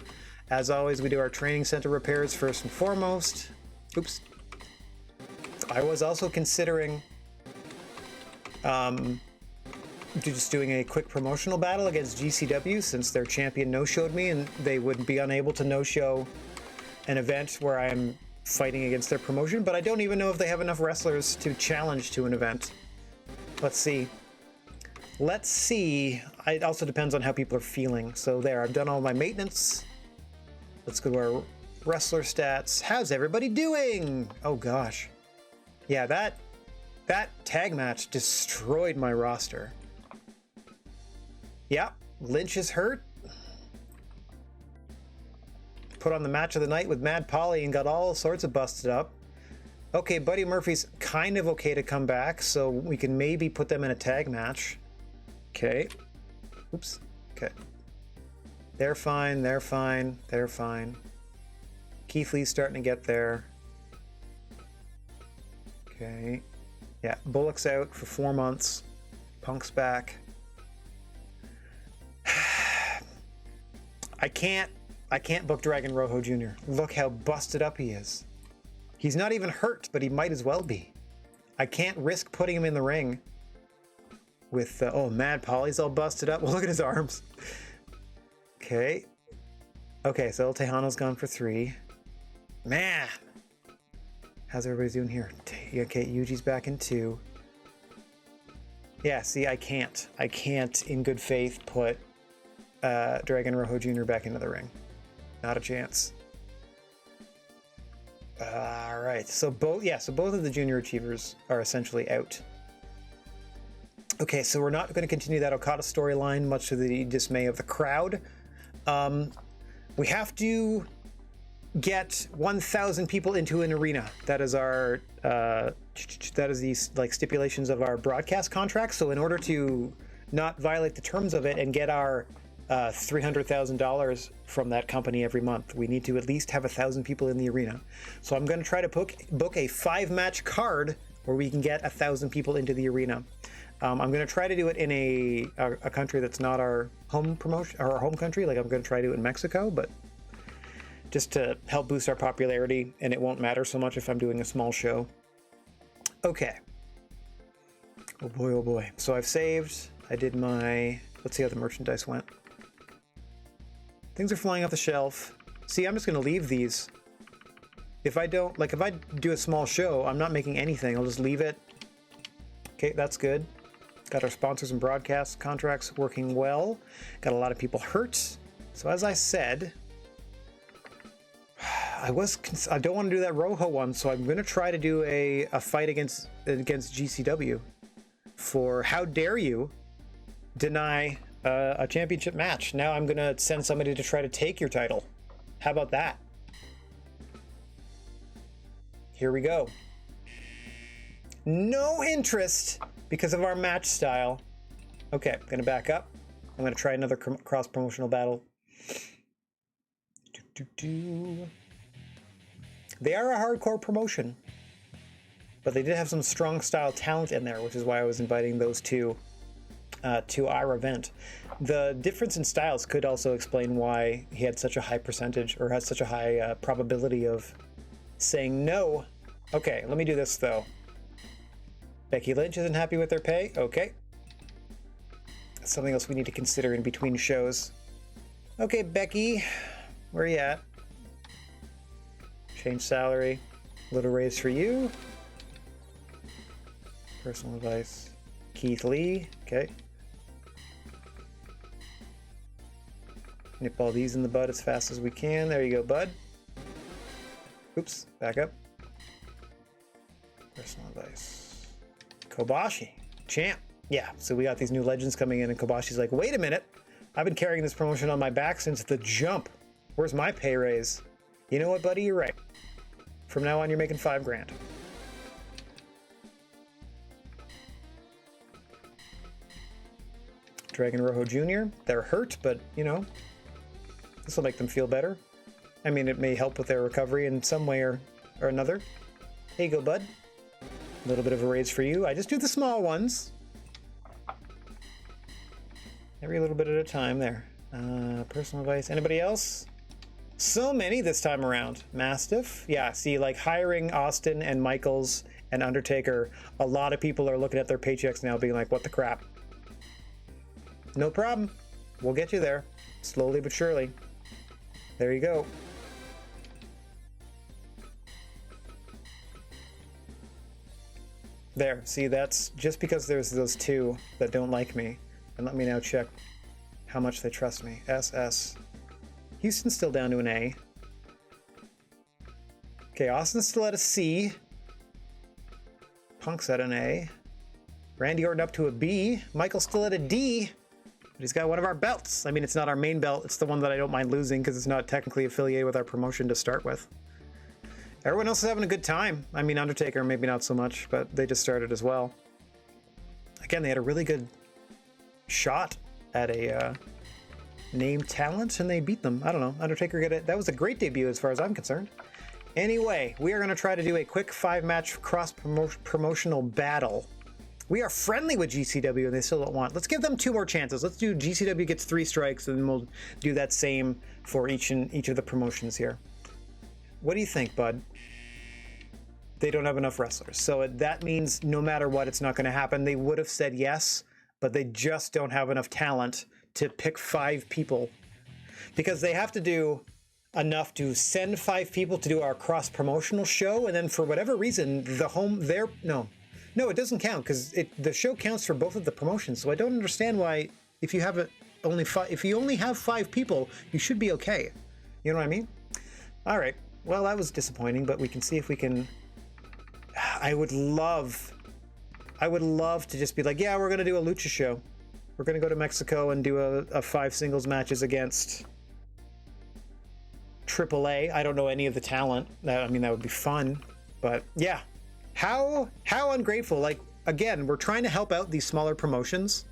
Speaker 1: As always, we do our training center repairs first and foremost. Oops. I was also considering just doing a quick promotional battle against GCW since their champion no-showed me and they would be unable to no-show an event where I'm fighting against their promotion, but I don't even know if they have enough wrestlers to challenge to an event. Let's see. Let's see. It also depends on how people are feeling. So there, I've done all my maintenance. Let's go to our wrestler stats. How's everybody doing? Oh gosh. Yeah, that tag match destroyed my roster. Yeah, Lynch is hurt. Put on the match of the night with Mad Polly and got all sorts of busted up. Okay, Buddy Murphy's kind of okay to come back, so we can maybe put them in a tag match. Okay. Oops. Okay. They're fine, they're fine, they're fine. Keith Lee's starting to get there. Okay. Yeah, Bullock's out for 4 months. Punk's back. I can't book Dragon Rojo Jr. Look how busted up he is. He's not even hurt, but he might as well be. I can't risk putting him in the ring with, oh, Mad Polly's all busted up. Well, look at his arms. Okay. Okay, so El Tejano's gone for 3. Man. How's everybody doing here? Okay, Yuji's back in 2. Yeah, see, I can't in good faith put Dragon Rojo Jr. back into the ring. Not a chance. All right, so both of the junior achievers are essentially out. Okay, so we're not going to continue that Okada storyline, much to the dismay of the crowd. We have to get 1,000 people into an arena. That is our that is the like stipulations of our broadcast contract. So in order to not violate the terms of it and get our $300,000 from that company every month, we need to at least have 1,000 people in the arena. So I'm going to try to book a 5-match card where we can get 1,000 people into the arena. I'm going to try to do it in a country that's not our home promotion or our home country. Like I'm going to try to do it in Mexico, but just to help boost our popularity, and it won't matter so much if I'm doing a small show. Okay. Oh boy, oh boy. So I've saved. I did my. Let's see how the merchandise went. Things are flying off the shelf. See, I'm just going to leave these. If I don't, like if I do a small show, I'm not making anything. I'll just leave it. Okay, that's good. Got our sponsors and broadcast contracts working well. Got a lot of people hurt. So as I said, I don't want to do that Rojo one, so I'm going to try to do a fight against GCW for how dare you deny a championship match. Now I'm going to send somebody to try to take your title. How about that? Here we go. No interest because of our match style. Okay, I'm going to back up. I'm going to try another cross-promotional battle. They are a hardcore promotion, but they did have some strong style talent in there, which is why I was inviting those two to our event. The difference in styles could also explain why he had such a high percentage, or has such a high probability of saying no. Okay, let me do this though. Becky Lynch isn't happy with their pay. Okay. That's something else we need to consider in between shows. Okay, Becky, where are you at? Change salary. Little raise for you. Personal advice. Keith Lee. Okay. Nip all these in the bud as fast as we can. There you go, bud. Oops, back up. Personal advice. Kobashi, champ. Yeah, so we got these new legends coming in, and Kobashi's like, wait a minute. I've been carrying this promotion on my back since the jump. Where's my pay raise? You know what, buddy? You're right. From now on, you're making $5,000. Dragon Rojo Jr. They're hurt, but, you know, this will make them feel better. I mean, it may help with their recovery in some way or another. Here you go, bud. A little bit of a raise for you. I just do the small ones. Every little bit at a time there. Personal advice. Anybody else? So many this time around. Mastiff. Yeah, see, like hiring Austin and Michaels and Undertaker, a lot of people are looking at their paychecks now being like, what the crap? No problem. We'll get you there. Slowly but surely. There you go. There. See, that's just because there's those two that don't like me. And let me now check how much they trust me. SS. Houston's still down to an A. Okay, Austin's still at a C. Punk's at an A. Randy Orton up to a B. Michael's still at a D. But he's got one of our belts. I mean, it's not our main belt. It's the one that I don't mind losing because it's not technically affiliated with our promotion to start with. Everyone else is having a good time. I mean, Undertaker, maybe not so much, but they just started as well. Again, they had a really good shot at a named talent, and they beat them. I don't know. Undertaker got it. That was a great debut as far as I'm concerned. Anyway, we are going to try to do a quick 5-match cross-promotional battle. We are friendly with GCW, and they still don't want. Let's give them 2 more chances. Let's do GCW gets 3 strikes, and then we'll do that same for each of the promotions here. What do you think, bud? They don't have enough wrestlers. So that means no matter what, it's not going to happen. They would have said yes, but they just don't have enough talent to pick 5 people. Because they have to do enough to send 5 people to do our cross-promotional show, and then for whatever reason, No, it doesn't count, because the show counts for both of the promotions. So I don't understand why, if you only have 5 people, you should be okay. You know what I mean? All right. Well, that was disappointing, but we can see if we can. I would love to just be like, yeah, we're gonna do a lucha show. We're gonna go to Mexico and do a 5 singles matches against AAA. I don't know any of the talent. I mean, that would be fun, but yeah. How ungrateful. Like, again, we're trying to help out these smaller promotions.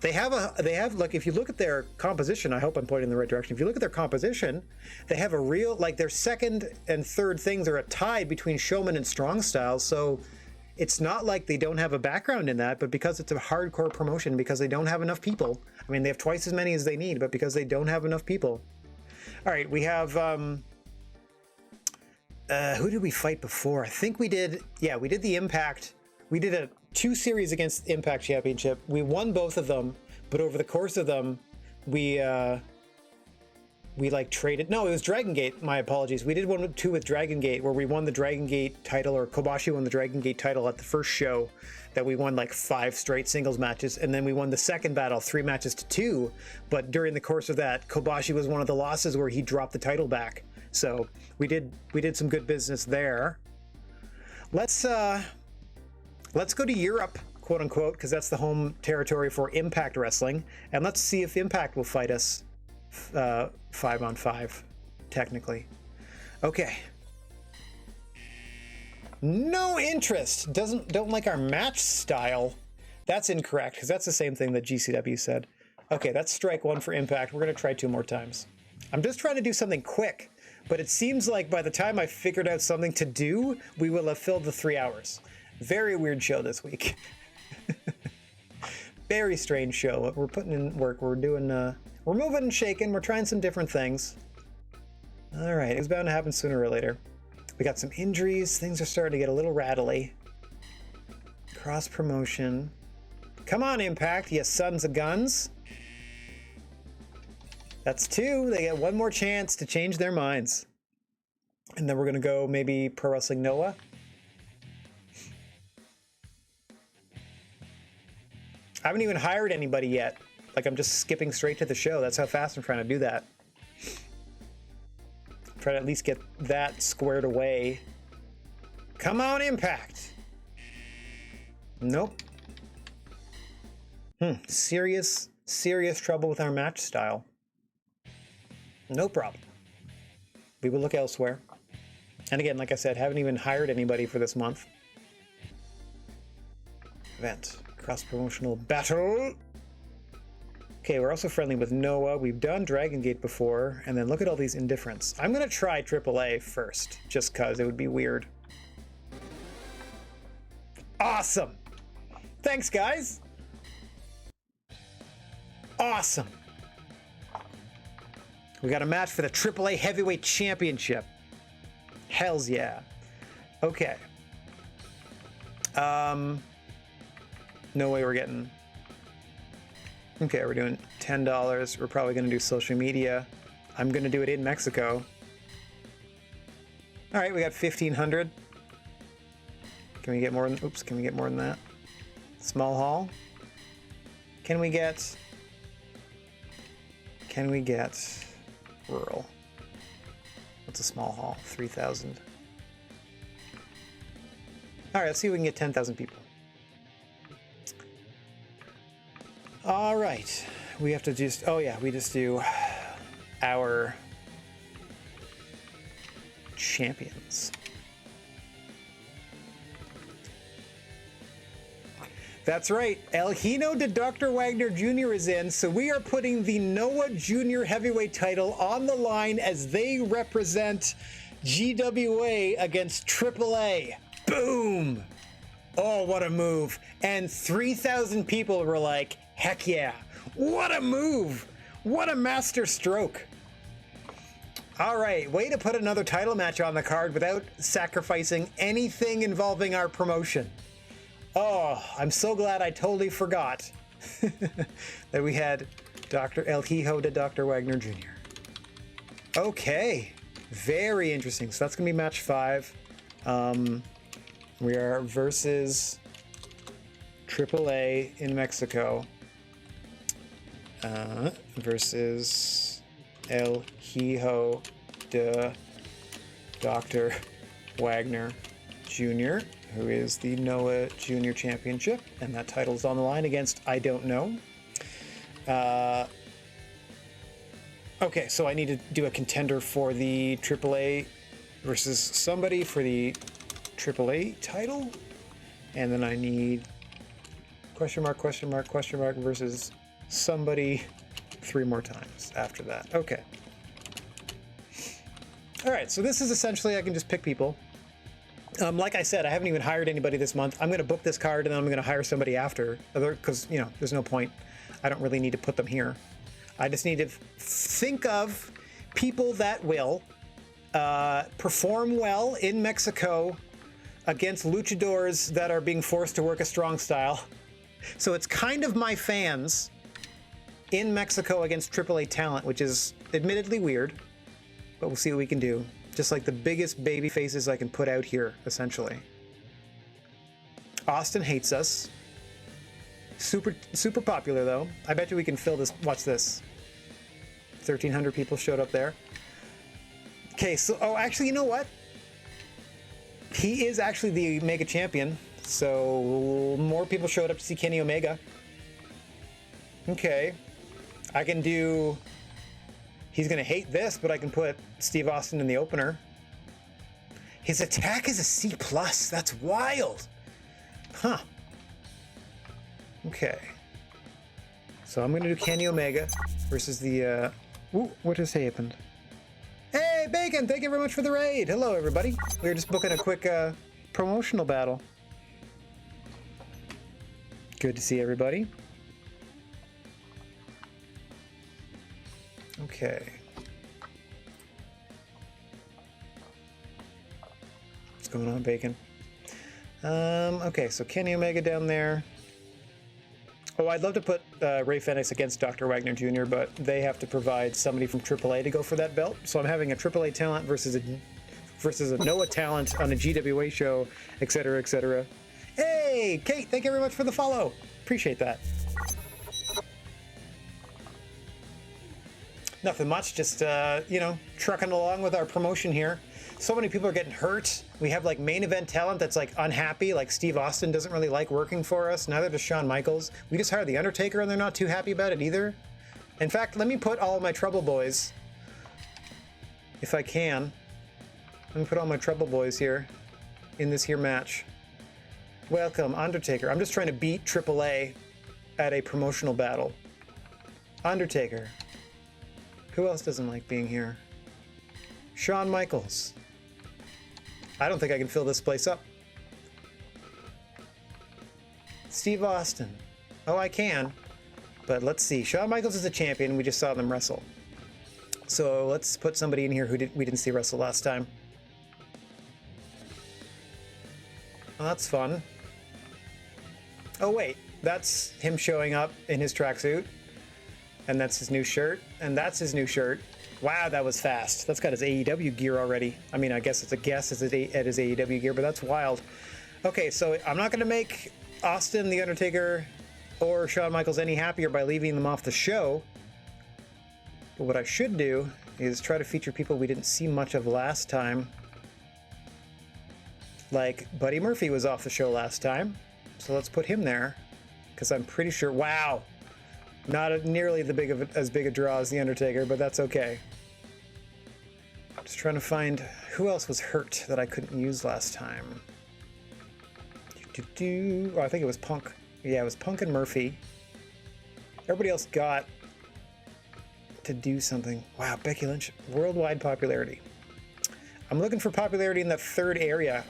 Speaker 1: They have like, if you look at their composition, I hope I'm pointing in the right direction. If you look at their composition, they have a real, like, their second and third things are a tie between Showman and Strong Style. So it's not like they don't have a background in that, but because it's a hardcore promotion, because they don't have enough people. I mean, they have twice as many as they need, but because they don't have enough people. All right, we have, who did we fight before? I think we did the Impact. We did a 2 series against Impact Championship. We won both of them, but over the course of them, we like traded. No, it was Dragon Gate. My apologies. We did 2 with Dragon Gate, where we won the Dragon Gate title, or Kobashi won the Dragon Gate title at the first show. That we won like 5 straight singles matches, and then we won the second battle 3 matches to 2. But during the course of that, Kobashi was one of the losses where he dropped the title back. So we did some good business there. Let's go to Europe, quote unquote, because that's the home territory for Impact Wrestling, and let's see if Impact will fight us 5-on-5, technically. Okay. No interest. Don't like our match style. That's incorrect, because that's the same thing that GCW said. Okay, that's strike 1 for Impact. We're gonna try 2 more times. I'm just trying to do something quick, but it seems like by the time I figured out something to do, we will have filled the 3 hours. Very weird show this week. Very strange show. We're putting in work. We're doing, we're moving and shaking. We're trying some different things. All right, it was bound to happen sooner or later. We got some injuries. Things are starting to get a little rattly. Cross promotion. Come on, Impact, you sons of guns. That's 2. They get 1 more chance to change their minds. And then we're going to go maybe Pro Wrestling Noah. I haven't even hired anybody yet. Like, I'm just skipping straight to the show. That's how fast I'm trying to do that. Try to at least get that squared away. Come on, Impact. Nope. Serious trouble with our match style. No problem. We will look elsewhere. And again, like I said, haven't even hired anybody for this month. Event. Cross-promotional battle. Okay, we're also friendly with Noah. We've done Dragon Gate before. And then look at all these indifferents. I'm going to try AAA first, just because it would be weird. Awesome. Thanks, guys. Awesome. We got a match for the AAA Heavyweight Championship. Hells yeah. Okay. No way we're getting... Okay, we're doing $10. We're probably going to do social media. I'm going to do it in Mexico. All right, we got 1,500. Can we get more than... Oops, can we get more than that? Small hall. Can we get... rural? What's a small hall? 3,000. All right, let's see if we can get 10,000 people. All right, we have to just, oh yeah, we just do our champions. That's right. El Hino de Dr. Wagner Jr. is in, so we are putting the Noah Jr. heavyweight title on the line as they represent GWA against AAA. Boom! Oh, what a move. And 3,000 people were like, heck yeah. What a move! What a master stroke. All right, way to put another title match on the card without sacrificing anything involving our promotion. Oh, I'm so glad I totally forgot that we had Dr. El Hijo de Dr. Wagner Jr. Okay, very interesting. So that's going to be match 5. We are versus AAA in Mexico versus El Hijo de Dr. Wagner Jr., who is the Noah Junior Championship, and that title's on the line against I Don't Know. Okay, so I need to do a contender for the AAA versus somebody for the AAA title, and then I need question mark versus somebody 3 more times after that. Okay. All right, so this is essentially I can just pick people. Like I said, I haven't even hired anybody this month. I'm going to book this card and then I'm going to hire somebody after, because, you know, there's no point. I don't really need to put them here. I just need to think of people that will perform well in Mexico against luchadors that are being forced to work a strong style. So it's kind of my fans in Mexico against AAA talent, which is admittedly weird, but we'll see what we can do. Just like the biggest baby faces I can put out here, essentially. Austin hates us. Super popular, though. I bet you we can fill this. Watch this. 1,300 people showed up there. Okay, so, oh, actually, you know what? He is actually the Mega Champion, so more people showed up to see Kenny Omega. Okay. I can do... He's going to hate this, but I can put Steve Austin in the opener. His attack is a C+. That's wild. Huh. Okay. So I'm going to do Kenny Omega versus the... Ooh, what just happened? Hey, Bacon! Thank you very much for the raid. Hello, everybody. We were just booking a quick promotional battle. Good to see everybody. Okay. What's going on, Bacon? Okay, so Kenny Omega down there. Oh, I'd love to put Ray Fenix against Dr. Wagner Jr., but they have to provide somebody from AAA to go for that belt. So I'm having a AAA talent versus a Noah talent on a GWA show, etc., etc. Hey, Kate, thank you very much for the follow. Appreciate that. Nothing much, just, you know, trucking along with our promotion here. So many people are getting hurt. We have, like, main event talent that's, like, unhappy. Like, Steve Austin doesn't really like working for us. Neither does Shawn Michaels. We just hired The Undertaker, and they're not too happy about it either. In fact, let me put all of my Trouble Boys, if I can. Let me put all my Trouble Boys here in this here match. Welcome, Undertaker. I'm just trying to beat AAA at a promotional battle. Undertaker. Who else doesn't like being here? Shawn Michaels. I don't think I can fill this place up. Steve Austin. Oh, I can. But let's see. Shawn Michaels is a champion. We just saw them wrestle. So let's put somebody in here who we didn't see wrestle last time. Oh, that's fun. Oh, wait. That's him showing up in his tracksuit. And that's his new shirt. And that's his new shirt. Wow, that was fast. That's got his AEW gear already. I mean, I guess it's a guess at his AEW gear, but that's wild. Okay, so I'm not going to make Austin, The Undertaker, or Shawn Michaels any happier by leaving them off the show. But what I should do is try to feature people we didn't see much of last time. Like Buddy Murphy was off the show last time. So let's put him there. Because I'm pretty sure... Wow! Not nearly as big a draw as The Undertaker, but that's okay. Just trying to find who else was hurt that I couldn't use last time. Oh, I think it was Punk. Yeah, it was Punk and Murphy. Everybody else got to do something. Wow, Becky Lynch, worldwide popularity. I'm looking for popularity in the third area.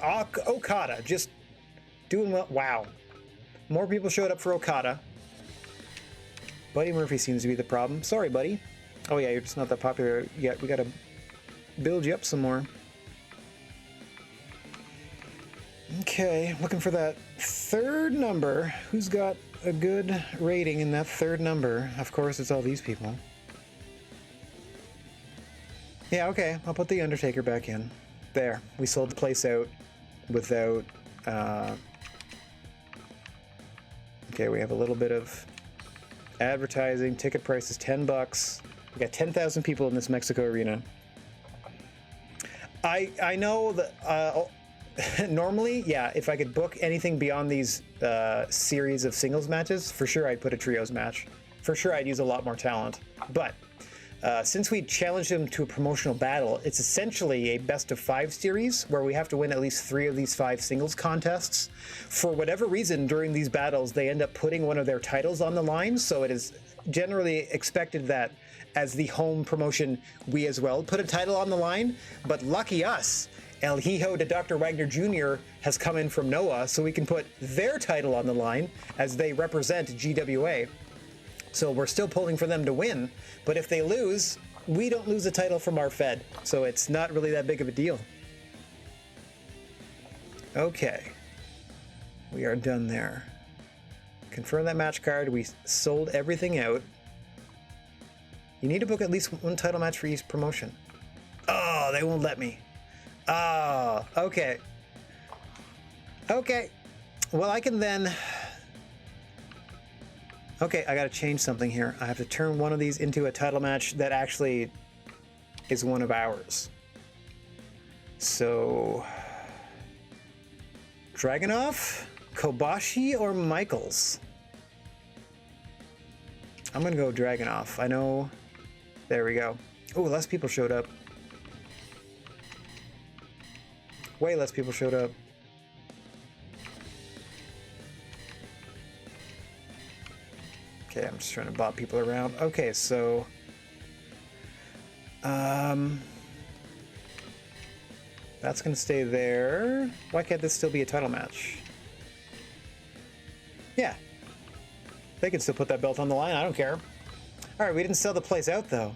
Speaker 1: Okada, just doing well. Wow. More people showed up for Okada. Buddy Murphy seems to be the problem. Sorry, buddy. Oh yeah, you're just not that popular yet. We gotta build you up some more. Okay, looking for that third number. Who's got a good rating in that third number? Of course, it's all these people. Yeah, okay, I'll put the Undertaker back in. There, we sold the place out without... Okay, we have a little bit of advertising. Ticket price is $10. We got 10,000 people in this Mexico arena. I know that normally, yeah, if I could book anything beyond these series of singles matches, for sure I'd put a trios match. For sure I'd use a lot more talent. But since we challenged them to a promotional battle, it's essentially a best-of-5 series where we have to win at least 3 of these 5 singles contests. For whatever reason, during these battles, they end up putting one of their titles on the line, so it is generally expected that as the home promotion, we as well put a title on the line. But lucky us, El Hijo de Dr. Wagner Jr. has come in from Noah, so we can put their title on the line as they represent GWA. So we're still pulling for them to win, but if they lose, we don't lose a title from our Fed, so it's not really that big of a deal. Okay, we are done there. Confirm that match card. We sold everything out. You need to book at least one title match for each promotion. Oh, they won't let me. Oh, okay. Okay, well, I can then... Okay, I gotta change something here. I have to turn one of these into a title match that actually is one of ours. So... Dragunov, Kobashi, or Michaels? I'm gonna go Dragunov. I know... There we go. Oh, less people showed up. Way less people showed up. Okay, I'm just trying to bop people around. Okay, so... That's gonna stay there. Why can't this still be a title match? Yeah. They can still put that belt on the line, I don't care. Alright, we didn't sell the place out, though.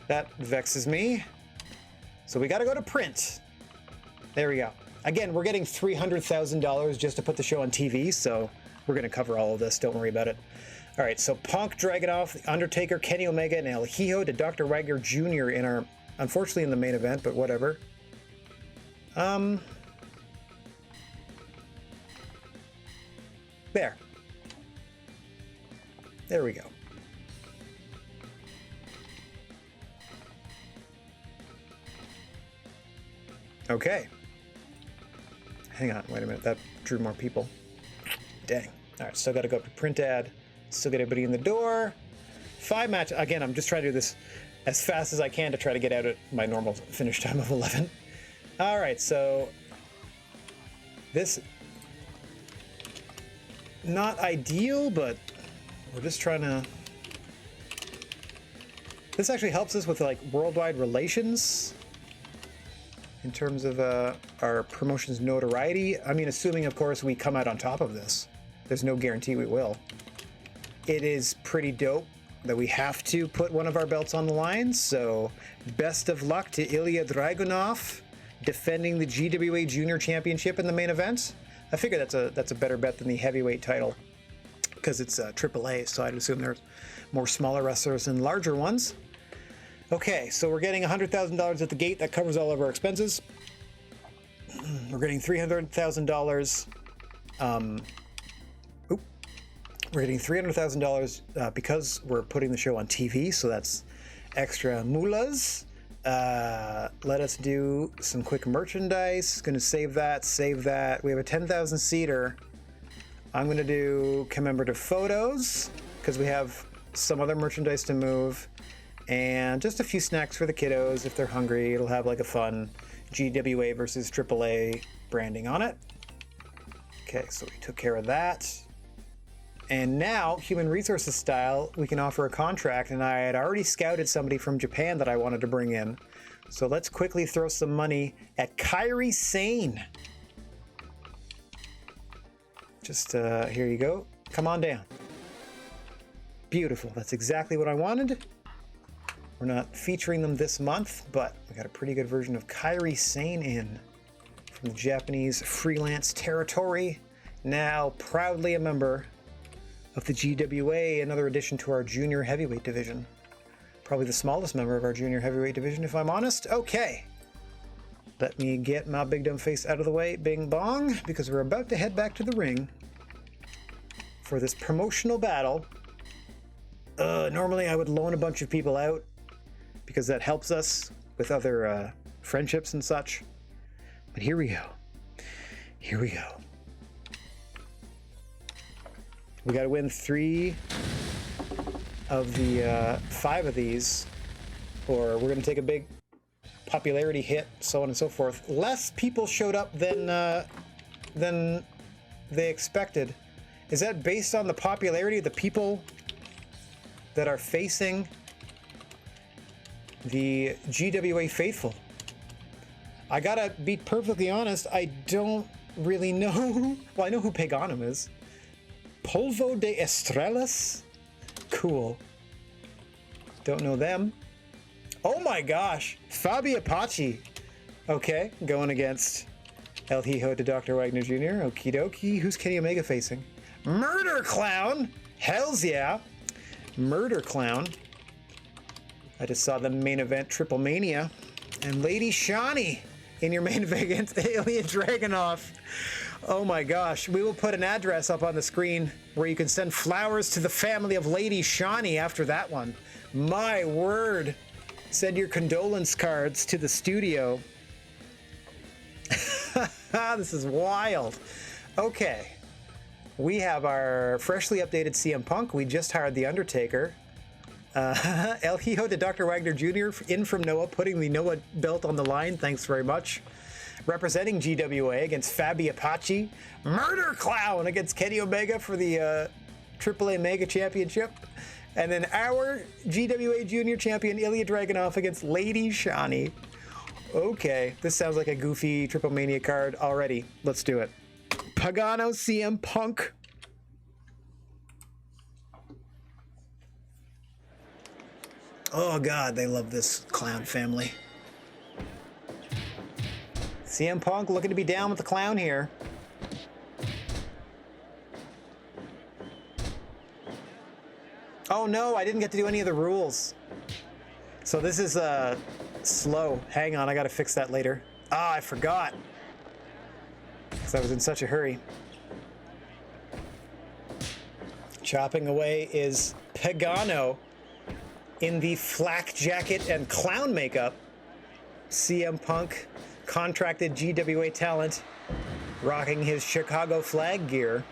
Speaker 1: That vexes me. So we gotta go to print. There we go. Again, we're getting $300,000 just to put the show on TV, so we're gonna cover all of this, don't worry about it. Alright, so Punk, Dragunov, The Undertaker, Kenny Omega, and El Hijo de Dr. Wagner Jr. in our, unfortunately in the main event, but whatever. There. There we go. Okay. Hang on, wait a minute, that drew more people. Dang. Alright, still gotta go up to print ad. Still get everybody in the door. 5 match. Again, I'm just trying to do this as fast as I can to try to get out at my normal finish time of 11. Alright, so this not ideal, but we're just trying to... This actually helps us with like worldwide relations in terms of our promotion's notoriety. I mean, assuming of course we come out on top of this. There's no guarantee we will. It is pretty dope that we have to put one of our belts on the line, so best of luck to Ilya Dragunov defending the GWA Junior Championship in the main event. I figure that's a better bet than the heavyweight title because it's AAA, so I'd assume there's more smaller wrestlers than larger ones. Okay, so we're getting $100,000 at the gate. That covers all of our expenses. We're getting $300,000. We're getting $300,000 because we're putting the show on TV, so that's extra mullahs. Let us do some quick merchandise. Gonna save that, save that. We have a 10,000 seater. I'm gonna do commemorative photos because we have some other merchandise to move and just a few snacks for the kiddos if they're hungry. It'll have like a fun GWA versus AAA branding on it. Okay, so we took care of that. And now, human resources style, we can offer a contract, and I had already scouted somebody from Japan that I wanted to bring in. So let's quickly throw some money at Kairi Sane. Just, here you go. Come on down. Beautiful. That's exactly what I wanted. We're not featuring them this month, but we got a pretty good version of Kairi Sane in from the Japanese freelance territory. Now proudly a member of the GWA, another addition to our junior heavyweight division. Probably the smallest member of our junior heavyweight division, if I'm honest. Okay. Let me get my big dumb face out of the way, bing bong, because we're about to head back to the ring for this promotional battle. Normally I would loan a bunch of people out because that helps us with other friendships and such. But here we go. Here we go. We got to win 3 of the 5 of these, or we're going to take a big popularity hit, so on and so forth. Less people showed up than they expected. Is that based on the popularity of the people that are facing the GWA faithful? I gotta be perfectly honest, I don't really know. Well, I know who Pagano is. Polvo de Estrellas? Cool. Don't know them. Oh my gosh, Fabi Apache. Okay, going against El Hijo de Dr. Wagner Jr. Okie dokie. Who's Kenny Omega facing? Murder Clown! Hells yeah! Murder Clown. I just saw the main event Triple Mania. And Lady Shani in your main event against Alien Dragunov. Oh my gosh. We will put an address up on the screen where you can send flowers to the family of Lady Shani after that one. My word. Send your condolence cards to the studio. This is wild. Okay. We have our freshly updated CM Punk. We just hired The Undertaker. El Hijo de Dr. Wagner Jr. in from Noah, putting the Noah belt on the line. Thanks very much. Representing GWA against Fabi Apache. Murder Clown against Kenny Omega for the AAA Mega Championship. And then our GWA Junior Champion Ilya Dragunov against Lady Shani. Okay, this sounds like a goofy Triple Mania card already. Let's do it. Pagano CM Punk. Oh god, they love this clown family. CM Punk looking to be down with the clown here. Oh no, I didn't get to do any of the rules. So this is slow. Hang on, I gotta fix that later. Ah, I forgot. Because I was in such a hurry. Chopping away is Pagano in the flak jacket and clown makeup. CM Punk, contracted GWA talent, rocking his Chicago flag gear.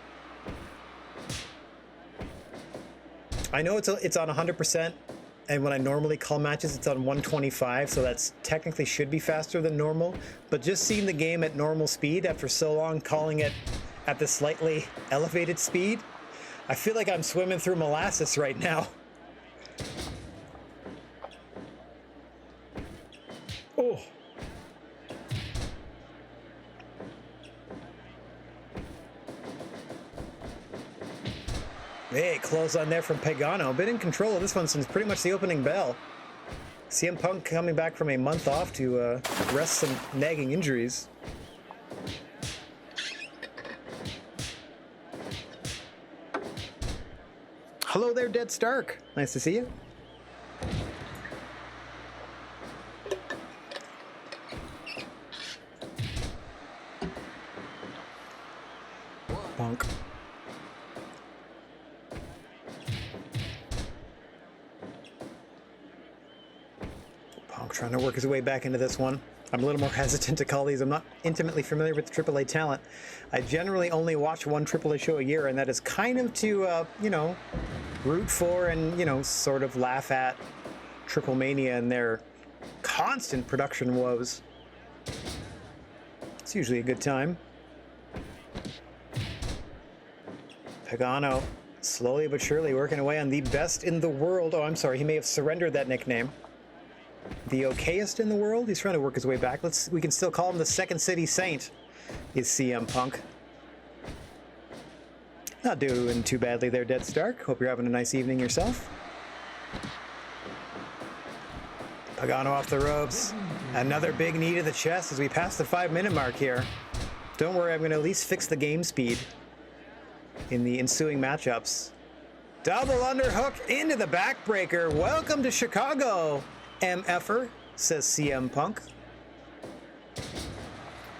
Speaker 1: I know it's on 100%, and when I normally call matches, it's on 125, so that's technically should be faster than normal. But just seeing the game at normal speed after so long calling it at the slightly elevated speed, I feel like I'm swimming through molasses right now. Oh. Hey, close on there from Pagano. Been in control of this one since pretty much the opening bell. CM Punk coming back from a month off to rest some nagging injuries. Hello there, Dead Stark. Nice to see you. Punk. Punk trying to work his way back into this one. I'm a little more hesitant to call these. I'm not intimately familiar with AAA talent. I generally only watch one AAA show a year, and that is kind of to, you know, root for and, you know, sort of laugh at Triple Mania and their constant production woes. It's usually a good time. Pagano Slowly but surely working away on the best in the world. Oh, I'm sorry, he may have surrendered that nickname. The okayest in the world? He's trying to work his way back. We can still call him the Second City Saint, is CM Punk. Not doing too badly there, Dead Stark. Hope you're having a nice evening yourself. Pagano off the ropes. Another big knee to the chest as we pass the 5-minute mark here. Don't worry, I'm going to at least fix the game speed in the ensuing matchups. Double underhook into the backbreaker. Welcome to Chicago, MFer, says CM Punk.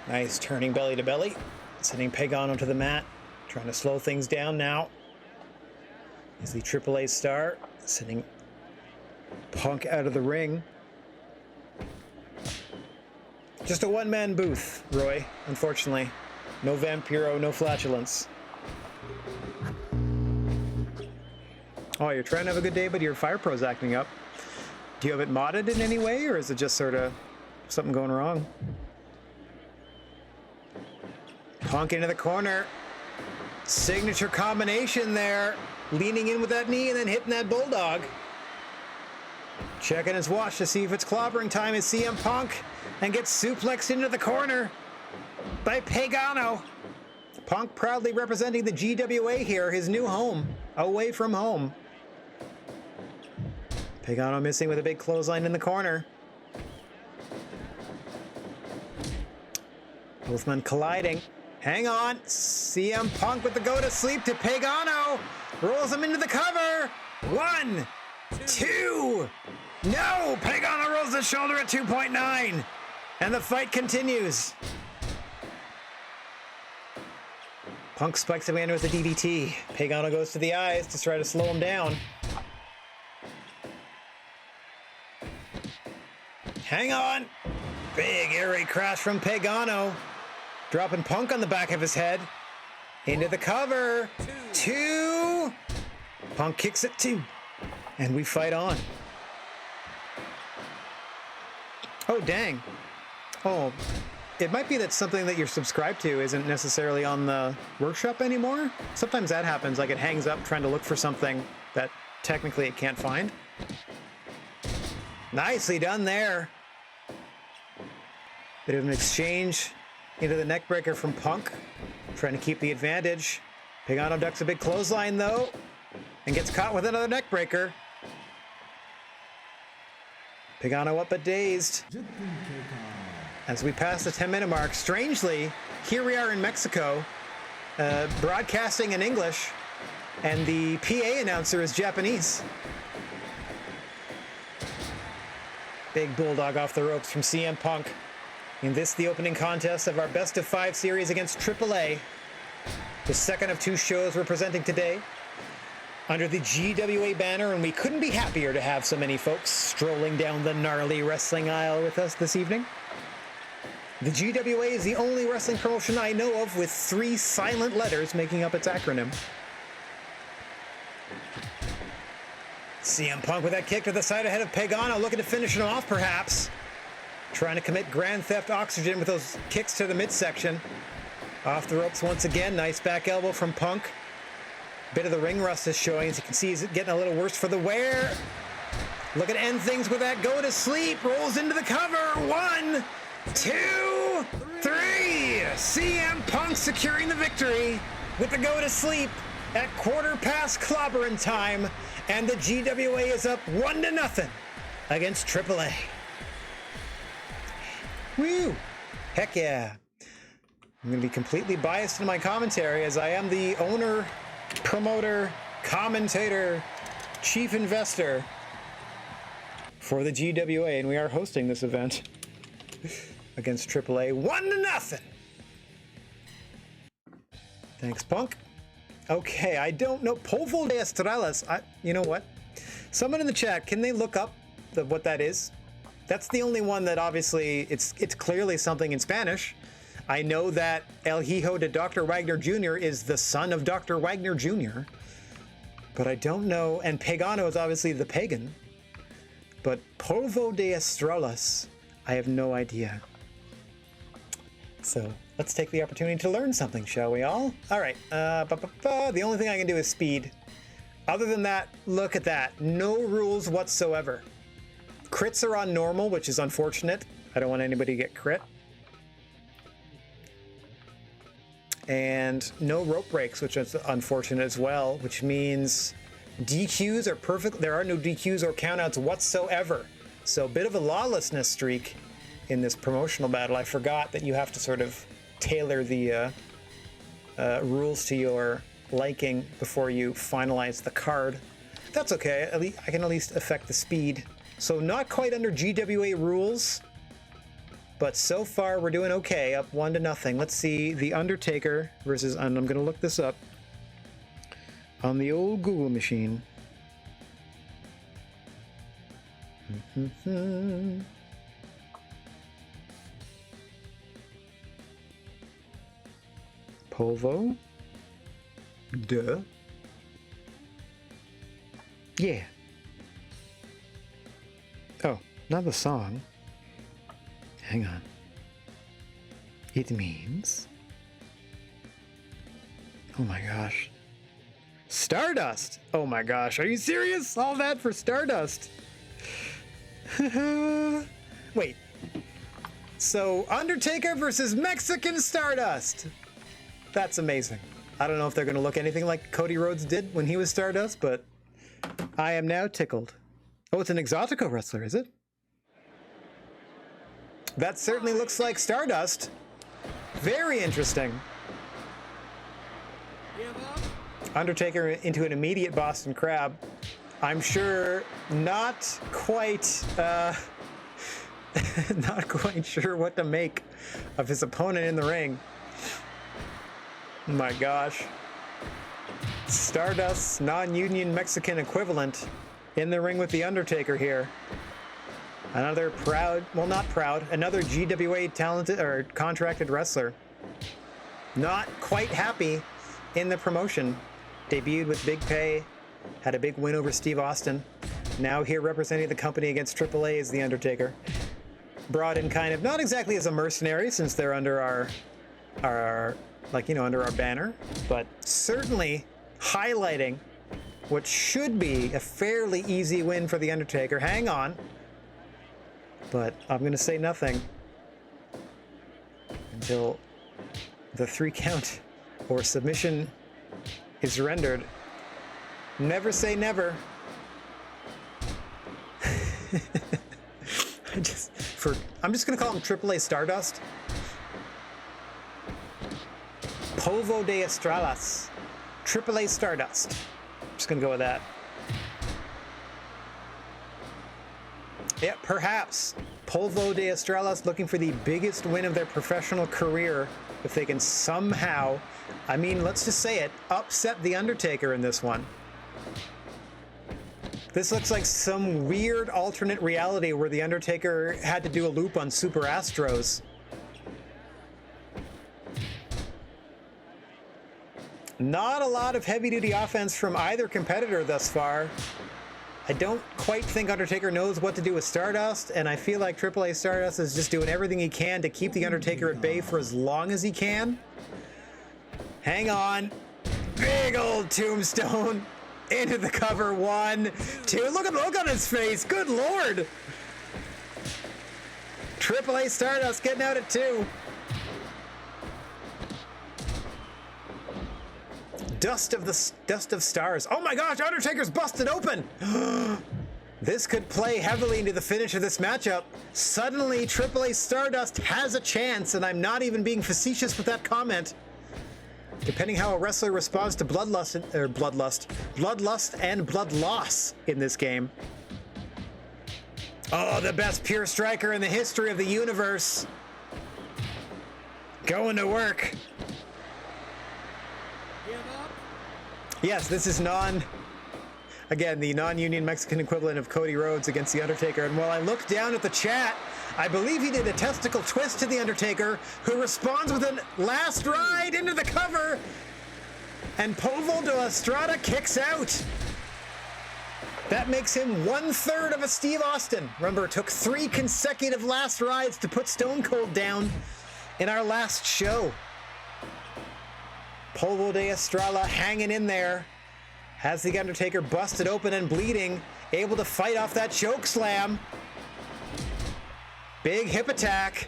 Speaker 1: Nice turning belly to belly. Sending Pagano to the mat. Trying to slow things down now. Is the AAA star sending Punk out of the ring. Just a one-man booth, Roy, unfortunately. No Vampiro, no flatulence. Oh, you're trying to have a good day, but your Fire Pro's acting up. Do you have it modded in any way, or is it just sort of something going wrong? Punk into the corner. Signature combination there. Leaning in with that knee and then hitting that bulldog. Checking his watch to see if it's clobbering time as CM Punk and gets suplexed into the corner by Pagano. Punk proudly representing the GWA here, his new home, away from home. Pagano missing with a big clothesline in the corner. Both men colliding. Hang on. CM Punk with the go to sleep to Pagano. Rolls him into the cover. 1, 2. No! Pagano rolls the shoulder at 2.9. And the fight continues. Punk spikes away into with the DDT. Pagano goes to the eyes to try to slow him down. Hang on. Big air raid crash from Pagano. Dropping Punk on the back of his head. Into the cover. 2. Punk kicks it 2. And we fight on. Oh, dang. Oh, it might be that something that you're subscribed to isn't necessarily on the workshop anymore. Sometimes that happens, like it hangs up trying to look for something that technically it can't find. Nicely done there. Bit of an exchange into the neckbreaker from Punk. Trying to keep the advantage. Pagano ducks a big clothesline though, and gets caught with another neckbreaker. Pagano up but dazed. As we pass the 10-minute mark, strangely, here we are in Mexico, broadcasting in English, and the PA announcer is Japanese. Big bulldog off the ropes from CM Punk. In this, the opening contest of our Best of 5 series against AAA. The second of 2 shows we're presenting today under the GWA banner, and we couldn't be happier to have so many folks strolling down the gnarly wrestling aisle with us this evening. The GWA is the only wrestling promotion I know of with 3 silent letters making up its acronym. CM Punk with that kick to the side ahead of Pagano, looking to finish him off perhaps. Trying to commit Grand Theft Oxygen with those kicks to the midsection. Off the ropes once again, nice back elbow from Punk. Bit of the ring rust is showing, as you can see he's getting a little worse for the wear. Looking to end things with that go to sleep, rolls into the cover, 1, 2, 3. CM Punk securing the victory with the go to sleep at quarter past clobbering time, and the GWA is up 1-0 against AAA. Woo! Heck yeah. I'm going to be completely biased in my commentary as I am the owner, promoter, commentator, chief investor for the GWA, and we are hosting this event against AAA 1-0. Thanks, Punk. Okay, I don't know. Polvo de Estrellas. You know what? Someone in the chat, can they look up what that is? That's the only one that obviously it's clearly something in Spanish. I know that El Hijo de Dr. Wagner Jr. is the son of Dr. Wagner Jr., but I don't know. And Pagano is obviously the pagan, but Polvo de Estrellas, I have no idea. So Let's take the opportunity to learn something, shall we all? All right. The only thing I can do is speed. Other than that, look at that. No rules whatsoever. Crits are on normal, which is unfortunate. I don't want anybody to get crit. And no rope breaks, which is unfortunate as well, which means DQs are perfect. There are no DQs or countouts whatsoever. So a bit of a lawlessness streak in this promotional battle. I forgot that you have to sort of tailor the rules to your liking before you finalize the card. That's okay. At least I can at least affect the speed. So not quite under GWA rules, but so far we're doing okay. Up 1-0. Let's see the Undertaker versus, and I'm gonna look this up on the old Google machine. Polvo. Duh. Yeah. Oh, not the song. Hang on. It means... Oh my gosh. Stardust! Oh my gosh, are you serious? All that for Stardust? Wait. So, Undertaker versus Mexican Stardust! That's amazing. I don't know if they're going to look anything like Cody Rhodes did when he was Stardust, but I am now tickled. Oh, it's an Exotico wrestler, is it? That certainly looks like Stardust. Very interesting. Undertaker into an immediate Boston Crab. I'm sure not quite not quite sure what to make of his opponent in the ring. My gosh. Stardust's non-union Mexican equivalent in the ring with the Undertaker here. Another proud, well, not proud, another GWA talented or contracted wrestler. Not quite happy in the promotion. Debuted with big pay, had a big win over Steve Austin. Now here representing the company against AAA is the Undertaker. Brought in kind of, not exactly as a mercenary since they're under our like, you know, under our banner, but certainly highlighting what should be a fairly easy win for the Undertaker. Hang on. But I'm going to say nothing until the 3 count or submission is rendered. Never say never. I'm just going to call him AAA Stardust. Polvo de Estrellas. AAA Stardust. I'm just going to go with that. Yeah, perhaps. Polvo de Estrellas looking for the biggest win of their professional career if they can somehow, I mean, let's just say it, upset The Undertaker in this one. This looks like some weird alternate reality where The Undertaker had to do a loop on Super Astros. Not a lot of heavy-duty offense from either competitor thus far. I don't quite think Undertaker knows what to do with Stardust, and I feel like AAA Stardust is just doing everything he can to keep The Undertaker at bay for as long as he can. Hang on. Big old tombstone into the cover. 1, 2. Look at the look on his face. Good Lord. AAA Stardust getting out at 2. Dust of stars. Oh my gosh, Undertaker's busted open. This could play heavily into the finish of this matchup. Suddenly, AAA Stardust has a chance, and I'm not even being facetious with that comment. Depending how a wrestler responds to bloodlust and blood loss in this game. Oh, the best pure striker in the history of the universe. Going to work. Yes, this is again, the non-union Mexican equivalent of Cody Rhodes against The Undertaker. And while I look down at the chat, I believe he did a testicle twist to The Undertaker, who responds with a last ride into the cover. And Polvo de Estrada kicks out. That makes him 1/3 of a Steve Austin. Remember, it took 3 consecutive last rides to put Stone Cold down. in our last show. Polvo de Estrella hanging in there. Has the Undertaker busted open and bleeding. Able to fight off that choke slam. Big hip attack.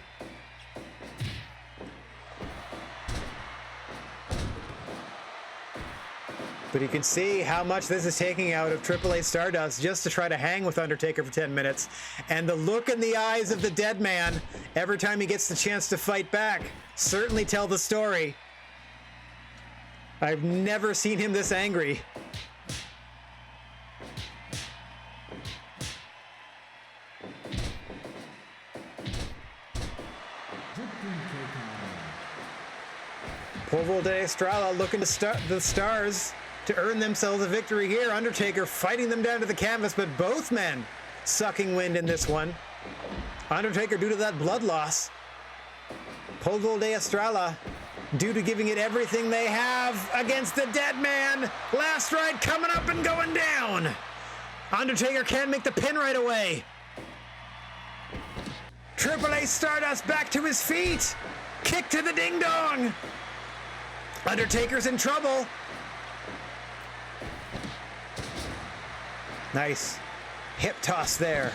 Speaker 1: But you can see how much this is taking out of AAA Stardust just to try to hang with Undertaker for 10 minutes. And the look in the eyes of the dead man every time he gets the chance to fight back certainly tell the story. I've never seen him this angry. Polvo de Estrella looking to the stars to earn themselves a victory here. Undertaker fighting them down to the canvas, but both men sucking wind in this one. Undertaker due to that blood loss. Polvo de Estrella due to giving it everything they have against the dead man. Last ride coming up and going down. Undertaker can't make the pin right away. AAA Stardust back to his feet. Kick to the ding dong. Undertaker's in trouble. Nice hip toss there.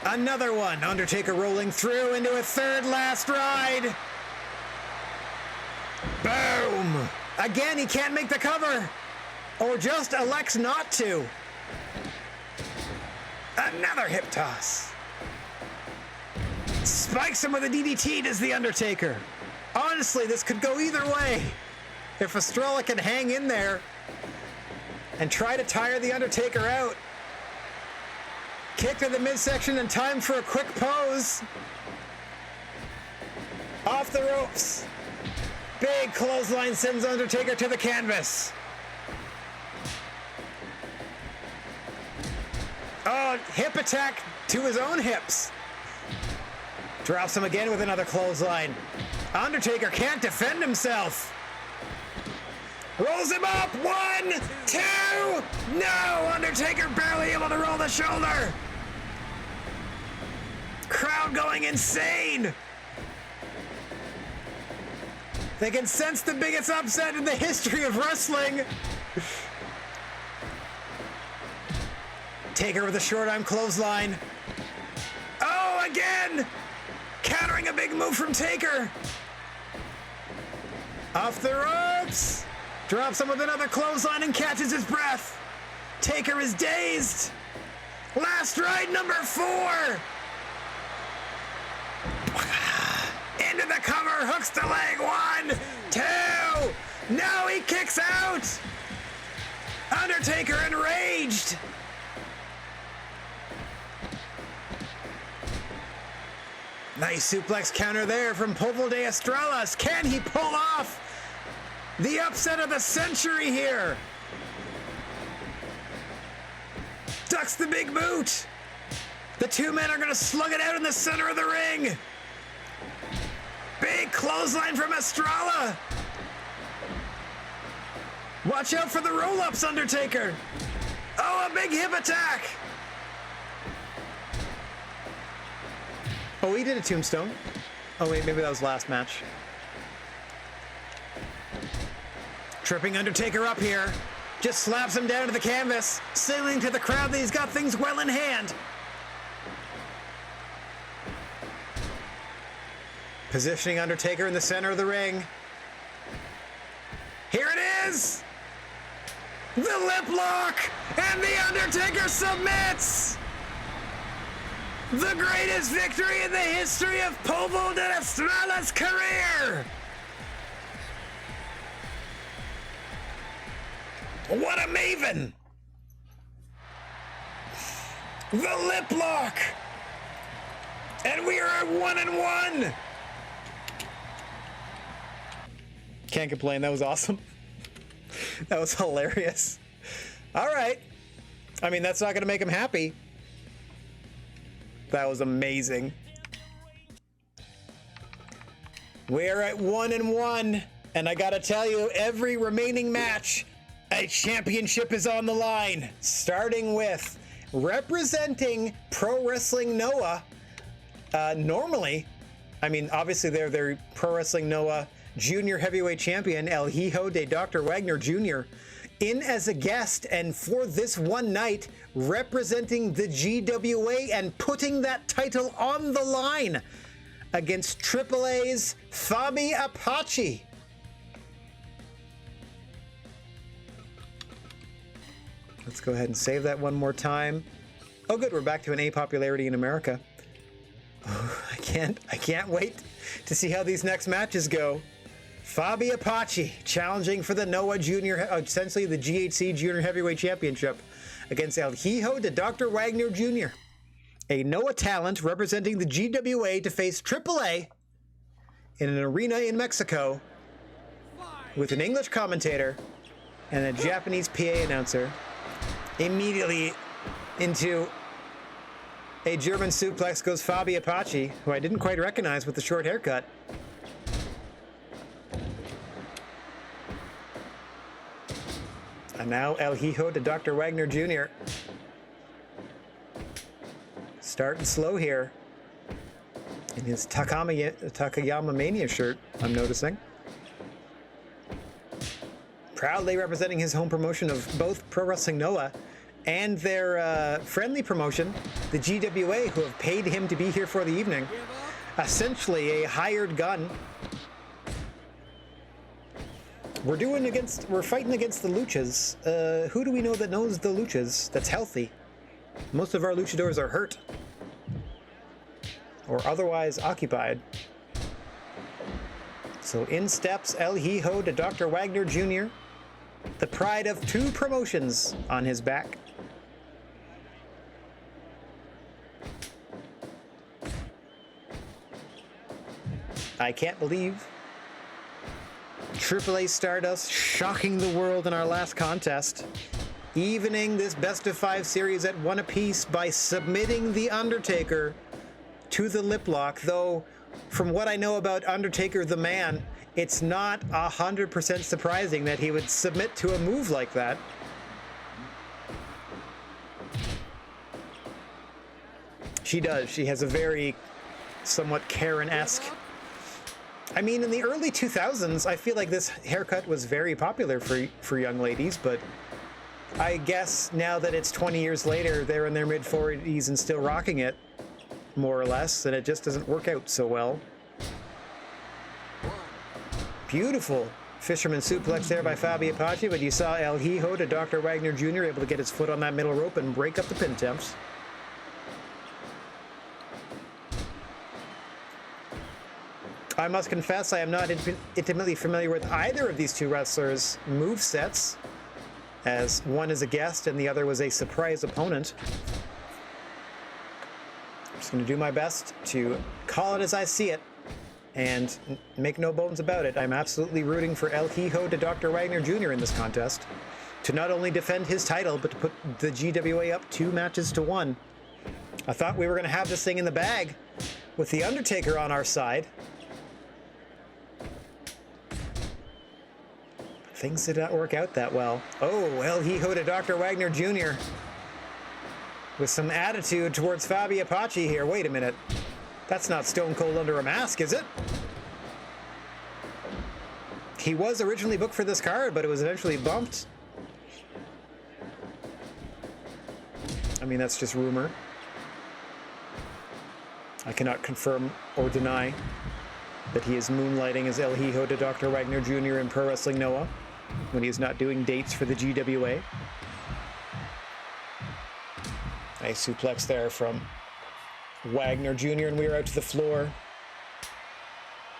Speaker 1: Another one. Undertaker rolling through into a third last ride. Boom. Again, he can't make the cover. Or just elects not to. Another hip toss. Spikes him with a DDT, does the Undertaker. Honestly, this could go either way. If Estrella can hang in there and try to tire the Undertaker out. Kick to the midsection and time for a quick pose. Off the ropes. Big clothesline sends Undertaker to the canvas. Oh, hip attack to his own hips. Drops him again with another clothesline. Undertaker can't defend himself. Rolls him up. 1, 2. No, Undertaker barely able to roll the shoulder. Crowd going insane. They can sense the biggest upset in the history of wrestling. Taker with a short arm clothesline. Oh, again. Countering a big move from Taker. Off the ropes. Drops him with another clothesline and catches his breath. Taker is dazed. Last ride number 4. Into the cover, hooks the leg. 1, 2. No, he kicks out. Undertaker enraged. Nice suplex counter there from Polvo de Estrella. Can he pull off the upset of the century here? Ducks the big boot. The two men are going to slug it out in the center of the ring. Big clothesline from Estrella. Watch out for the roll-ups, Undertaker. Oh, a big hip attack. Oh, he did a tombstone. Oh, wait, maybe that was last match. Tripping Undertaker up here. Just slaps him down to the canvas, signaling to the crowd that he's got things well in hand. Positioning Undertaker in the center of the ring. Here it is! The lip lock! And the Undertaker submits! The greatest victory in the history of Polvo de Estrella's career! What a maven! The lip lock! And we are at 1-1! Can't complain, that was awesome. That was hilarious. All right. I mean, that's not going to make him happy. That was amazing. We're at 1-1, and I gotta tell you, every remaining match, a championship is on the line. Starting with representing Pro Wrestling Noah. Normally, I mean, obviously they're their Pro Wrestling Noah Junior Heavyweight Champion El Hijo de Dr. Wagner Jr. in as a guest, and for this one night, representing the GWA and putting that title on the line against AAA's Fabi Apache. Let's go ahead and save that one more time. Oh good, we're back to an A popularity in America. Oh, I can't wait to see how these next matches go. Fabi Apache challenging for the Noah Junior, essentially the GHC Junior Heavyweight Championship against El Hijo de Dr. Wagner Jr., a Noah talent representing the GWA to face AAA in an arena in Mexico with an English commentator and a Japanese PA announcer. Immediately into a German suplex goes Fabi Apache, who I didn't quite recognize with the short haircut. And now El Hijo de Dr. Wagner Jr. Starting slow here in his Takayama Mania shirt, I'm noticing. Proudly representing his home promotion of both Pro Wrestling Noah and their friendly promotion, the GWA, who have paid him to be here for the evening. Essentially a hired gun. We're fighting against the Luchas. Who do we know that knows the Luchas that's healthy? Most of our luchadors are hurt or otherwise occupied. So in steps El Hijo de Dr. Wagner Jr., the pride of two promotions on his back. I can't believe AAA Stardust shocking the world in our last contest, evening this best of 5 series at 1 apiece by submitting The Undertaker to the lip lock, though from what I know about Undertaker the man, it's not 100% surprising that he would submit to a move like that. She does. She has a very somewhat Karen-esque. I mean, in the early 2000s, I feel like this haircut was very popular for young ladies, but I guess now that it's 20 years later, they're in their mid-40s and still rocking it, more or less, and it just doesn't work out so well. Beautiful fisherman suplex there by Fabi Apache, but you saw El Hijo to Dr. Wagner Jr. able to get his foot on that middle rope and break up the pin attempts. I must confess I am not intimately familiar with either of these two wrestlers' movesets, as one is a guest and the other was a surprise opponent. I'm just going to do my best to call it as I see it and make no bones about it. I'm absolutely rooting for El Hijo de Dr. Wagner Jr. in this contest to not only defend his title, but to put the GWA up 2 matches to 1. I thought we were going to have this thing in the bag with The Undertaker on our side. Things did not work out that well. Oh, El Hijo de Dr. Wagner Jr. with some attitude towards Fabi Apache here. Wait a minute. That's not Stone Cold under a mask, is it? He was originally booked for this card, but it was eventually bumped. I mean, that's just rumor. I cannot confirm or deny that he is moonlighting as El Hijo de Dr. Wagner Jr. in Pro Wrestling Noah when he is not doing dates for the GWA. Nice suplex there from Wagner Jr., and we are out to the floor.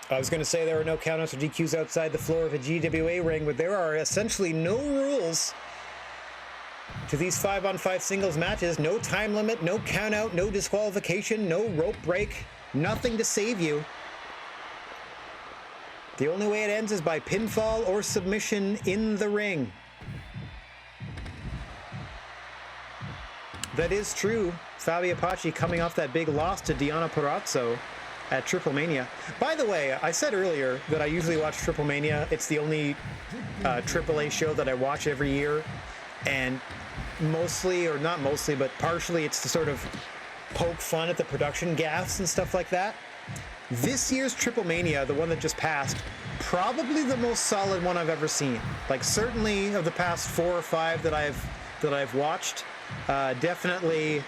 Speaker 1: I was going to say there are no countouts or DQs outside the floor of a GWA ring, but there are essentially no rules to these 5-on-5 singles matches. No time limit, no countout, no disqualification, no rope break, nothing to save you. The only way it ends is by pinfall or submission in the ring. That is true. Fabi Apache coming off that big loss to Deonna Purrazzo at Triple Mania. By the way, I said earlier that I usually watch Triple Mania. It's the only AAA show that I watch every year. And mostly, or not mostly, but partially, it's to sort of poke fun at the production gaffes and stuff like that. This year's Triple Mania, the one that just passed, probably the most solid one I've ever seen. Like, certainly of the past 4 or 5 that I've watched, definitely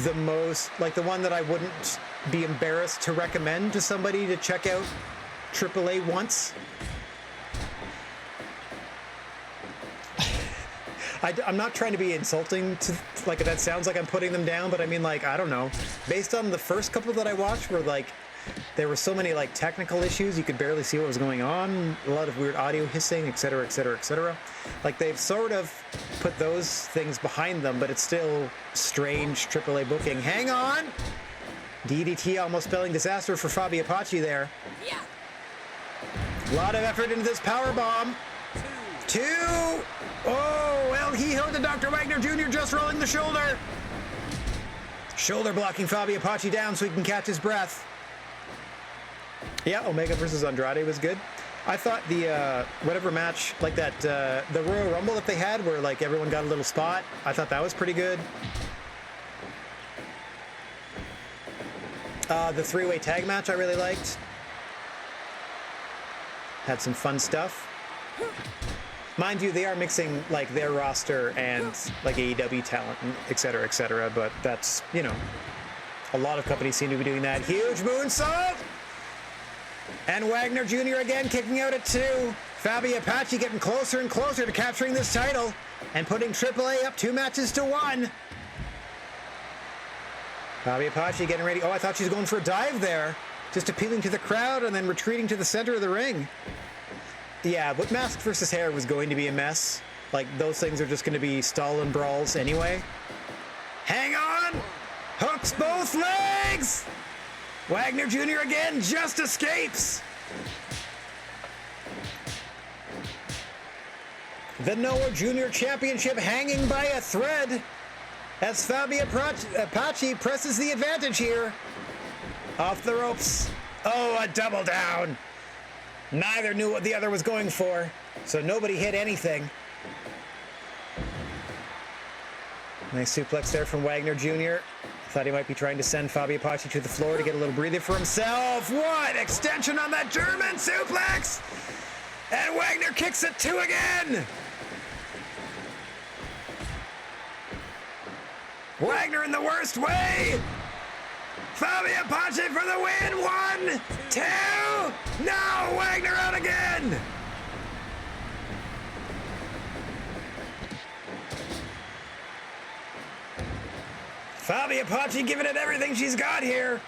Speaker 1: the most, like, the one that I wouldn't be embarrassed to recommend to somebody to check out AAA once. I'm not trying to be insulting to, like, that sounds like I'm putting them down, but I mean, like, I don't know. Based on the first couple that I watched where, like, there were so many, like, technical issues, you could barely see what was going on, a lot of weird audio hissing, etc., etc., etc. Like, they've sort of put those things behind them, but it's still strange AAA booking. Hang on! DDT almost spelling disaster for Fabi Apache there.
Speaker 3: Yeah.
Speaker 1: A lot of effort into this power bomb. 2! Oh, El Hijo to Dr. Wagner Jr. just rolling the shoulder. Shoulder blocking Fabi Apache down so he can catch his breath. Yeah, Omega versus Andrade was good. I thought the whatever match, like that, the Royal Rumble that they had where, like, everyone got a little spot, I thought that was pretty good. The 3-way tag match I really liked. Had some fun stuff. Mind you, they are mixing, like, their roster and, like, AEW talent, etc., but that's, you know, a lot of companies seem to be doing that. Huge moonsault! And Wagner Jr. again kicking out at 2. Fabi Apache getting closer and closer to capturing this title and putting AAA up 2 matches to 1. Fabi Apache getting ready. Oh, I thought she was going for a dive there. Just appealing to the crowd and then retreating to the center of the ring. Yeah, but Mask versus Hair was going to be a mess. Like, those things are just going to be stall and brawls anyway. Hang on! Hooks both legs! Wagner Jr. again just escapes. The Noah Jr. Championship hanging by a thread as Fabi Apache presses the advantage here. Off the ropes. Oh, a double down. Neither knew what the other was going for, so nobody hit anything. Nice suplex there from Wagner Jr. Thought he might be trying to send Fabi Apache to the floor to get a little breather for himself. What? Extension on that German suplex! And Wagner kicks it 2 again! Wagner in the worst way! Fabi Apache for the win! 1, 2! No! Wagner out again! Fabi Apache giving it everything she's got here.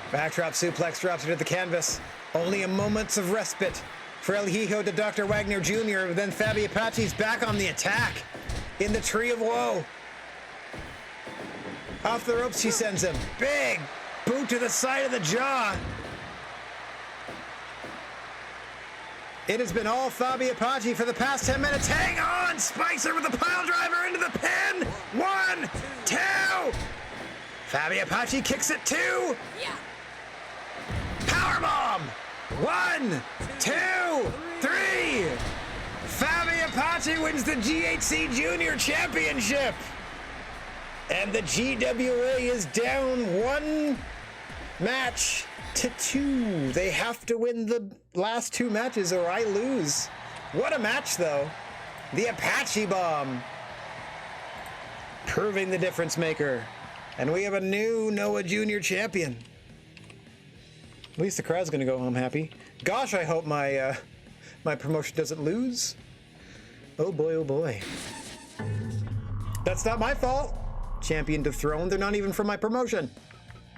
Speaker 1: Backdrop suplex drops her to the canvas. Only a moments of respite for El Hijo to Dr. Wagner Jr. Then Fabi Apache's back on the attack in the Tree of Woe. Off the ropes she sends him. Big boot to the side of the jaw. It has been all Fabi Apache for the past 10 minutes. Hang on! Spikes her with a pile driver into the pin! 1, 2! Fabi Apache kicks it 2!
Speaker 3: Yeah.
Speaker 1: Powerbomb! 1, 2, 3! Fabi Apache wins the GHC Junior Championship! And the GWA is down 1 match to 2. They have to win the last 2 matches or I lose. What a match, though. The Apache Bomb. Proving the difference maker. And we have a new Noah Jr. champion. At least the crowd's going to go home happy. Gosh, I hope my my promotion doesn't lose. Oh boy, oh boy. That's not my fault. Champion dethroned. They're not even from my promotion.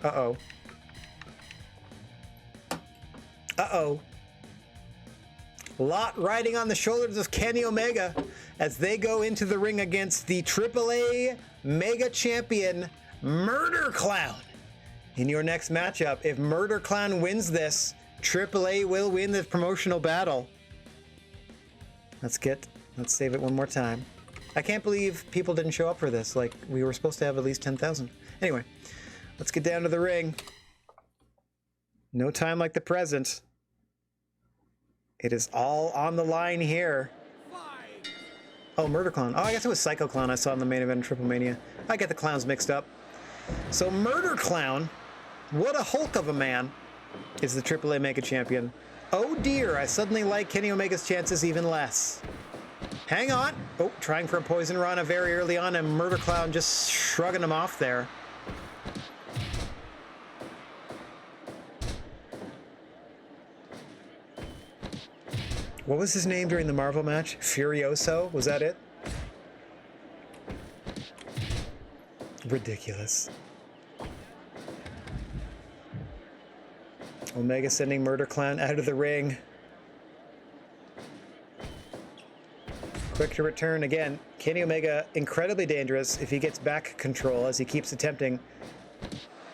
Speaker 1: Uh-oh. Uh-oh. Lot riding on the shoulders of Kenny Omega as they go into the ring against the AAA Mega Champion, Murder Clown. In your next matchup, if Murder Clown wins this, AAA will win the promotional battle. Let's save it one more time. I can't believe people didn't show up for this. Like, we were supposed to have at least 10,000. Anyway, let's get down to the ring. No time like the present. It is all on the line here. Oh, Murder Clown. Oh, I guess it was Psycho Clown I saw in the main event of Triple Mania. I get the clowns mixed up. So Murder Clown, what a Hulk of a man, is the AAA Mega Champion. Oh dear, I suddenly like Kenny Omega's chances even less. Hang on. Oh, trying for a Poison Rana very early on, and Murder Clown just shrugging him off there. What was his name during the Marvel match? Furioso? Was that it? Ridiculous. Omega sending Murder Clown out of the ring. Quick to return again. Kenny Omega incredibly dangerous if he gets back control as he keeps attempting.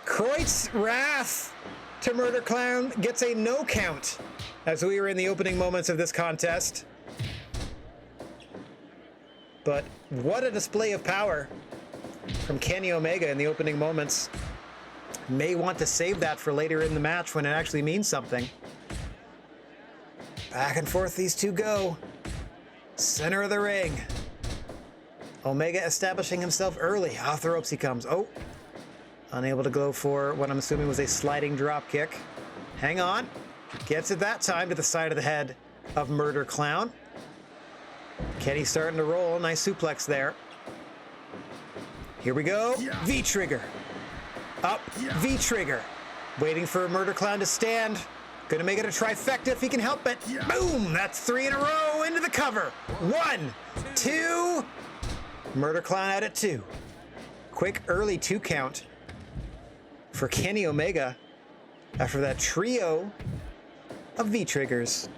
Speaker 1: Kreutz Wrath to Murder Clown gets a no count as we were in the opening moments of this contest. But what a display of power from Kenny Omega in the opening moments. May want to save that for later in the match when it actually means something. Back and forth these two go. Center of the ring. Omega establishing himself early. Off the ropes he comes. Oh. Unable to go for what I'm assuming was a sliding drop kick. Hang on. Gets it that time to the side of the head of Murder Clown. Kenny starting to roll. Nice suplex there. Here we go. V-trigger. Up. V-trigger. Waiting for Murder Clown to stand. Gonna make it a trifecta if he can help it. Boom! That's 3 in a row into the cover. 1, 2. Murder Clown out at 2. Quick early 2 count for Kenny Omega after that trio of V-triggers.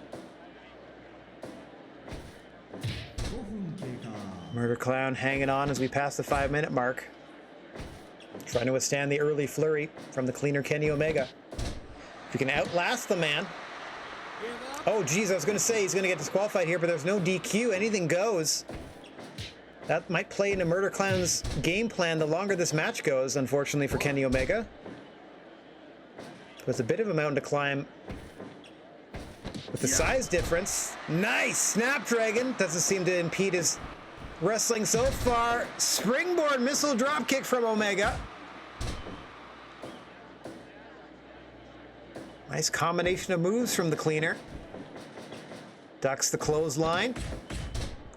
Speaker 1: Murder Clown hanging on as we pass the 5-minute mark. Trying to withstand the early flurry from the cleaner Kenny Omega. If you can outlast the man. Oh, geez, I was going to say he's going to get disqualified here, but there's no DQ. Anything goes. That might play into Murder Clown's game plan the longer this match goes, unfortunately, for Kenny Omega. It's a bit of a mountain to climb with the size difference. Nice! Snapdragon doesn't seem to impede his wrestling so far. Springboard missile dropkick from Omega. Nice combination of moves from the cleaner. Ducks the clothesline.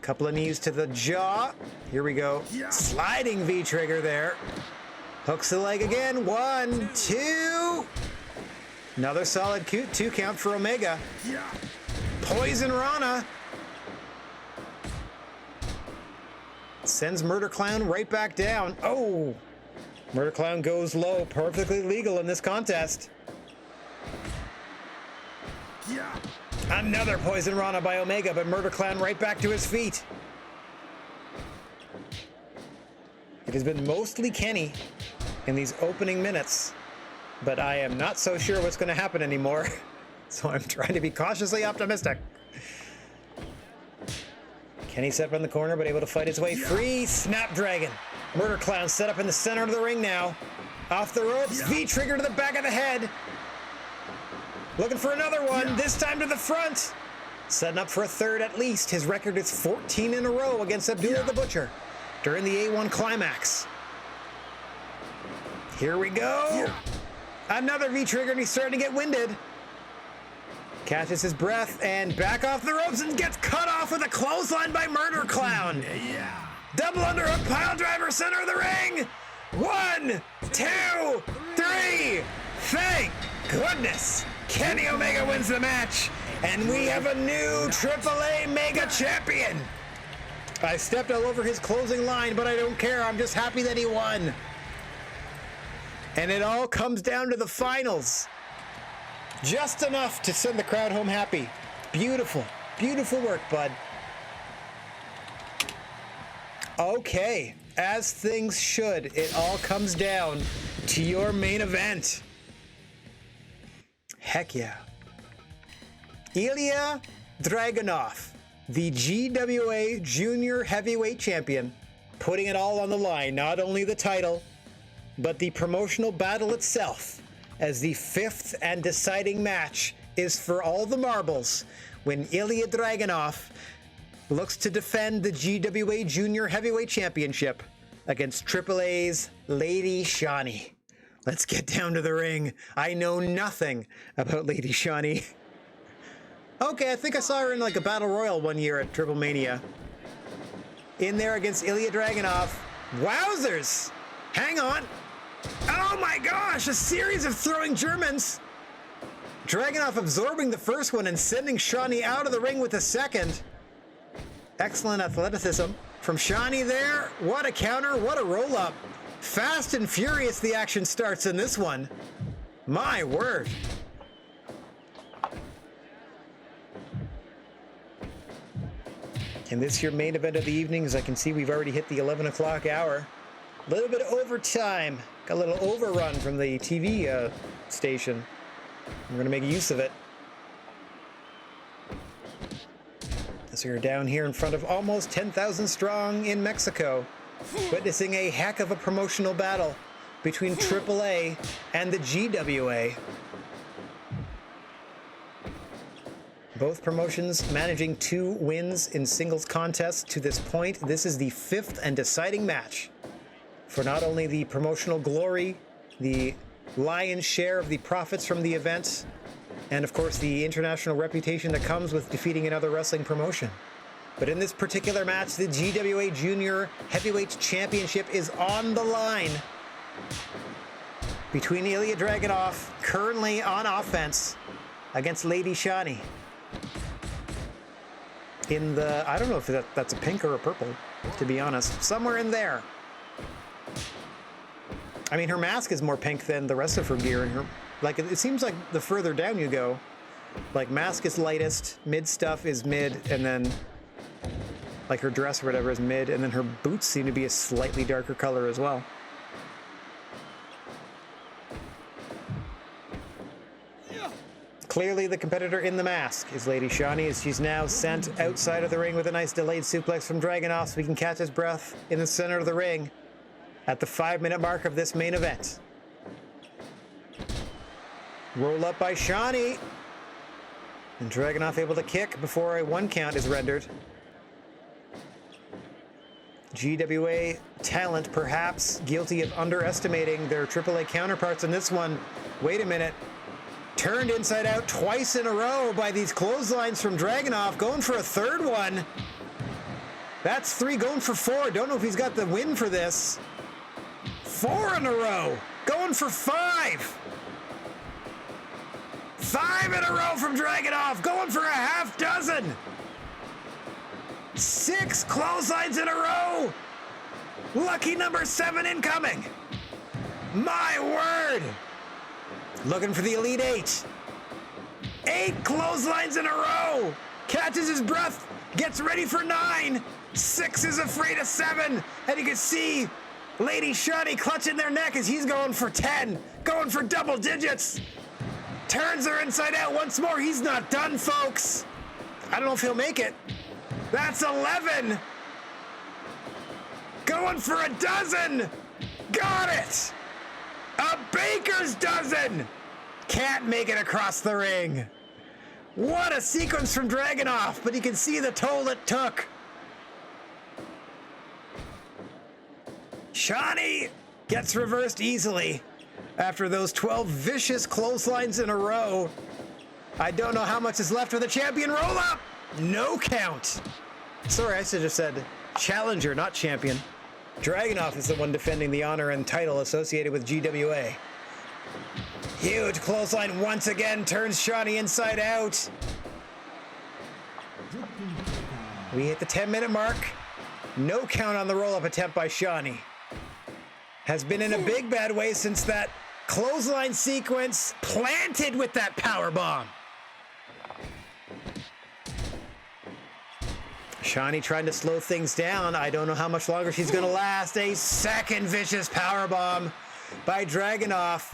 Speaker 1: Couple of knees to the jaw. Here we go. Sliding V-trigger there. Hooks the leg again. 1, 2. Another solid 2 count for Omega. Poison Rana. Sends Murder Clown right back down. Oh! Murder Clown goes low. Perfectly legal in this contest. Another Poison Rana by Omega, but Murder Clown right back to his feet. It has been mostly Kenny in these opening minutes, but I am not so sure what's going to happen anymore, so I'm trying to be cautiously optimistic. Kenny set up in the corner, but able to fight his way free. Snapdragon. Murder Clown set up in the center of the ring now. Off the ropes, V-trigger to the back of the head. Looking for another one, this time to the front. Setting up for a third at least. His record is 14 in a row against Abdullah the Butcher during the A1 Climax. Here we go. Another V-trigger, and he's starting to get winded. Catches his breath and back off the ropes and gets cut off with a clothesline by Murder Clown. Double underhook pile driver, center of the ring. 1, 2, 3. Thank goodness. Kenny Omega wins the match, and we have a new AAA Mega Champion. I stepped all over his closing line, but I don't care. I'm just happy that he won. And it all comes down to the finals. Just enough to send the crowd home happy. Beautiful, beautiful work, bud. Okay, as things should, it all comes down to your main event. Heck yeah. Ilya Dragunov, the GWA Junior Heavyweight Champion, putting it all on the line, not only the title, but the promotional battle itself, as the 5th and deciding match is for all the marbles when Ilya Dragunov looks to defend the GWA Junior Heavyweight Championship against AAA's Lady Shani. Let's get down to the ring. I know nothing about Lady Shani. Okay, I think I saw her in like a Battle Royal one year at Triple Mania. In there against Ilya Dragunov. Wowzers! Hang on. Oh my gosh, a series of throwing Germans. Dragunov absorbing the first one and sending Shani out of the ring with the second. Excellent athleticism from Shani there. What a counter, what a roll-up. Fast and furious the action starts in this one. My word. And this your main event of the evening. As I can see, we've already hit the 11 o'clock hour. A little bit of overtime. Got a little overrun from the TV station. I'm going to make use of it. So you're down here in front of almost 10,000 strong in Mexico, witnessing a heck of a promotional battle between AAA and the GWA. Both promotions managing 2 wins in singles contests to this point. This is the 5th and deciding match for not only the promotional glory, the lion's share of the profits from the event, and of course the international reputation that comes with defeating another wrestling promotion. But in this particular match, the GWA Junior Heavyweight Championship is on the line between Ilya Dragunov, currently on offense, against Lady Shani. In the, I don't know if that's a pink or a purple, to be honest. Somewhere in there. I mean, her mask is more pink than the rest of her gear. And her, like, it seems like the further down you go, like mask is lightest, mid stuff is mid, and then like her dress or whatever is mid, and then her boots seem to be a slightly darker color as well. Clearly the competitor in the mask is Lady Shani, as she's now sent outside of the ring with a nice delayed suplex from Dragunov, so we can catch his breath in the center of the ring at the 5-minute mark of this main event. Roll up by Shani. And Dragunov able to kick before a 1 count is rendered. GWA talent perhaps guilty of underestimating their AAA counterparts in this one. Wait a minute. Turned inside out twice in a row by these clotheslines from Dragunov, going for a 3rd one. That's 3 going for 4. Don't know if he's got the win for this. 4 in a row, going for 5. 5 in a row from Dragunov, going for a half dozen. 6 clotheslines in a row. Lucky number 7 incoming. My word. Looking for the Elite 8. 8 clotheslines in a row. Catches his breath, gets ready for 9. 6 is afraid of 7. And you can see Lady Shani clutching their neck as he's going for 10. Going for double digits. Turns her inside out once more. He's not done, folks. I don't know if he'll make it. That's 11. Going for a dozen. Got it. A baker's dozen. Can't make it across the ring. What a sequence from Dragunov, but you can see the toll it took. Shani gets reversed easily after those 12 vicious clotheslines in a row. I don't know how much is left for the champion roll-up. No count. Sorry, I should have said challenger, not champion. Dragunov is the one defending the honor and title associated with GWA. Huge clothesline once again turns Shani inside out. We hit the 10-minute mark. No count on the roll-up attempt by Shani. Has been in a big bad way since that clothesline sequence planted with that power bomb. Shani trying to slow things down. I don't know how much longer she's going to last. A second vicious powerbomb by Dragunov.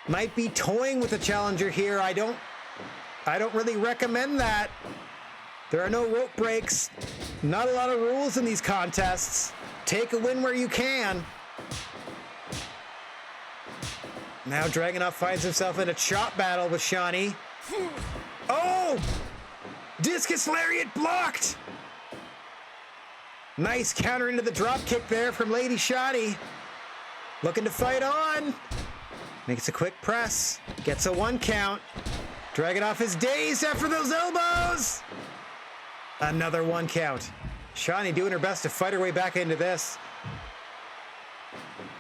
Speaker 1: Might be toying with the challenger here. I don't really recommend that. There are no rope breaks. Not a lot of rules in these contests. Take a win where you can. Now Dragunov finds himself in a chop battle with Shani. Oh! Discus lariat blocked. Nice counter into the drop kick there from Lady Shotty. Looking to fight on. Makes a quick press. Gets a 1 count. Dragunov is dazed after those elbows. Another 1 count. Shani doing her best to fight her way back into this.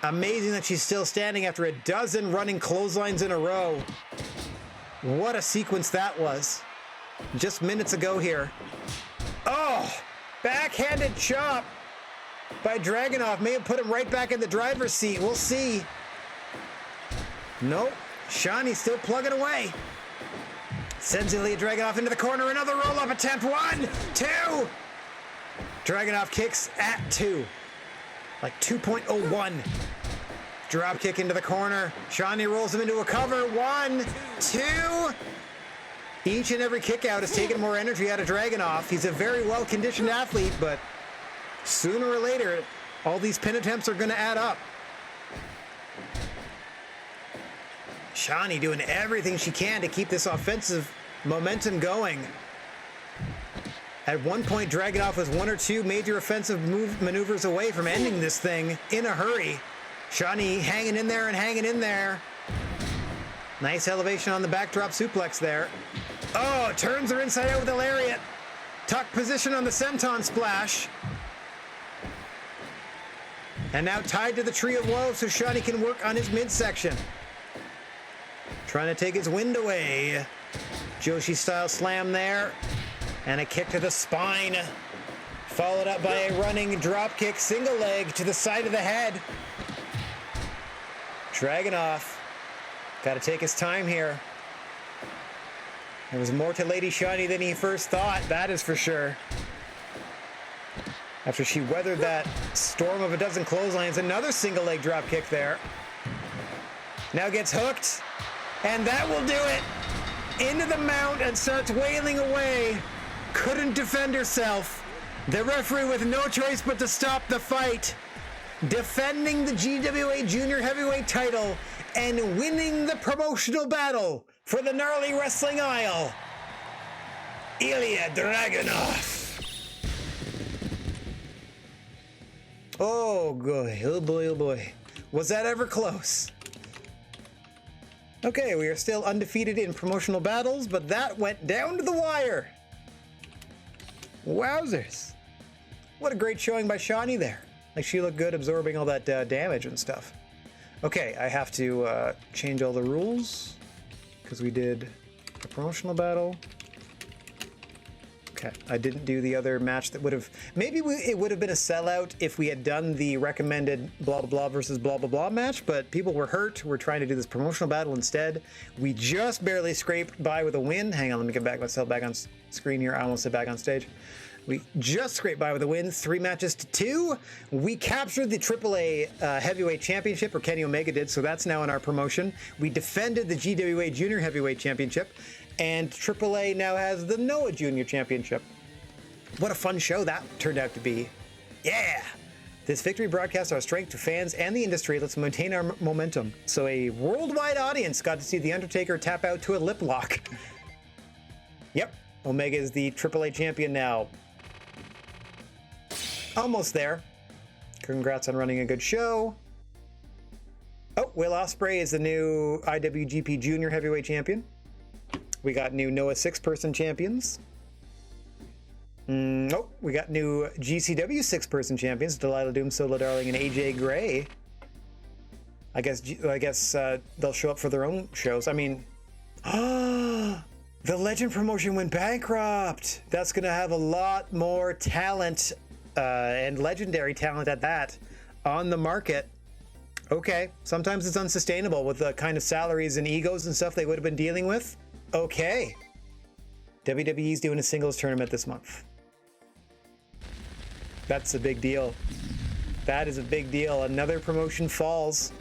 Speaker 1: Amazing that she's still standing after a dozen running clotheslines in a row. What a sequence that was. Just minutes ago here. Oh, backhanded chop by Dragunov. May have put him right back in the driver's seat. We'll see. Nope. Shani's still plugging away. Sends Ilya Dragunov into the corner. Another roll-up attempt. 1, 2. Dragunov kicks at 2. Like 2.01. Drop kick into the corner. Shani rolls him into a cover. 1, 2. Each and every kick out has taken more energy out of Dragunov. He's a very well-conditioned athlete, but sooner or later, all these pin attempts are going to add up. Shani doing everything she can to keep this offensive momentum going. At one point, Dragunov was 1 or 2 major offensive maneuvers away from ending this thing in a hurry. Shani hanging in there and hanging in there. Nice elevation on the backdrop suplex there. Oh, turns her inside out with a lariat. Tuck position on the senton splash. And now tied to the tree of woe so Shani can work on his midsection. Trying to take his wind away. Joshi style slam there. And a kick to the spine. Followed up by a running drop kick single leg to the side of the head. Dragunov. Got to take his time here. There was more to Lady Shani than he first thought, that is for sure. After she weathered that storm of a dozen clotheslines, another single leg drop kick there. Now gets hooked, and that will do it. Into the mount and starts wailing away. Couldn't defend herself. The referee with no choice but to stop the fight. Defending the GWA Junior Heavyweight title and winning the promotional battle for the Gnarly Wrestling Isle, Ilya Dragunov. Oh boy, oh boy, oh boy. Was that ever close? Okay, we are still undefeated in promotional battles, but that went down to the wire. Wowzers. What a great showing by Shani there. Like, she looked good absorbing all that damage and stuff. Okay, I have to change all the rules because we did a promotional battle. Okay, I didn't do the other match that would have... Maybe it would have been a sellout if we had done the recommended blah, blah, blah versus blah, blah, blah match, but people were hurt. We're trying to do this promotional battle instead. We just barely scraped by with a win. Hang on, let me get myself back on screen here. I almost said back on stage. We just scraped by with a win, 3 matches to 2. We captured the AAA Heavyweight Championship, or Kenny Omega did, so that's now in our promotion. We defended the GWA Junior Heavyweight Championship, and AAA now has the Noah Junior Championship. What a fun show that turned out to be. Yeah! This victory broadcasts our strength to fans and the industry. Let's maintain our momentum. So a worldwide audience got to see The Undertaker tap out to a lip lock. Yep, Omega is the AAA champion now. Almost there. Congrats on running a good show. Oh, Will Ospreay is the new IWGP Junior Heavyweight Champion. We got new Noah 6-person champions. Nope, we got new GCW 6-person champions. Delilah Doom, Solo Darling, and AJ Gray. I guess they'll show up for their own shows. I mean, the Legend promotion went bankrupt. That's gonna have a lot more talent. And legendary talent at that on the market. Okay, sometimes it's unsustainable with the kind of salaries and egos and stuff they would have been dealing with. Okay. WWE's doing a singles tournament this month. That's a big deal. That is a big deal. Another promotion falls.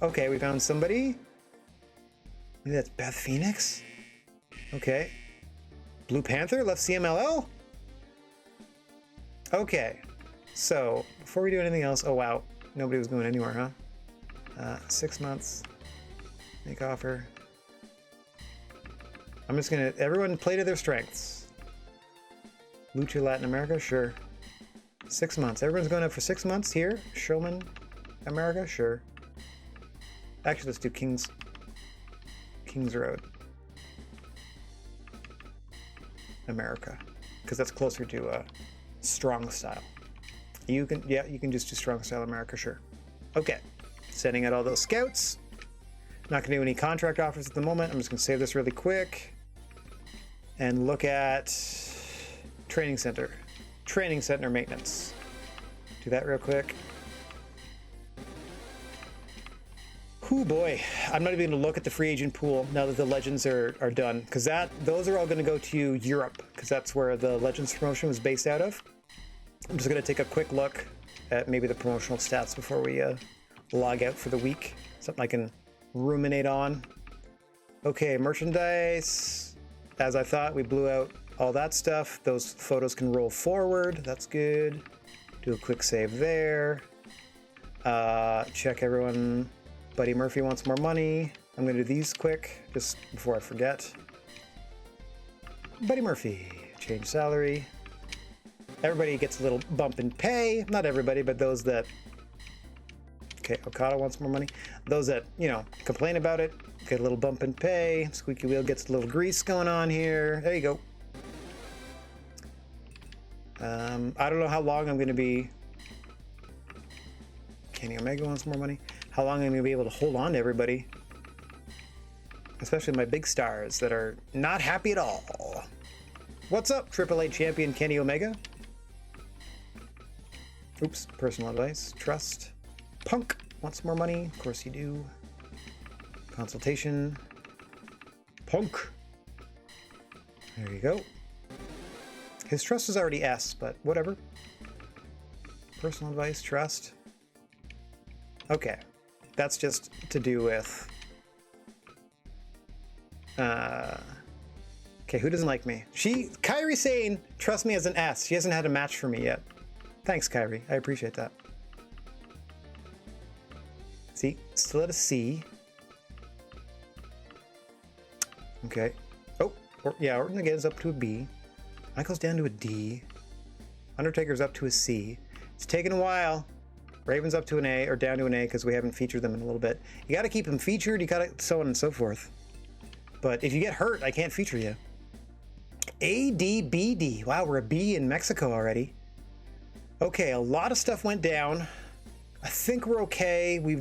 Speaker 1: Okay, we found somebody. Maybe that's Beth Phoenix? Okay. Blue Panther left CMLL? Okay, so before we do anything else, oh wow, nobody was going anywhere, huh? 6 months, make offer. I'm just gonna, everyone play to their strengths. Lucha Latin America, sure. 6 months. Everyone's going up for 6 months here. Showman America, sure. Actually, let's do King's Road America, because that's closer to strong style. You can, yeah, you can just do strong style America, sure. Okay, sending out all those scouts. Not gonna do any contract offers at the moment. I'm just gonna save this really quick and look at training center maintenance. Do that real quick. Whoo boy, I'm not even gonna look at the free agent pool now that the Legends are done, because those are all gonna go to Europe, because that's where the Legends promotion was based out of. I'm just gonna take a quick look at maybe the promotional stats before we log out for the week. Something I can ruminate on. Okay, merchandise. As I thought, we blew out all that stuff. Those photos can roll forward. That's good. Do a quick save there. Check everyone. Buddy Murphy wants more money. I'm gonna do these quick, just before I forget. Buddy Murphy, change salary. Everybody gets a little bump in pay. Not everybody, but those that... Okay, Okada wants more money. Those that, you know, complain about it, get a little bump in pay. Squeaky Wheel gets a little grease going on here. There you go. I don't know how long I'm going to be... Kenny Omega wants more money. How long I'm going to be able to hold on to everybody. Especially my big stars that are not happy at all. What's up, AAA champion Kenny Omega? Oops, personal advice. Trust. Punk wants more money. Of course you do. Consultation. Punk. There you go. His trust is already S, but whatever. Personal advice, trust. Okay. That's just to do with... Okay, who doesn't like me? Kyrie Sane trusts me as an S. She hasn't had a match for me yet. Thanks, Kyrie. I appreciate that. See, still at a C. Okay. Oh, yeah, Orton again is up to a B. Michael's down to a D. Undertaker's up to a C. It's taken a while. Raven's up to an A, or down to an A, because we haven't featured them in a little bit. You got to keep them featured. You got to so on and so forth. But if you get hurt, I can't feature you. ADBD. Wow, we're a B in Mexico already. Okay, a lot of stuff went down. I think we're okay. We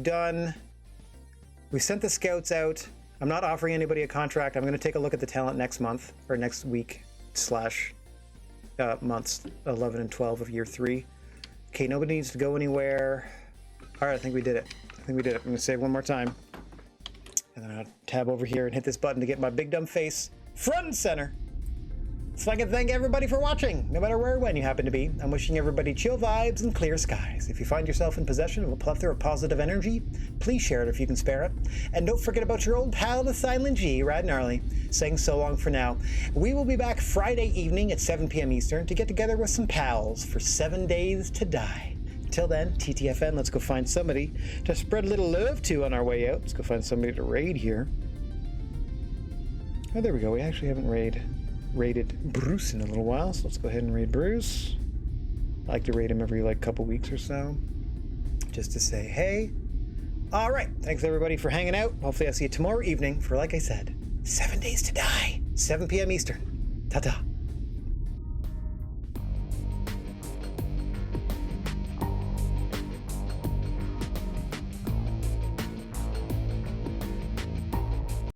Speaker 1: sent the scouts out. I'm not offering anybody a contract. I'm going to take a look at the talent next month, or next week / months 11 and 12 of year 3. Okay, nobody needs to go anywhere. All right, I think we did it. I'm going to save one more time. And then I'll tab over here and hit this button to get my big dumb face front and center. So I can thank everybody for watching, no matter where or when you happen to be. I'm wishing everybody chill vibes and clear skies. If you find yourself in possession of a plethora of positive energy, please share it if you can spare it. And don't forget about your old pal, the Silent G, Rad Gnarly, saying so long for now. We will be back Friday evening at 7 p.m. Eastern to get together with some pals for 7 days to die. Until then, TTFN, let's go find somebody to spread a little love to on our way out. Let's go find somebody to raid here. Oh, there we go. We actually haven't raided Bruce in a little while, so let's go ahead and raid Bruce. I like to raid him every couple weeks or so, just to say hey. All right, thanks everybody for hanging out. Hopefully I'll see you tomorrow evening for, like I said, 7 days to die, 7 p.m. Eastern. Ta-ta.